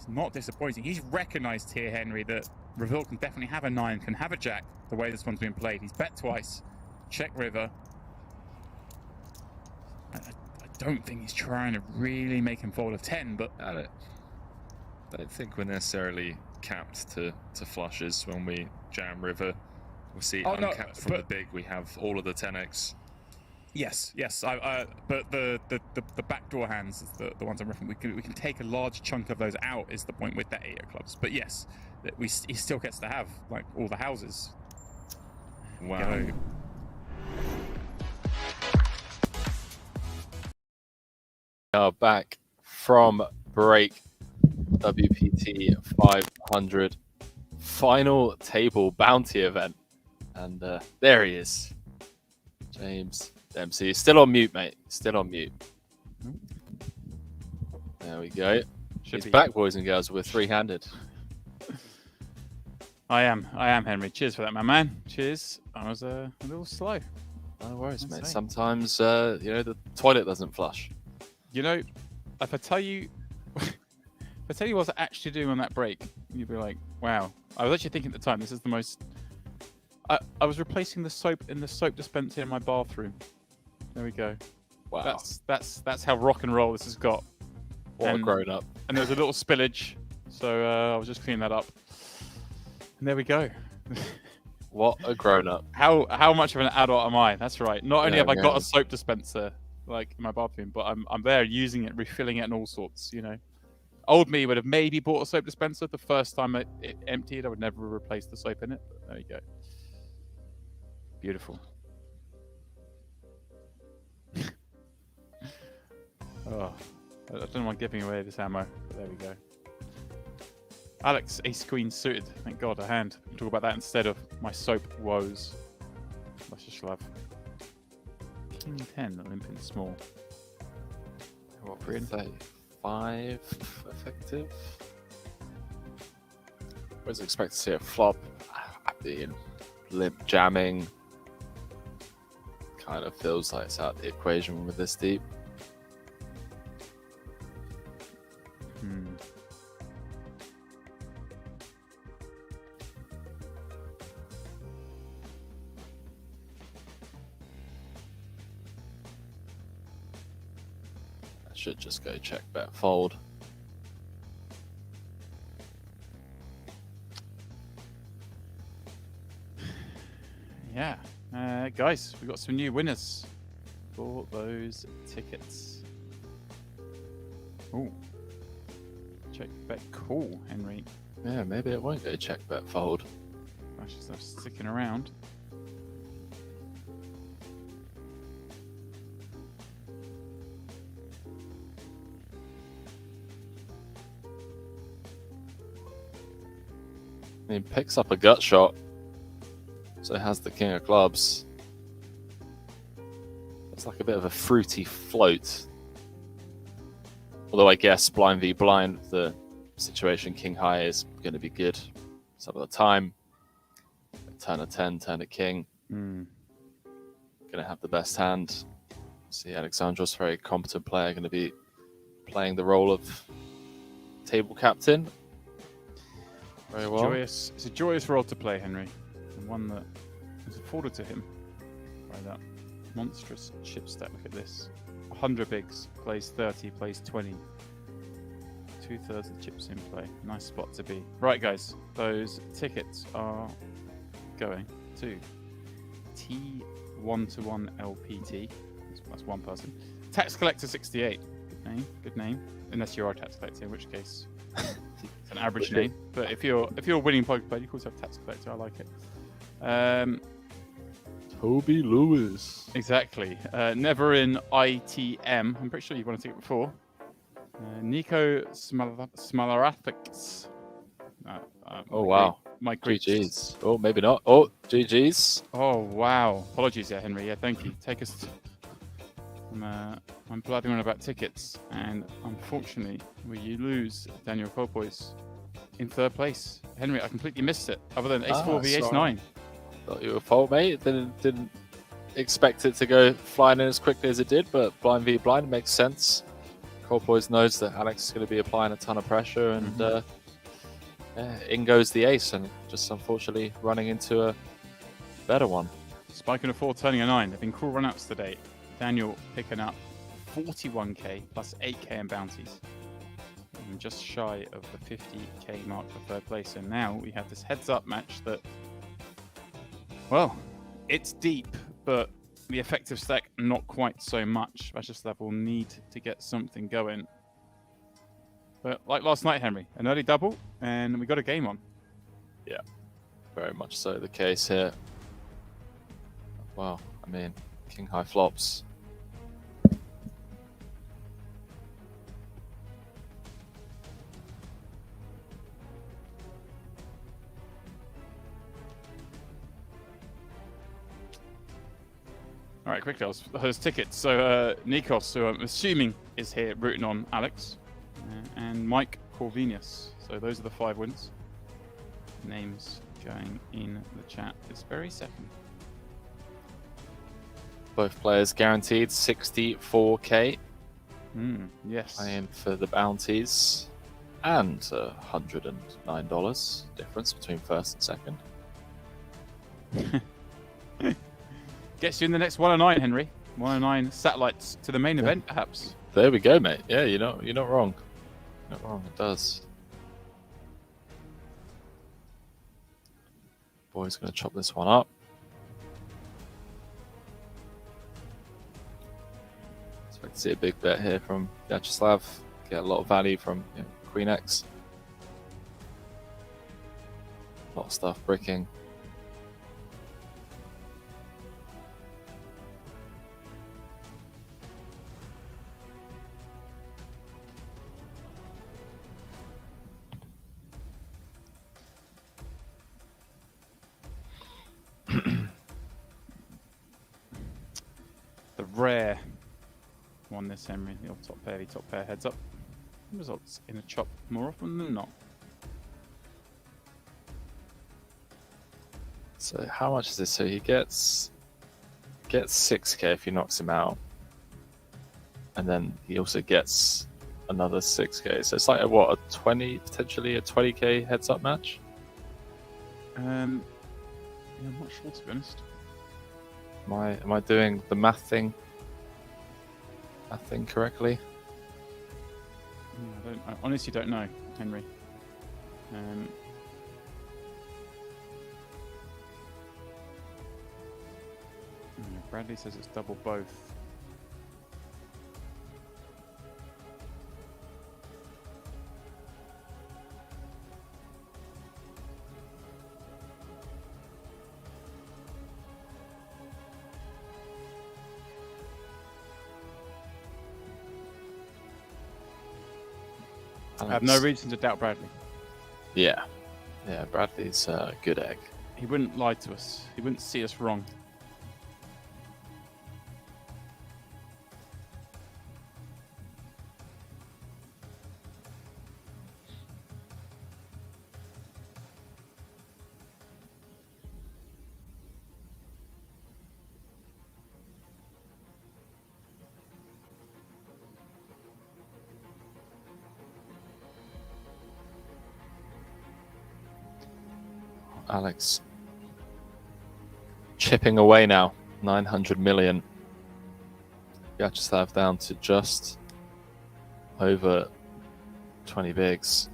is not disappointing. He's recognized here, Henry, that Reveal can definitely have a 9, can have a jack, the way this one's been played. He's bet twice, check river. I don't think he's trying to really make him fold a 10, but... I don't think we're necessarily capped to flushes when we jam river. We see uncapped from the big. We have all of the 10x. Yes. But the backdoor hands is the ones I'm referring. We can take a large chunk of those out. Is the point with that 8 of clubs? But yes, he still gets to have like all the houses. Wow. We are back from break. WPT 500 Final Table Bounty event, and there he is, James Dempsey. He's still on mute, mate. Still on mute. There we go. He's back, boys and girls. We're three-handed. I am, Henry. Cheers for that, my man. Cheers. I was a little slow. No worries, mate. Sometimes the toilet doesn't flush. You know, if I tell you what I was actually doing on that break, you'd be like, wow. I was actually thinking at the time, this is the most... I was replacing the soap in the soap dispenser in my bathroom. There we go. Wow. That's how rock and roll this has got. What a grown up. And there was a little spillage, so I was just cleaning that up. And there we go. What a grown up. How much of an adult am I? That's right. Not only have I got a soap dispenser like in my bathroom, but I'm there using it, refilling it and all sorts, you know. Old me would have maybe bought a soap dispenser the first time it emptied. I would never have replaced the soap in it. But there you go. Beautiful. Oh, I don't want giving away this ammo, but there we go. Alex, ace queen suited. Thank God, a hand. We'll talk about that instead of my soap woes. Viacheslav. King 10, limping small. What for 5 effective? I was expecting to see a flop. Being limp jamming. Kind of feels like it's out of the equation with this deep. Should just go check, bet, fold. Yeah. Guys, we got some new winners for those tickets. Oh. Check, bet, cool, Henry. Yeah, maybe it won't go check, bet, fold. Actually, I'm sticking around. He picks up a gut shot, so he has the king of clubs. It's like a bit of a fruity float. Although I guess blind v blind, the situation king high is going to be good some of the time. Turn a 10, turn a king. Going to have the best hand. See, Alexandros, very competent player, going to be playing the role of table captain. Very well. It's a joyous role to play, Henry, and one that was afforded to him by that monstrous chip stack. Look at this: 100 bigs, plays 30, plays 20. 2/3 of the chips in play. Nice spot to be. Right, guys, those tickets are going to T1-1 LPT. That's one person. Tax Collector 68. Good name. Unless you are a tax collector, in which case. It's an average name, but if you're a winning poker player, you can also have tax collector. I like it. Toby Lewis. Exactly. Never in ITM. I'm pretty sure you've won a ticket before. Nico Smalarafix. Oh, wow. My Greek. GG's. Oh, maybe not. Oh, GG's. Oh, wow. Apologies there, Henry. Yeah, thank you. Take us to... I'm blathering on about tickets, and unfortunately, you lose Daniel Colpoys in third place. Henry, I completely missed it, other than ace-4 v ace-9. Thought you were fault, mate. Didn't expect it to go flying in as quickly as it did, but blind v blind makes sense. Colpoys knows that Alex is going to be applying a ton of pressure, and in goes the ace, and just unfortunately running into a better one. Spiking a 4, turning a 9. There have been cool runouts today. Daniel picking up 41k plus 8k in bounties. And just shy of the 50k mark for third place. And now we have this heads-up match that, well, it's deep, but the effective stack not quite so much. Viacheslav will need to get something going. But like last night, Henry, an early double, and we got a game on. Yeah, very much so the case here. Well, I mean, king high flops. All right, quickly, those tickets. So Nikos, who I'm assuming is here rooting on Alex, and Mike Corvinius. So those are the 5 wins. Names going in the chat this very second. Both players guaranteed 64k. Yes. Playing for the bounties. And $109 difference between first and second. Gets you in the next 109, Henry. 109 satellites to the main event, perhaps. There we go, mate. Yeah, you're not wrong. Not wrong, it does. Boy's going to chop this one up. Expect to see a big bet here from Viacheslav. Get a lot of value from Queen X. A lot of stuff bricking. The rare one this Henry, the old top pair heads up. Results in a chop more often than not. So how much is this? So he gets 6k if he knocks him out, and then he also gets another 6k. So it's like potentially a 20k heads up match. Yeah, I'm not sure, to be honest. Am I doing the math thing correctly? I honestly don't know, Henry. Bradley says it's double both. I have no reason to doubt Bradley. Yeah, Bradley's a good egg. He wouldn't lie to us. He wouldn't see us wrong. Alex chipping away now, 900 million. Viacheslav down to just over 20 bigs.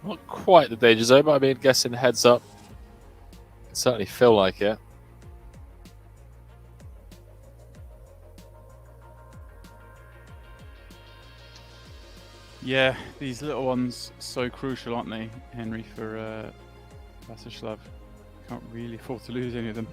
Not quite the danger zone, but I mean, guessing heads up. Can certainly feel like it. Yeah, these little ones so crucial, aren't they, Henry, for Viacheslav? Can't really afford to lose any of them.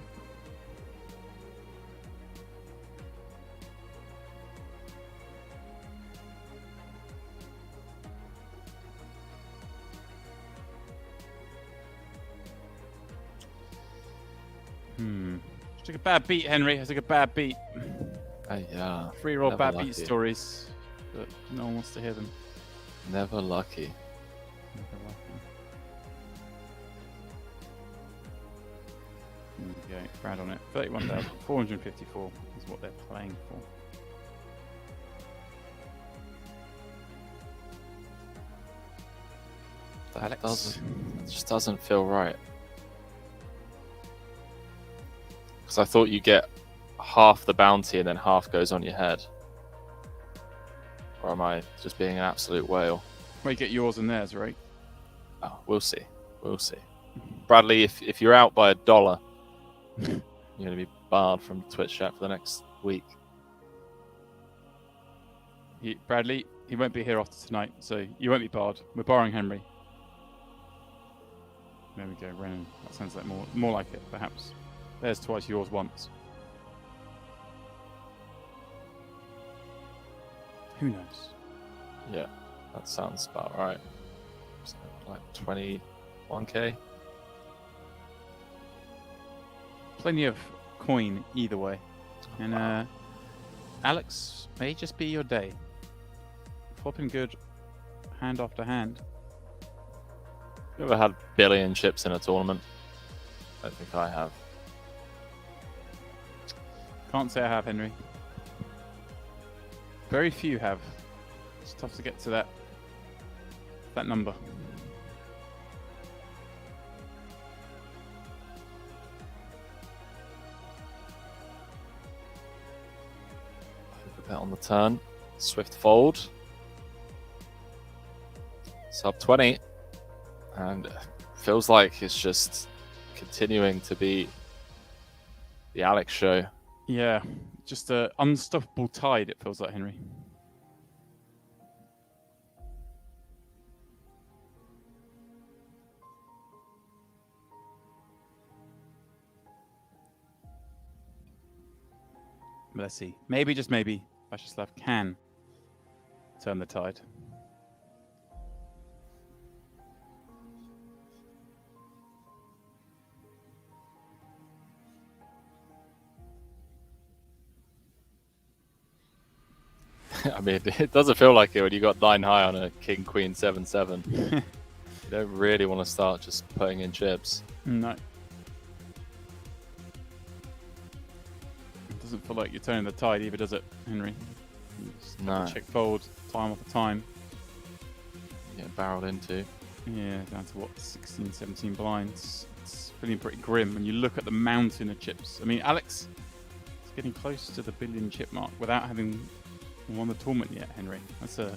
Just took a bad beat, Henry. I took a bad beat. Yeah. 3-year-old Never bad lucky. beat stories, but no one wants to hear them. Never lucky. Okay, round on it. 31,454 is what they're playing for. That Alex? it just doesn't feel right. Because I thought you get half the bounty and then half goes on your head. Or am I just being an absolute whale? Well, you get yours and theirs, right? Oh, we'll see. We'll see. Bradley, if you're out by $1, you're going to be barred from Twitch chat for the next week. Bradley, he won't be here after tonight, so you won't be barred. We're barring Henry. There we go, Renan. That sounds like more like it, perhaps. There's twice, yours once. Who knows? Yeah, that sounds about right. So, like 21k. Plenty of coin either way. And Alex, may just be your day. Flopping good hand after hand. You ever had billion chips in a tournament? I don't think I have. Can't say I have, Henry. Very few have. It's tough to get to that number. Bet on the turn. Swift fold. Sub 20. And feels like it's just continuing to be the Alex show. Yeah, just an unstoppable tide, it feels like, Henry. Let's see. Maybe, just maybe, Viacheslav can turn the tide. I mean, it doesn't feel like it when you got 9 high on a King Queen 7-7. You don't really want to start just putting in chips. No. It doesn't feel like you're turning the tide either, does it, Henry? You just No. check fold time after time. You get barreled into. Yeah, down to what, 16, 17 blinds. It's feeling pretty grim when you look at the mountain of chips. I mean, Alex is getting close to the billion chip mark without having won the tournament yet, Henry. It's a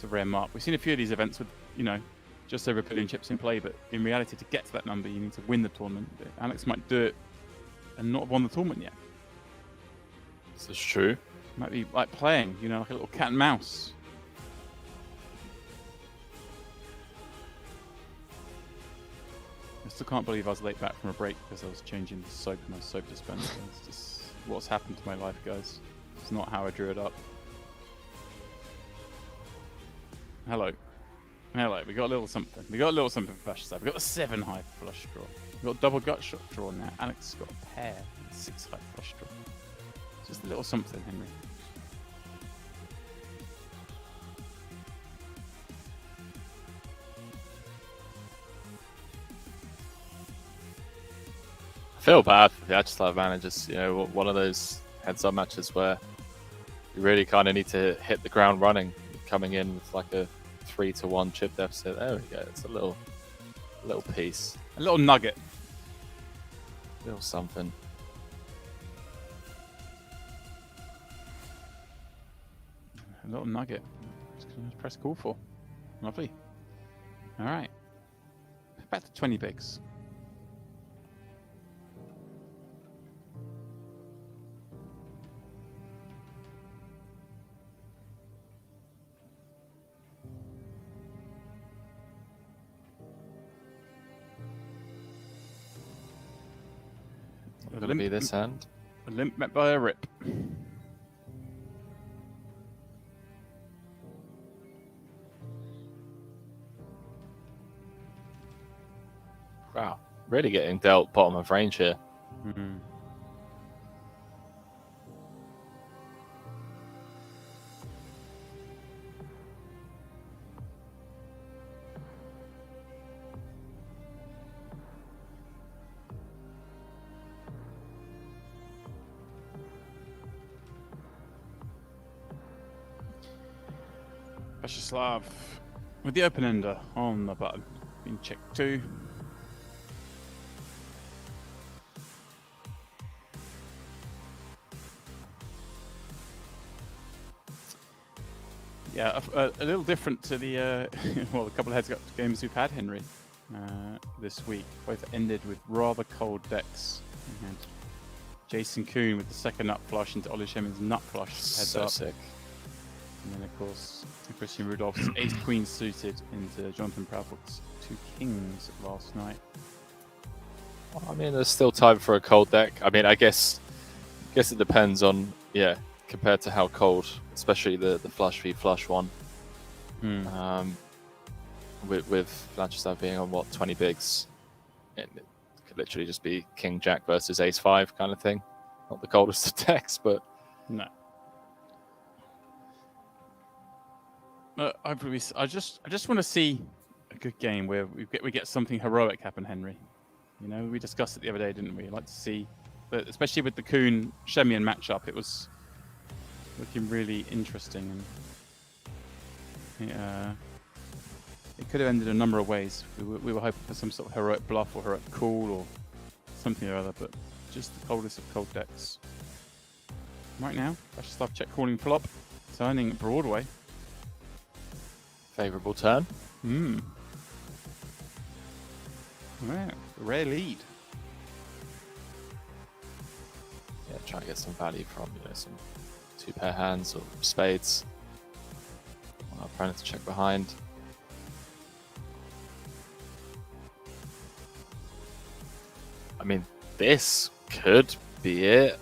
rare mark. We've seen a few of these events with, just over a billion chips in play, but in reality, to get to that number, you need to win the tournament. But Alex might do it and not have won the tournament yet. This is true. Might be like playing, like a little cat and mouse. I still can't believe I was late back from a break because I was changing the soap in my soap dispenser. It's just what's happened to my life, guys. It's not how I drew it up. Hello. Hello, we got a little something. We got a little something for Viacheslav. We got a 7 high flush draw. We got double gut shot draw now. Alex has got a pair with 6 high flush draw. Just a little something, Henry. I feel bad for Viacheslav, man. It's just, one of those heads-up matches where you really kind of need to hit the ground running, coming in with like a 3-1 chip deficit. There we go. It's a little piece, A little nugget. a little something. A little nugget. Just gonna press call for. Lovely. All right. Back to 20 bigs. Could it be this hand? A limp met by a rip. Wow. really getting dealt bottom of range here. Mm. Viacheslav with the open ender on the button. Being checked 2. Yeah, a little different to the well, a couple of heads-up games we've had, Henry, this week. Both ended with rather cold decks. We had Jason Kuhn with the second nut flush into Ollie Shemin's nut flush. Heads So up. sick. And then, of course, Christian Rudolph's ace-queen suited into Jonathan Proudfoot's 2 kings last night. Well, I mean, there's still time for a cold deck. I mean, I guess it depends on, compared to how cold, especially the flush v flush one. With Viacheslav being on, 20 bigs, it could literally just be King Jack versus Ace 5 kind of thing. Not the coldest of decks, but... No. I just want to see a good game where we get something heroic happen, Henry. You know, we discussed it the other day, didn't we? I'd like to see, but especially with the Kuhn Shemian matchup, it was looking really interesting, and it could have ended a number of ways. We were hoping for some sort of heroic bluff or heroic call or something or other, but just the coldest of cold decks. Right now, Viacheslav check calling flop, turning Broadway. Favourable turn. Wow, rare lead. Yeah, try to get some value from, some 2-pair hands or spades. Want our opponent to check behind. I mean, this could be it.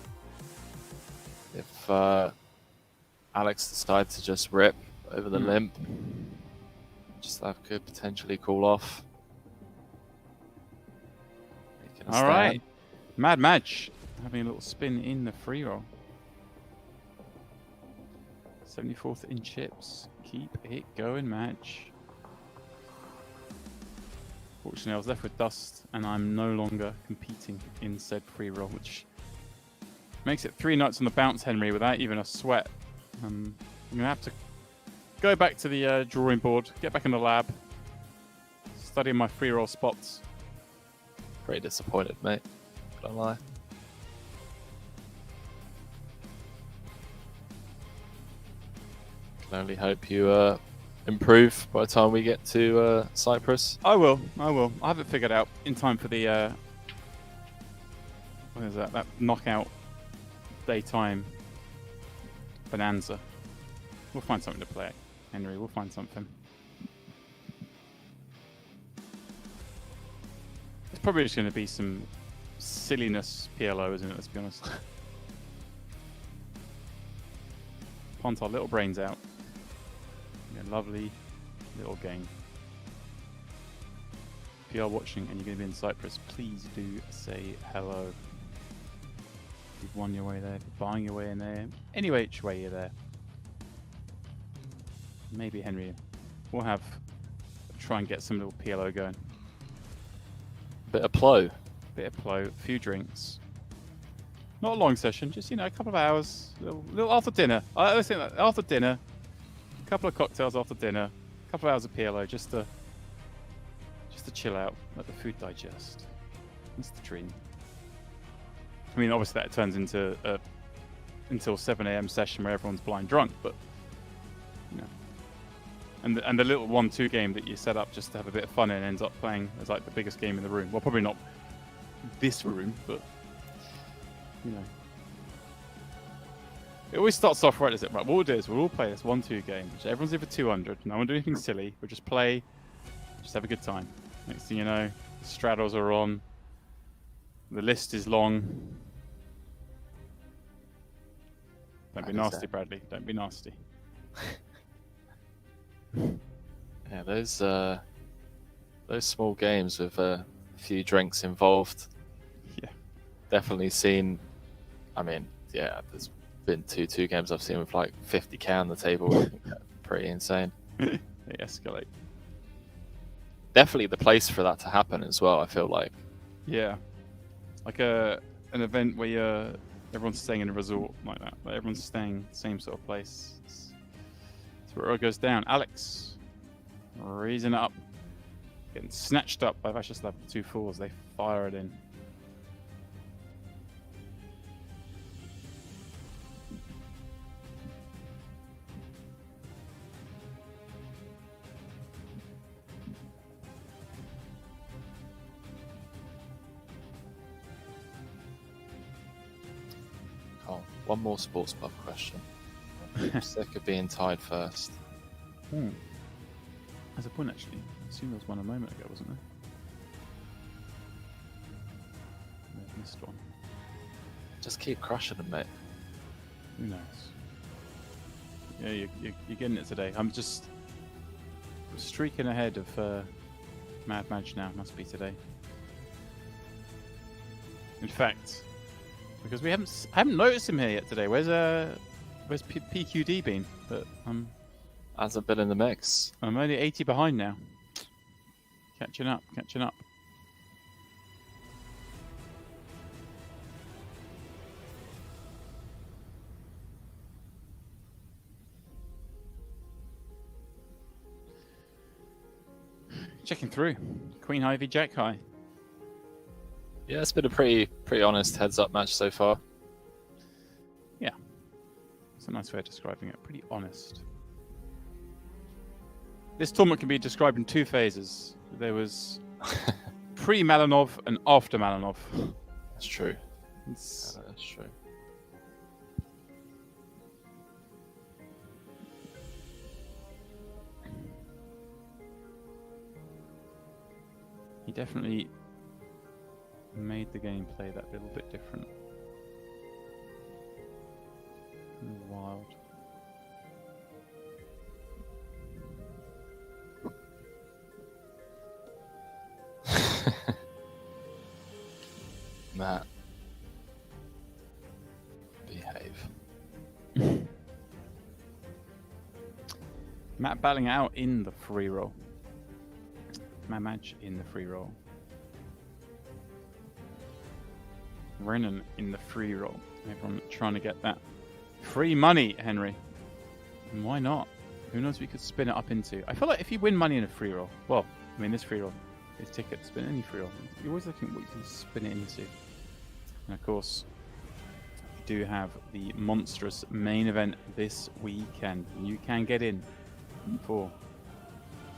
If Alex decides to just rip over the limp, Viacheslav could potentially call off. All right, Mad Match having a little spin in the free roll. 74th in chips. Keep it going, Match. Fortunately, I was left with dust, and I'm no longer competing in said free roll, which makes it 3 nuts on the bounce, Henry, without even a sweat. I'm gonna have to go back to the drawing board, get back in the lab, study my free roll spots. Very disappointed, mate. Don't lie. Can only hope you improve by the time we get to Cyprus. I will. I have it figured out in time for the what is that? That knockout daytime bonanza. We'll find something to play, Henry. We'll find something. It's probably just going to be some silliness PLO, isn't it? Let's be honest. Punt our little brains out. A lovely little game. If you are watching and you're going to be in Cyprus, please do say hello. If you've won your way there, if you're buying your way in there, any which way you're there. Maybe Henry will try and get some little PLO going. Bit of plo. A few drinks. Not a long session, just a couple of hours, little after dinner. I always think that after dinner, a couple of cocktails after dinner, a couple of hours of PLO, just to chill out, let the food digest. That's the dream. I mean, obviously that turns into until 7 a.m. session where everyone's blind drunk, but and the little 1-2 game that you set up just to have a bit of fun and ends up playing as like the biggest game in the room. Well, probably not this room, but it always starts off right, is it? Right, what we'll do is we'll all play this 1-2 game, which everyone's in for 200. No one do anything silly. We'll just play, just have a good time. Next thing you know, the straddles are on. The list is long. Don't be nasty, Bradley. Don't be nasty. Yeah, those small games with few drinks involved. Yeah. Definitely seen. I mean, yeah, there's been two games I've seen with like 50k on the table. Pretty insane. They escalate. Definitely the place for that to happen as well, I feel like. Yeah. Like an event where everyone's staying in a resort like that. Like everyone's staying same sort of place. It's where it all goes down. Alex raising it up. Getting snatched up by Viacheslav with 2 4s. They fire it in. Oh, one more sports pub question. I'm sick of being tied first. There's a point actually. I assume there was one a moment ago, wasn't there? I missed one. Just keep crushing them, mate. Who knows? Yeah, you're getting it today. I'm just streaking ahead of Mad Madge now. Must be today. In fact, because I haven't noticed him here yet today. Where's PQD been? But Hasn't been in the mix. I'm only 80 behind now. Catching up. Checking through. Queen High v Jack High. Yeah, it's been a pretty honest heads-up match so far. Yeah. It's a nice way of describing it. Pretty honest. This tournament can be described in 2 phases. There was pre-Malinov and after Malinov. That's true. It's... That's true. He definitely made the gameplay that little bit different. Wild. Matt. Behave. Matt battling out in the free roll. Mad Madge in the free roll. Renan in the free roll. Everyone trying to get that free money, Henry. And why not? Who knows what you could spin it up into? I feel like if you win money in a free roll, well, I mean this free roll, this ticket, spin any free roll. You're always looking at what you can spin it into. And of course, we do have the monstrous main event this weekend. You can get in for,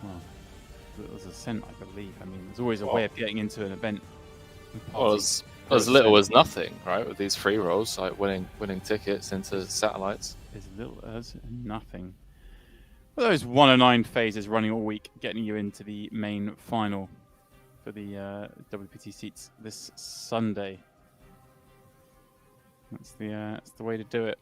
well, there's a cent, I believe. I mean, there's always a way of getting into an event. Well, as little as nothing, right? With these free rolls, like winning tickets into satellites. As little as nothing. Well, those 109 phases running all week, getting you into the main final for the WPT seats this Sunday. That's the way to do it.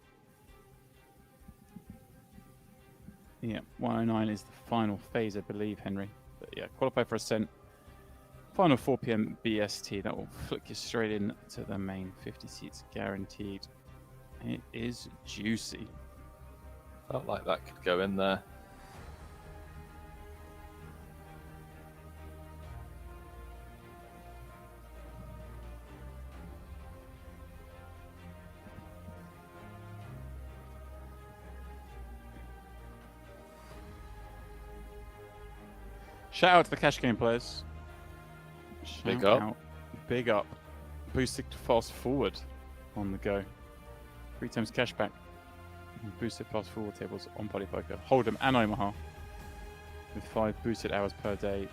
Yeah, 109 is the final phase, I believe, Henry. But yeah, qualify for Ascent. Final 4 PM BST. That will flick you straight in to the main 50 seats guaranteed. It is juicy. Felt like that could go in there. Shout out to the cash game players. Big Shout up. out. Big up. Boosted fast forward on the go. 3 times cashback. Boosted fast forward tables on partypoker. Hold'em and Omaha. With 5 boosted hours per day.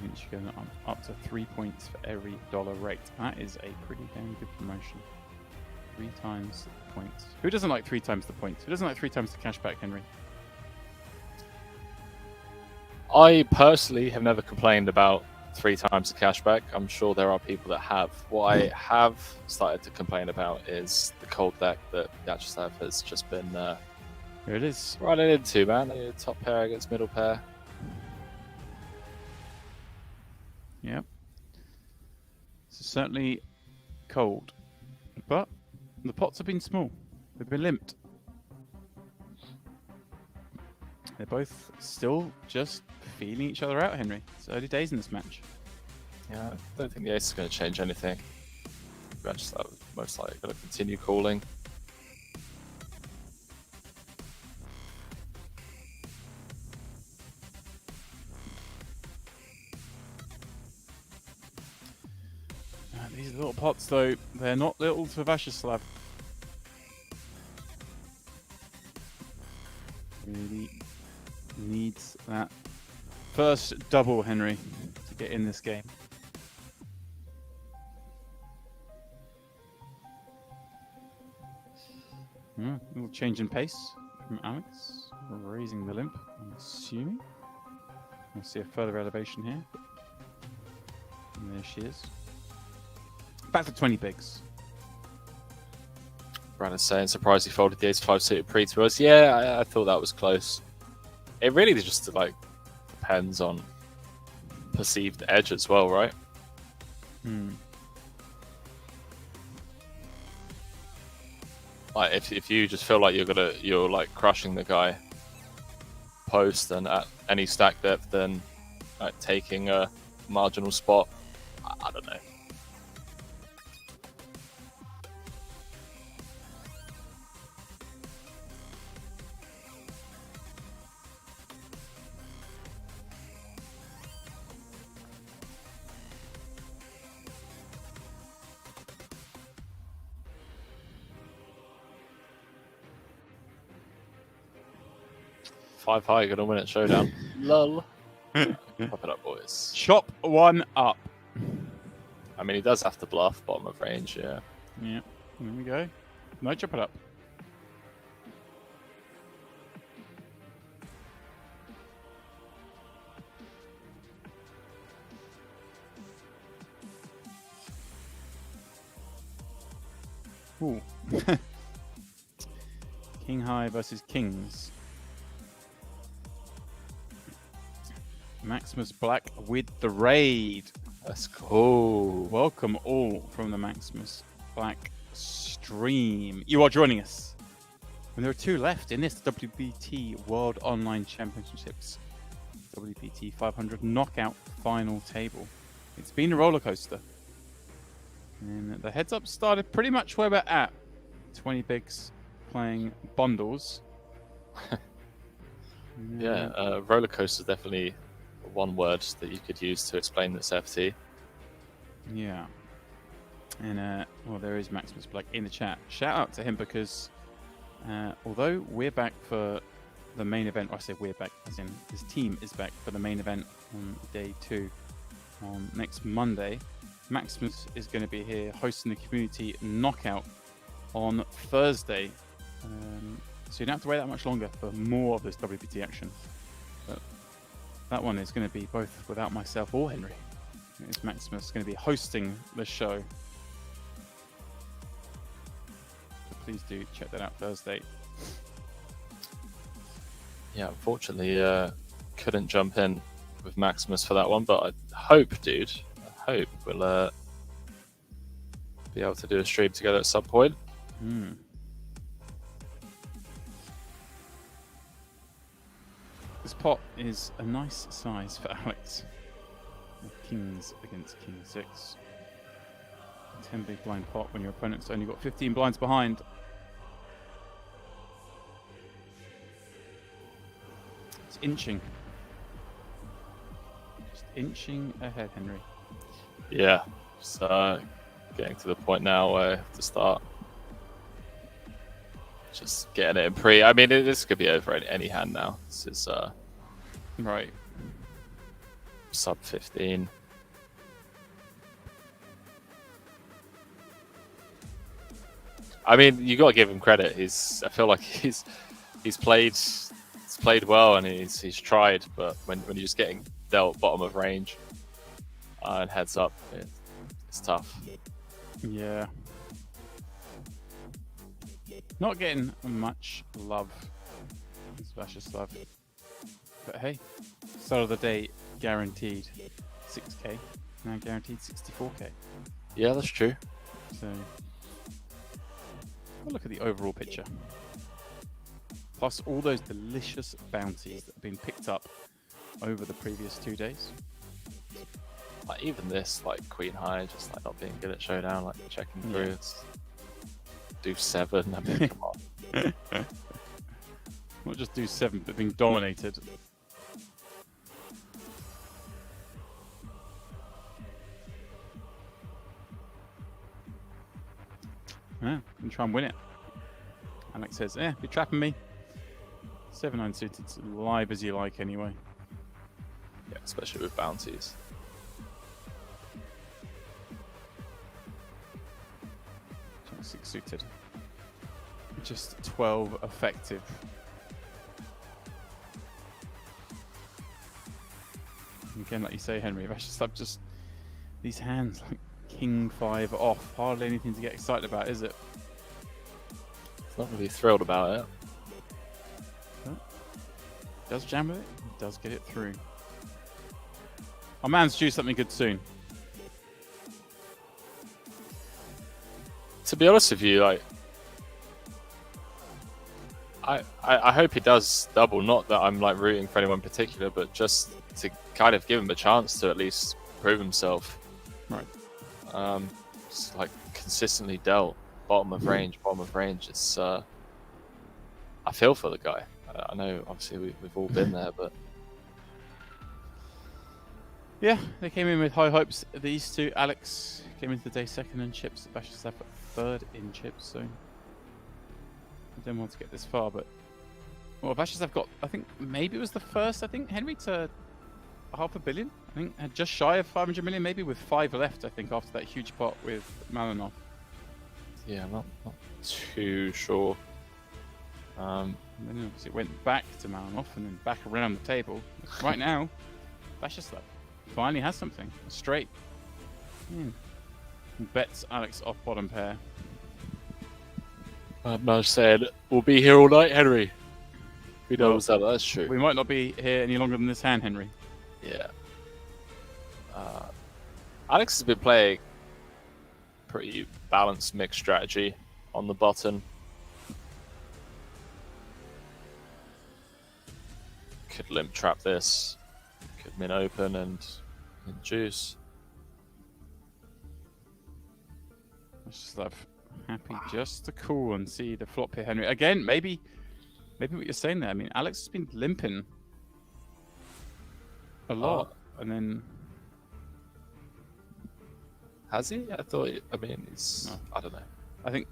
Means you can up to 3 points for every dollar rate. That is a pretty damn good promotion. 3 times the points. Who doesn't like 3 times the points? Who doesn't like 3 times the cashback, Henry? I personally have never complained about 3 times the cashback. I'm sure there are people that have. What I have started to complain about is the cold deck that Viacheslav has just been Here it is. running into, man. Top pair against middle pair. Yep. It's certainly cold, but the pots have been small. They've been limped. They're both still just feeling each other out, Henry. It's early days in this match. Yeah, I don't think the ace is going to change anything. Viacheslav most likely going to continue calling. These little pots, though, they're not little to Viacheslav. Really needs that first double, Henry, to get in this game. A little change in pace from Alex, raising the limp, I'm assuming. We'll see a further elevation here. And there she is. Back to 20 bigs. Brandon's saying, surprised he folded the ace-5 suited pre to us. Yeah, I thought that was close. It really just like depends on perceived edge as well, right? Like if you just feel like you're like crushing the guy post and at any stack depth, then like taking a marginal spot, I don't know. Five high, gonna win it showdown. Lol. Pop it up, boys. Chop one up. I mean, he does have to bluff bottom of range, yeah. Yeah, there we go. No, chop it up. Ooh. King high versus kings. Maximus Black with the raid. Let's go. Welcome all from the Maximus Black stream. You are joining us. And there are two left in this WPT World Online Championships. WPT500 Knockout Final Table. It's been a roller coaster. And the heads up started pretty much where we're at. 20 bigs playing bundles. Yeah, roller coaster is definitely one word that you could use to explain this FT. Yeah. And, well, there is Maximus Black in the chat. Shout out to him because although we're back for the main event, or I say we're back, as in his team is back for the main event on day 2 on next Monday, Maximus is going to be here hosting the community knockout on Thursday. So you don't have to wait that much longer for more of this WPT action. But that one is going to be both without myself or Henry. It's Maximus going to be hosting the show. So please do check that out Thursday. Yeah, unfortunately, couldn't jump in with Maximus for that one, but I hope, dude, we'll be able to do a stream together at some point. This pot is a nice size for Alex. Kings against King 6. 10 big blind pot when your opponent's only got 15 blinds behind. It's inching. Just inching ahead, Henry. Yeah, so getting to the point now where I have to start just getting it in pre. I mean, this could be over any hand now. This is right. Sub 15. I mean, you got to give him credit. I feel like he's played well and he's tried, but when you're just getting dealt bottom of range and heads up, it's tough. Yeah. Not getting much love, Viacheslav. But hey, start of the day guaranteed 6k, now guaranteed 64k. Yeah, that's true. So, have a look at the overall picture. Plus all those delicious bounties that have been picked up over the previous 2 days. Like even this, like Queen High, just like not being good at showdown, like checking through. Yeah. It's do 7. I mean, come on. Not just do 7, but being dominated. Yeah, and try and win it. Alex says, "Yeah, you're trapping me. 7-9 suited, live as you like anyway." Yeah, especially with bounties. 6 suited. Just 12 effective. Again, like you say, Henry, Viacheslav, just these hands like King 5 off. Hardly anything to get excited about, is it? It's not really thrilled about it. Does jam with it, does get it through. Our man's due something good soon. To be honest with you, like I hope he does double. Not that I'm like rooting for anyone in particular, but just to kind of give him a chance to at least prove himself. Right. Just like consistently dealt bottom of range. It's I feel for the guy. I know obviously we've all been there, but Yeah, they came in with high hopes. These two, Alex came into the day 2nd in chips, Viacheslav 3rd in chips, so I didn't want to get this far, but well, Viacheslav got, I think maybe it was the first, Henry to $500 million. I think had just shy of 500 million, maybe with 5 left, I think, after that huge pot with Malinov. yeah, I'm not too sure. And then obviously it went back to Malinov and then back around the table. Right now, Viacheslav finally has something, a straight. Bets Alex off bottom pair. Madge said, "We'll be here all night, Henry." We know that. That's true. We might not be here any longer than this hand, Henry. Yeah. Alex has been playing pretty balanced mixed strategy on the button. Could limp trap this. Could min open and juice. Viacheslav happy just to call and see the flop here, Henry. Again, maybe what you're saying there. I mean, Alex has been limping a lot, and then Has he? I thought. I mean, he's. No. I don't know. I think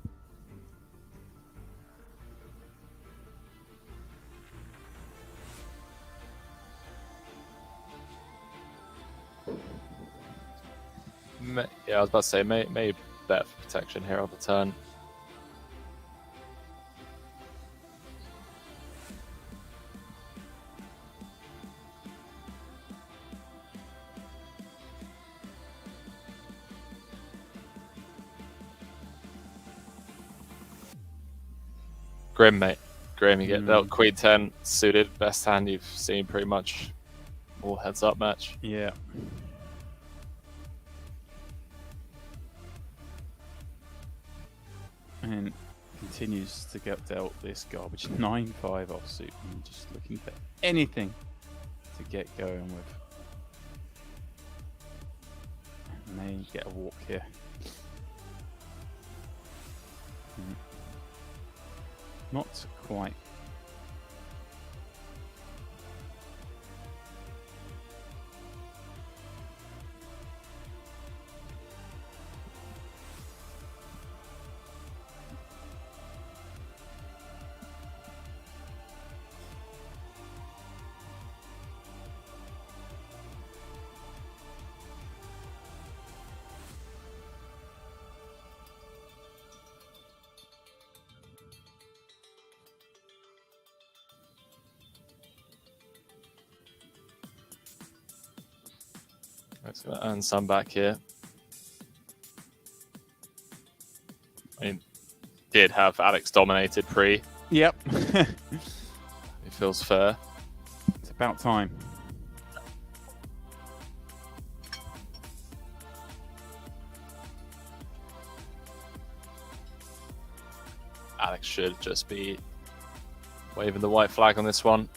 Yeah, I was about to say, may bet for protection here on the turn. Grim, mate. Grim, you get dealt Queen 10 suited. Best hand you've seen pretty much all heads up match. yeah. And continues to get dealt this garbage 9-5 offsuit, and just looking for anything to get going with. May get a walk here. Not quite. Let's go earn some back here. I mean, did have Alex dominated pre. Yep. It feels fair. It's about time. Alex should just be waving the white flag on this one.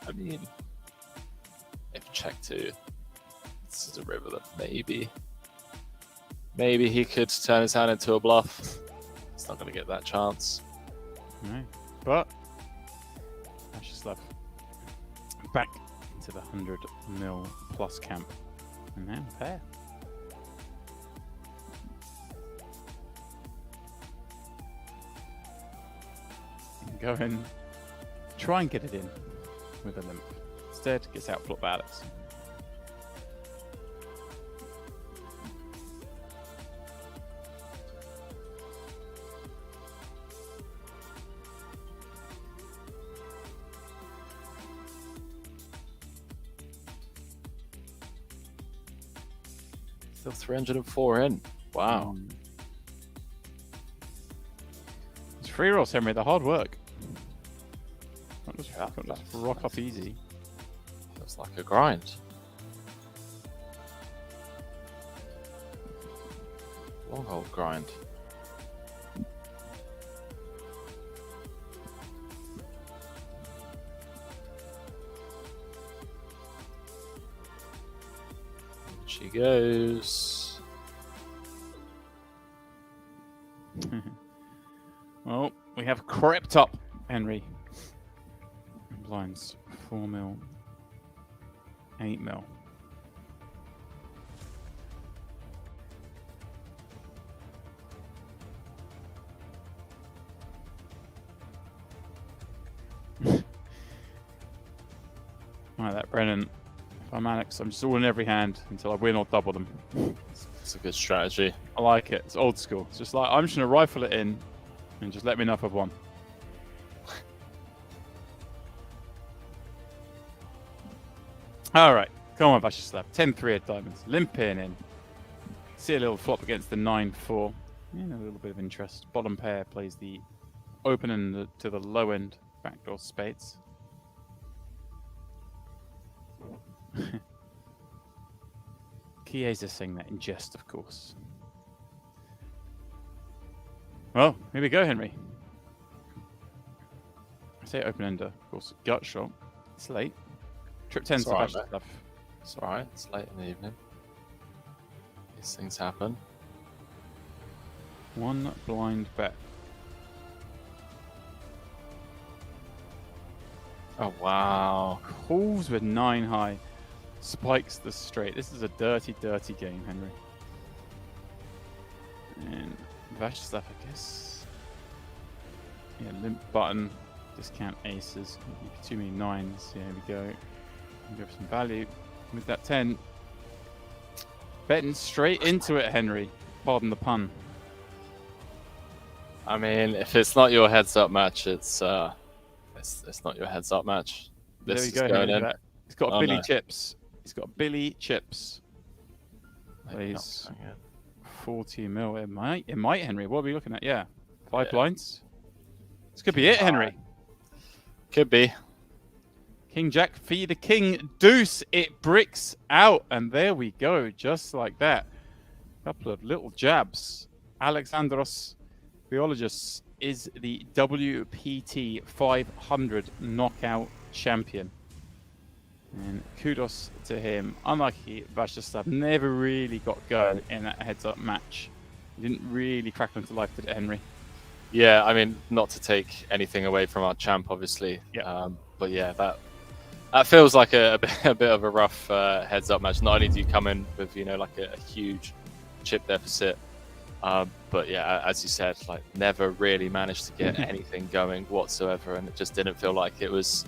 I mean, if check 2, this is a river that maybe he could turn his hand into a bluff. He's not going to get that chance. No, but Viacheslav back into the 100 mil plus camp, and now pair. Go and try and get it in with a limp. Instead, gets outflop by Alex. Still 304 in. Wow. It's free rolls, Henry. The hard work. Yeah, Not just rock off easy. Feels like a grind. Long hold grind. She goes. Well, we have crept up, Henry. Blinds 4 mil, 8 mil. Alright, that Brennan. If I'm Alex, I'm just all in every hand until I win or double them. It's a good strategy. I like it. It's old school. It's just like, I'm just going to rifle it in and just let me know if I've won. All right, come on, Viacheslav. 10-3 of diamonds. Limping in. See a little flop against the 9-4. Yeah, a little bit of interest. Bottom pair plays the open end to the low end backdoor spades. Chiesa saying that in jest, of course. Well, here we go, Henry. I say open ender, of course. Gut shot. It's late. Trip 10 to Viacheslav. It's alright, it's late in the evening. These things happen. One blind bet. Oh, wow. Calls with 9 high. Spikes the straight. This is a dirty, dirty game, Henry. And Viacheslav, I guess. Yeah, limp button. Discount aces. Too many 9s. Yeah, here we go. Go for some value with that 10. Betting straight into it, Henry. Pardon the pun. I mean, if it's not your heads-up match, it's not your heads-up match. This There we is go, going Henry. in. He's got Oh, Billy no. Chips. He's got Billy Chips. Maybe not Plays going in. 40 mil. It might, Henry. What are we looking at? Yeah. 5 Yeah. blinds. This could be it, Henry. Could be. King Jack for the King Deuce. It bricks out. And there we go. Just like that. Couple of little jabs. Alexandros Theologis is the WPT 500 Knockout Champion. And kudos to him. Unlucky, Viacheslav never really got going in that heads-up match. He didn't really crack onto life, did it, Henry? Yeah, I mean, not to take anything away from our champ, obviously. Yeah. But yeah, that feels like a bit of a rough heads-up match. Not only do you come in with, like a huge chip deficit, but yeah, as you said, like never really managed to get anything going whatsoever, and it just didn't feel like it was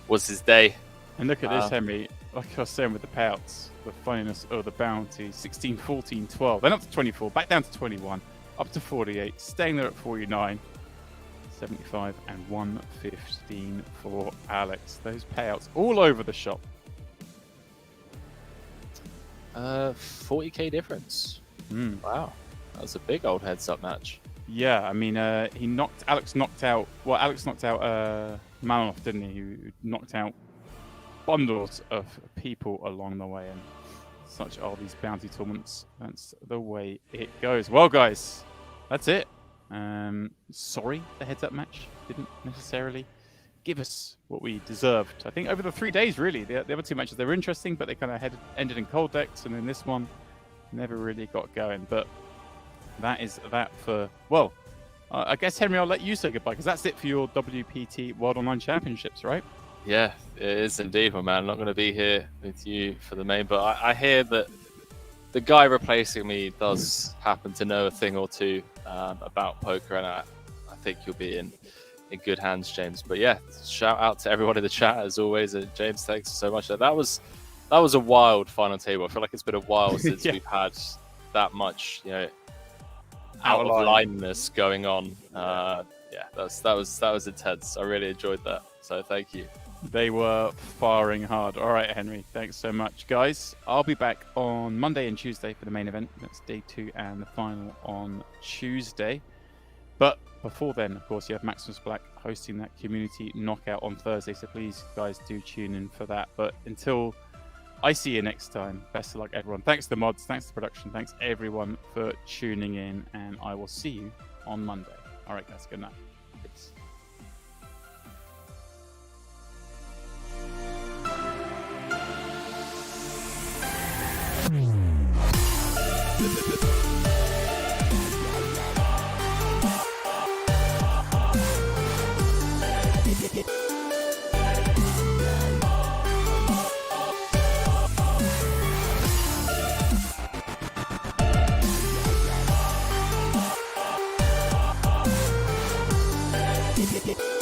his day. And look at this, Henry. Like I was saying with the payouts, the funniness of the bounty. 16, 14, 12. Then up to 24. Back down to 21. Up to 48. Staying there at 49. 75 and 115 for Alex. Those payouts all over the shop. 40k difference. Wow. That was a big old heads-up match. Yeah, I mean, Alex knocked out Malinov, didn't he? Who knocked out bundles of people along the way, and such are these bounty tournaments. That's the way it goes. Well, guys, that's it. Sorry, the heads-up match didn't necessarily give us what we deserved. I think over the 3 days, really, the other two matches, they were interesting, but they kind of ended in cold decks, and then this one never really got going. But that is that for, well, I guess, Henry, I'll let you say goodbye, because that's it for your WPT World Online Championships, right? Yeah, it is indeed, my man. I'm not going to be here with you for the main, but I hear that the guy replacing me does happen to know a thing or two about poker, and I think you'll be in good hands, James. But yeah, shout out to everyone in the chat as always, and James, thanks so much. That was a wild final table. I feel like it's been a while since we've had that much, out of lineness going on. Yeah, that was intense. I really enjoyed that. So thank you. They were firing hard. All right, Henry, thanks so much, guys. I'll be back on Monday and Tuesday for the main event. That's day 2 and the final on Tuesday. But before then, of course, you have Maximus Black hosting that community knockout on Thursday. So please, guys, do tune in for that. But until I see you next time, best of luck, everyone. Thanks to the mods, thanks to the production, thanks everyone for tuning in, and I will see you on Monday. All right, guys, good night. Peace. Get